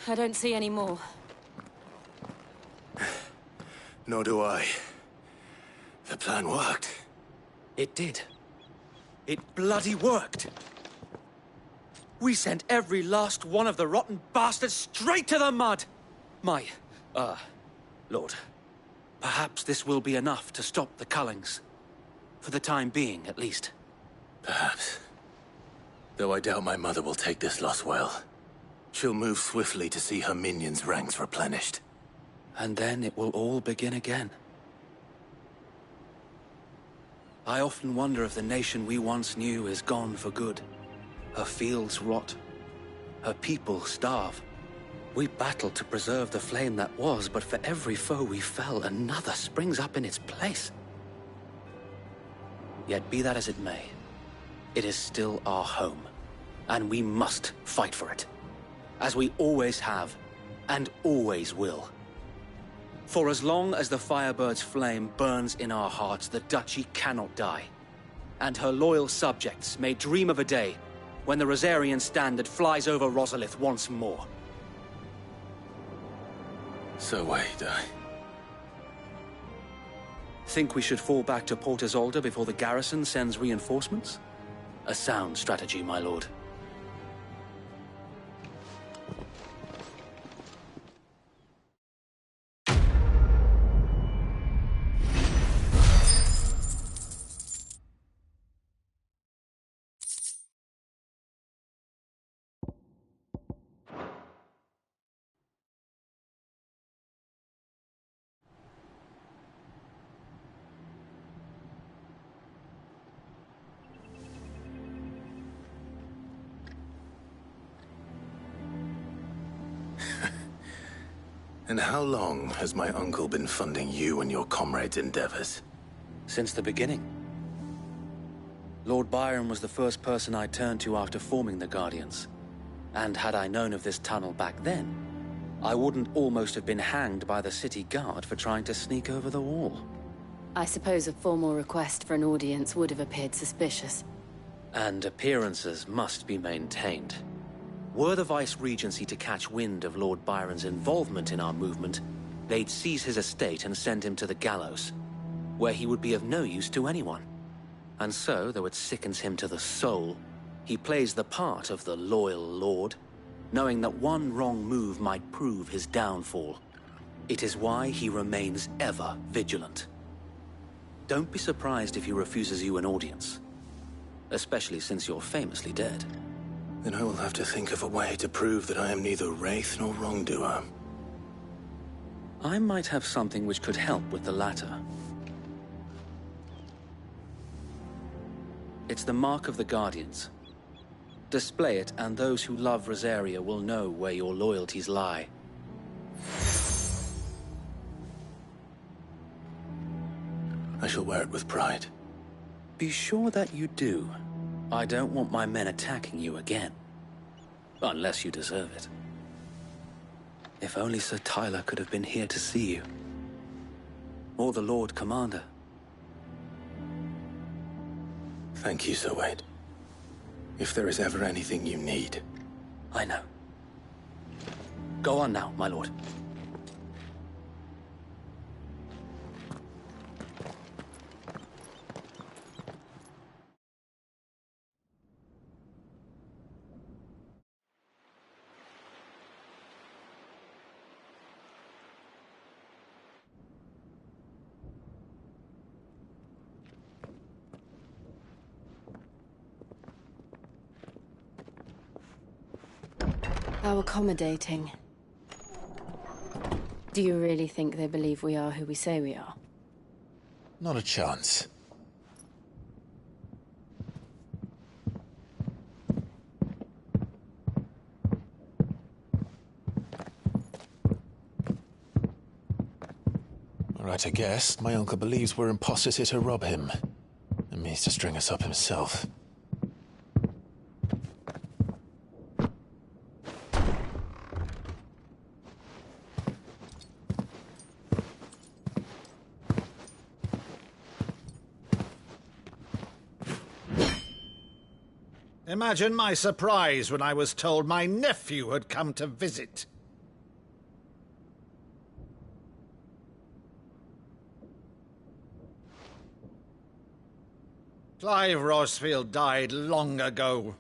Speaker 11: I don't see any more.
Speaker 21: Nor do I. The plan worked.
Speaker 4: It did. It bloody worked. We sent every last one of the rotten bastards straight to the mud! My, Lord, perhaps this will be enough to stop the Cullings. For the time being, at least.
Speaker 21: Perhaps. Though I doubt my mother will take this loss well. She'll move swiftly to see her minions' ranks replenished.
Speaker 4: And then it will all begin again. I often wonder if the nation we once knew is gone for good. Her fields rot. Her people starve. We battled to preserve the flame that was, but for every foe we fell, another springs up in its place. Yet be that as it may, it is still our home, and we must fight for it. As we always have, and always will. For as long as the Firebird's flame burns in our hearts, the Duchy cannot die. And her loyal subjects may dream of a day when the Rosarian standard flies over Rosalith once more.
Speaker 21: So wait,
Speaker 4: Think we should fall back to Port Isolde before the garrison sends reinforcements? A sound strategy, my lord.
Speaker 7: And how long has my uncle been funding you and your comrades' endeavors?
Speaker 10: Since the beginning. Lord Byron was the first person I turned to after forming the Guardians. And had I known of this tunnel back then, I wouldn't almost have been hanged by the city guard for trying to sneak over the wall.
Speaker 11: I suppose a formal request for an audience would have appeared suspicious.
Speaker 10: And appearances must be maintained. Were the Vice-Regency to catch wind of Lord Byron's involvement in our movement, they'd seize his estate and send him to the gallows, where he would be of no use to anyone. And so, though it sickens him to the soul, he plays the part of the loyal lord, knowing that one wrong move might prove his downfall. It is why he remains ever vigilant. Don't be surprised if he refuses you an audience, especially since you're famously dead.
Speaker 7: Then I will have to think of a way to prove that I am neither wraith nor wrongdoer.
Speaker 10: I might have something which could help with the latter. It's the mark of the Guardians. Display it, and those who love Rosaria will know where your loyalties lie.
Speaker 7: I shall wear it with pride.
Speaker 10: Be sure that you do. I don't want my men attacking you again. Unless you deserve it. If only Sir Tyler could have been here to see you. Or the Lord Commander.
Speaker 7: Thank you, Sir Wade. If there is ever anything you need.
Speaker 10: I know. Go on now, my lord.
Speaker 11: How accommodating. Do you really think they believe we are who we say we are?
Speaker 14: Not a chance. Right, I guess. My uncle believes we're imposters here to rob him. And means to string us up himself.
Speaker 16: Imagine my surprise when I was told my nephew had come to visit. Clive Rosfield died long ago.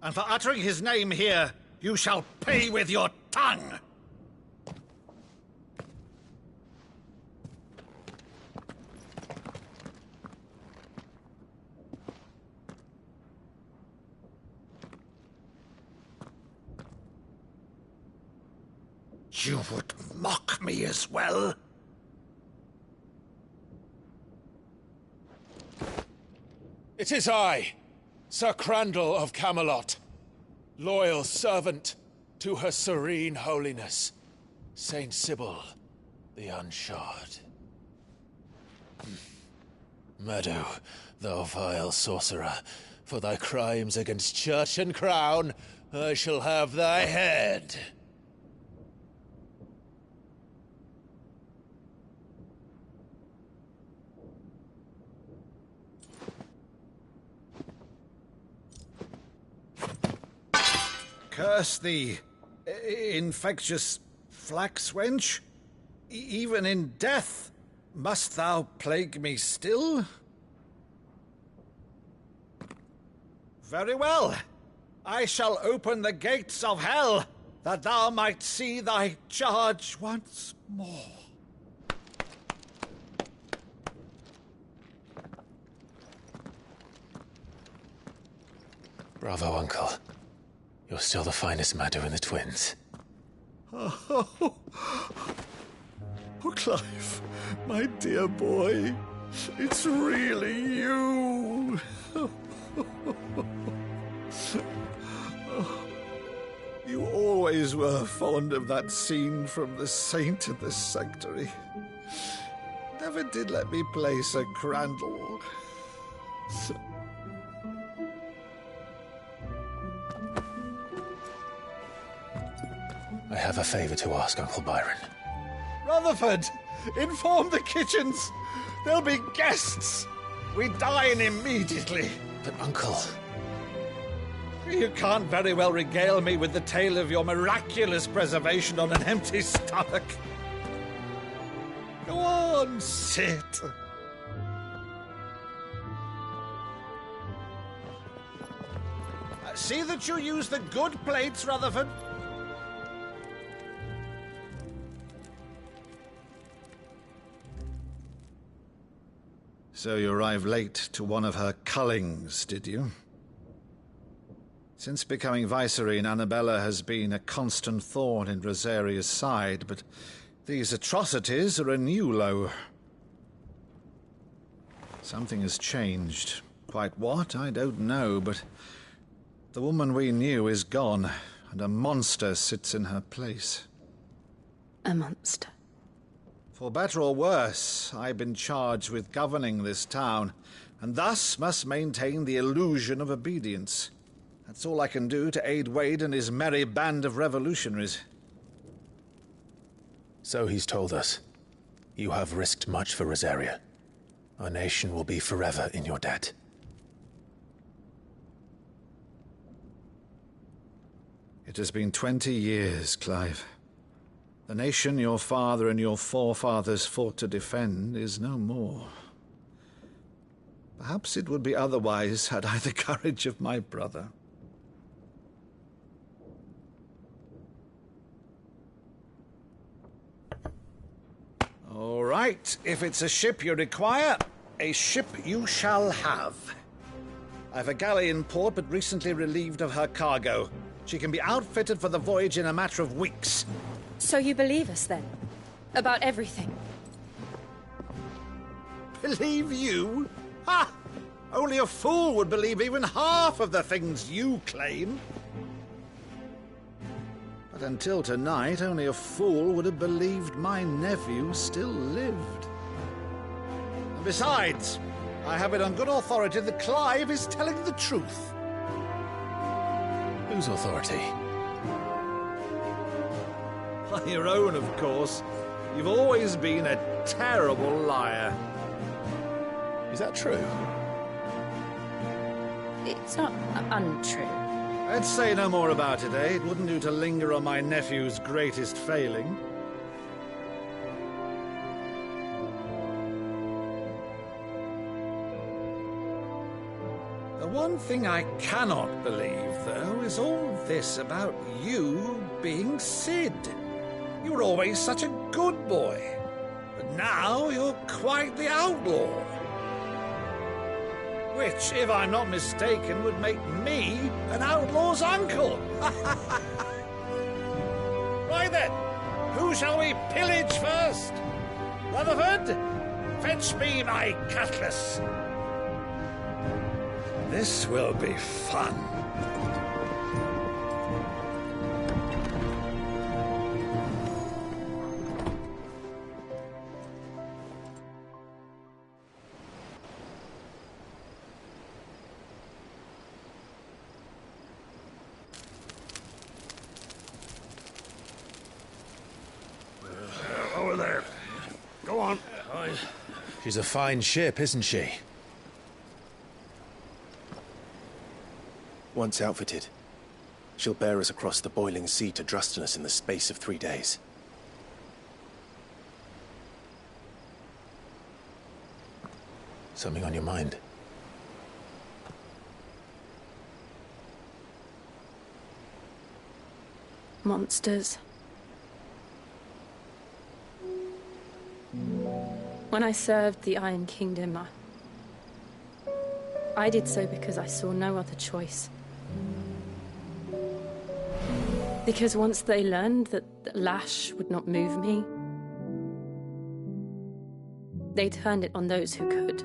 Speaker 16: And for uttering his name here, you shall pay with your tongue! You would mock me as well?
Speaker 9: It is I, Sir Crandall of Camelot, loyal servant to Her Serene Holiness, Saint Sybil the Unshod. Meadow, thou vile sorcerer, for thy crimes against church and crown, I shall have thy head.
Speaker 16: Curse thee, infectious flax wench. Even in death, must thou plague me still? Very well. I shall open the gates of hell, that thou might see thy charge once more.
Speaker 14: Bravo, Uncle. You're still the finest Meadow in the twins.
Speaker 16: Oh, Clive, my dear boy, it's really you. You always were fond of that scene from The Saint and the Sanctuary. Never did let me play Sir Crandall.
Speaker 7: I have a favor to ask, Uncle Byron.
Speaker 16: Rutherford, inform the kitchens. There'll be guests. We dine immediately.
Speaker 7: But, Uncle...
Speaker 16: You can't very well regale me with the tale of your miraculous preservation on an empty stomach. Go on, sit. See that you use the good plates, Rutherford. So you arrived late to one of her cullings, did you? Since becoming Vicereine, Annabella has been a constant thorn in Rosaria's side, but these atrocities are a new low. Something has changed. Quite what, I don't know, but the woman we knew is gone, and a monster sits in her place.
Speaker 11: A monster?
Speaker 16: For better or worse, I've been charged with governing this town, and thus must maintain the illusion of obedience. That's all I can do to aid Wade and his merry band of revolutionaries.
Speaker 7: So he's told us. You have risked much for Rosaria. Our nation will be forever in your debt.
Speaker 16: It has been 20 years, Clive. The nation your father and your forefathers fought to defend is no more. Perhaps it would be otherwise had I the courage of my brother. All right, if it's a ship you require, a ship you shall have. I've a galley in port, but recently relieved of her cargo. She can be outfitted for the voyage in a matter of weeks.
Speaker 11: So you believe us, then? About everything?
Speaker 16: Believe you? Ha! Only a fool would believe even half of the things you claim. But until tonight, only a fool would have believed my nephew still lived. And besides, I have it on good authority that Clive is telling the truth.
Speaker 7: Whose authority?
Speaker 16: On your own, of course. You've always been a terrible liar.
Speaker 7: Is that true?
Speaker 11: It's not untrue.
Speaker 16: Let's say no more about it, eh? It wouldn't do to linger on my nephew's greatest failing. The one thing I cannot believe, though, is all this about you being Sid. You were always such a good boy, but now you're quite the outlaw. Which, if I'm not mistaken, would make me an outlaw's uncle. Right then, who shall we pillage first? Rutherford, fetch me my cutlass. This will be fun.
Speaker 18: Over there. Go on.
Speaker 7: She's a fine ship, isn't she? Once outfitted, she'll bear us across the boiling sea to Drustinus in the space of 3 days. Something on your mind?
Speaker 11: Monsters. When I served the Iron Kingdom, I did so because I saw no other choice. Because once they learned that Lash would not move me, they turned it on those who could.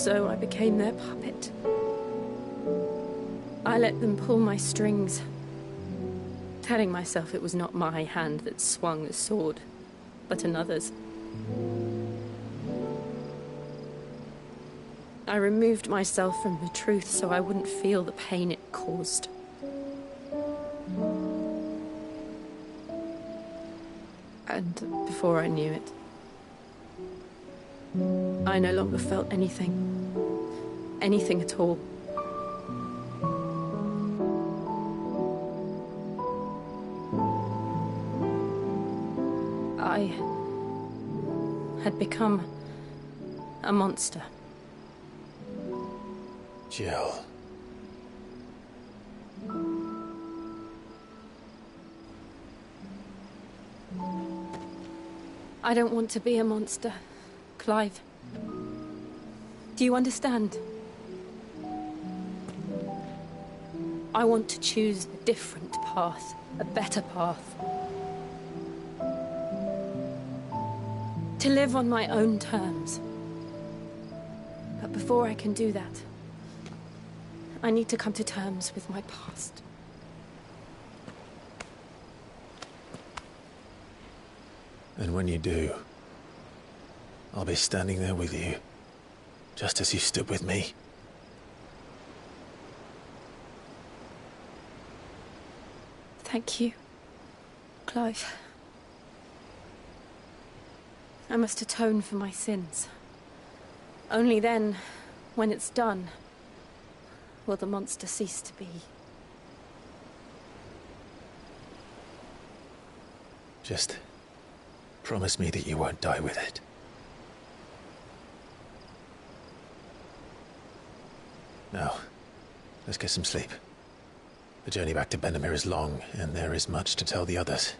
Speaker 11: so I became their puppet. I let them pull my strings, telling myself it was not my hand that swung the sword, but another's. I removed myself from the truth so I wouldn't feel the pain it caused. And before I knew it, I no longer felt anything. Anything at all. I had become a monster.
Speaker 7: Jill.
Speaker 11: I don't want to be a monster, Clive. Do you understand? I want to choose a different path, a better path. To live on my own terms. But before I can do that, I need to come to terms with my past.
Speaker 7: And when you do, I'll be standing there with you, just as you stood with me.
Speaker 11: Thank you, Clive. I must atone for my sins. Only then, when it's done, will the monster cease to be.
Speaker 7: Just promise me that you won't die with it. Now, let's get some sleep. The journey back to Benamir is long, and there is much to tell the others.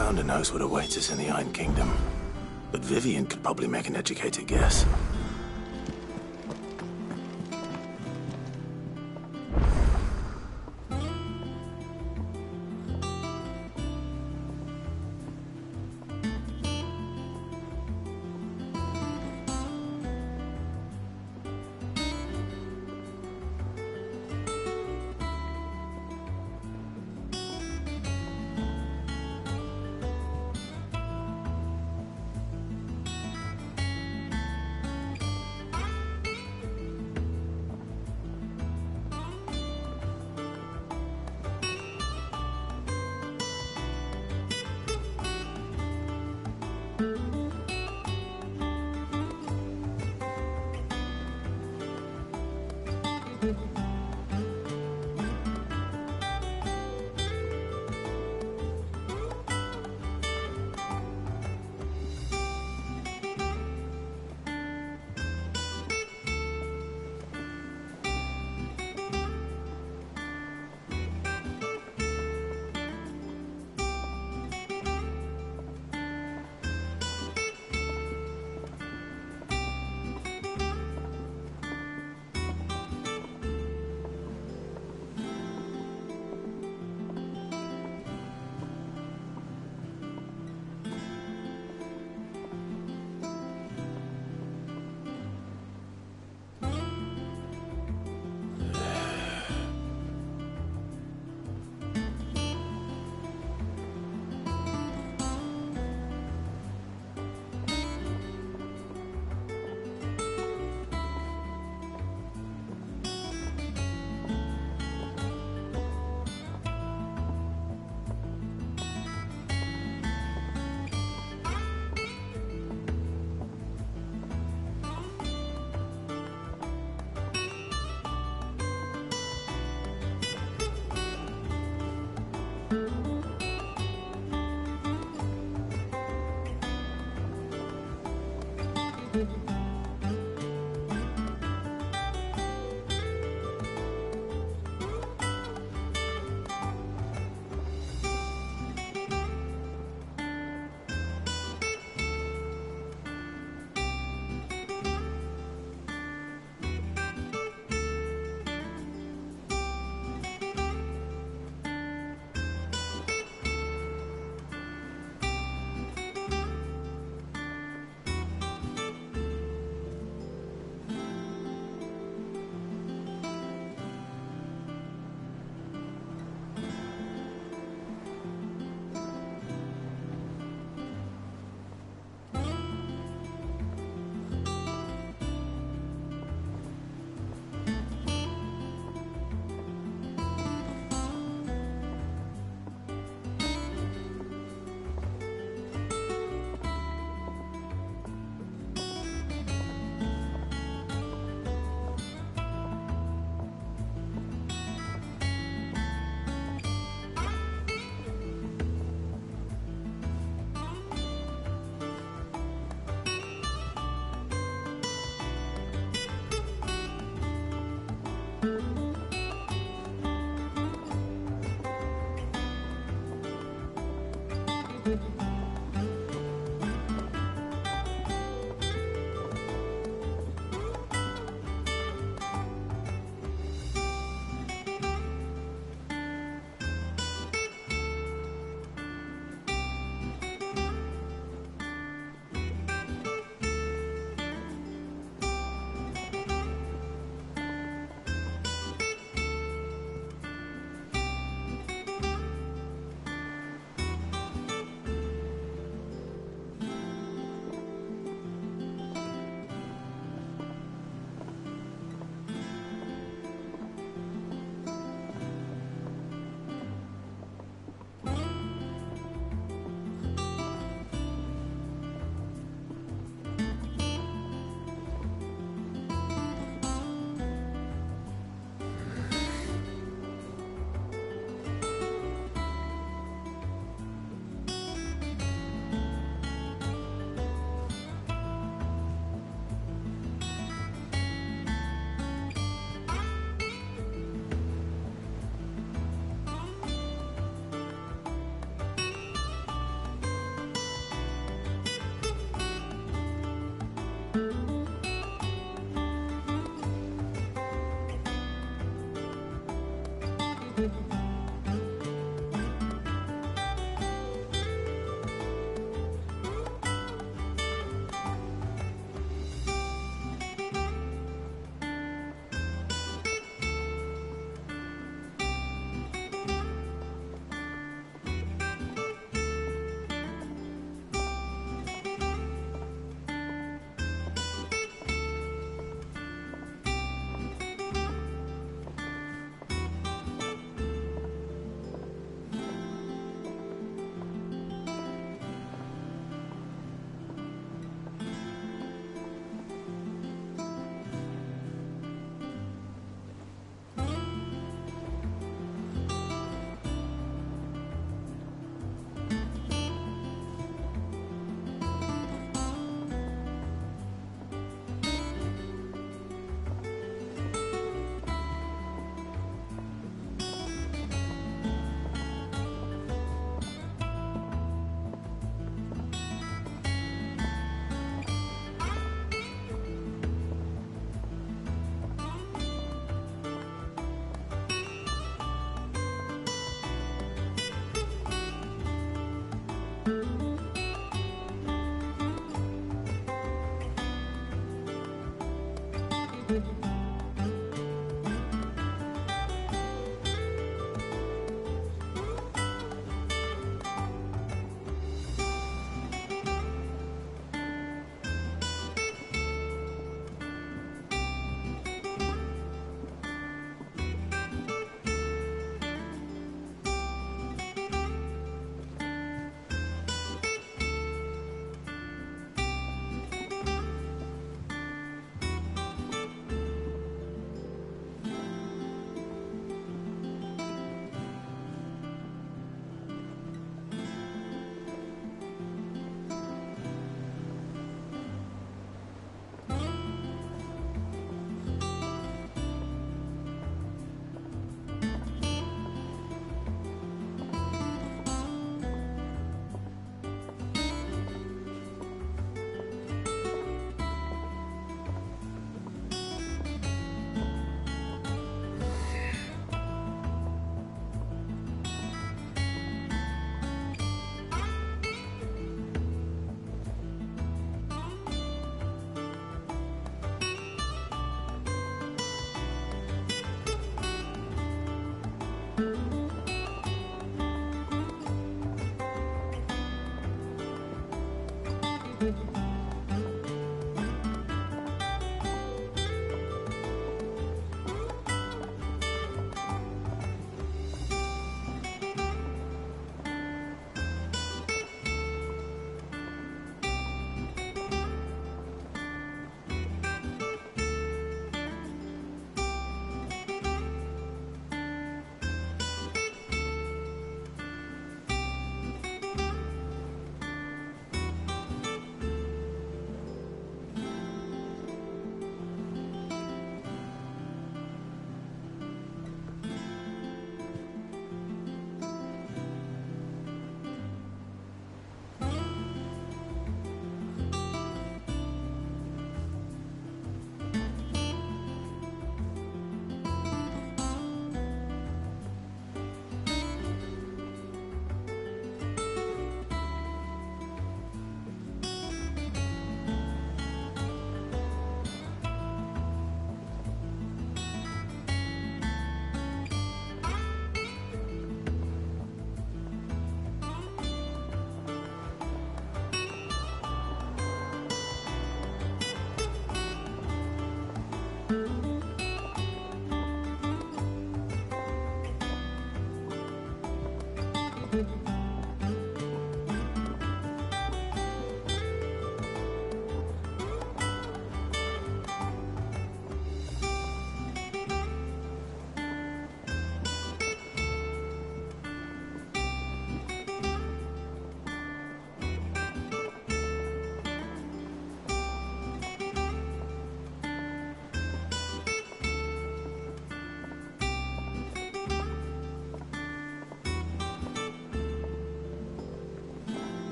Speaker 7: founder knows what awaits us in the Iron Kingdom, but Vivian could probably make an educated guess.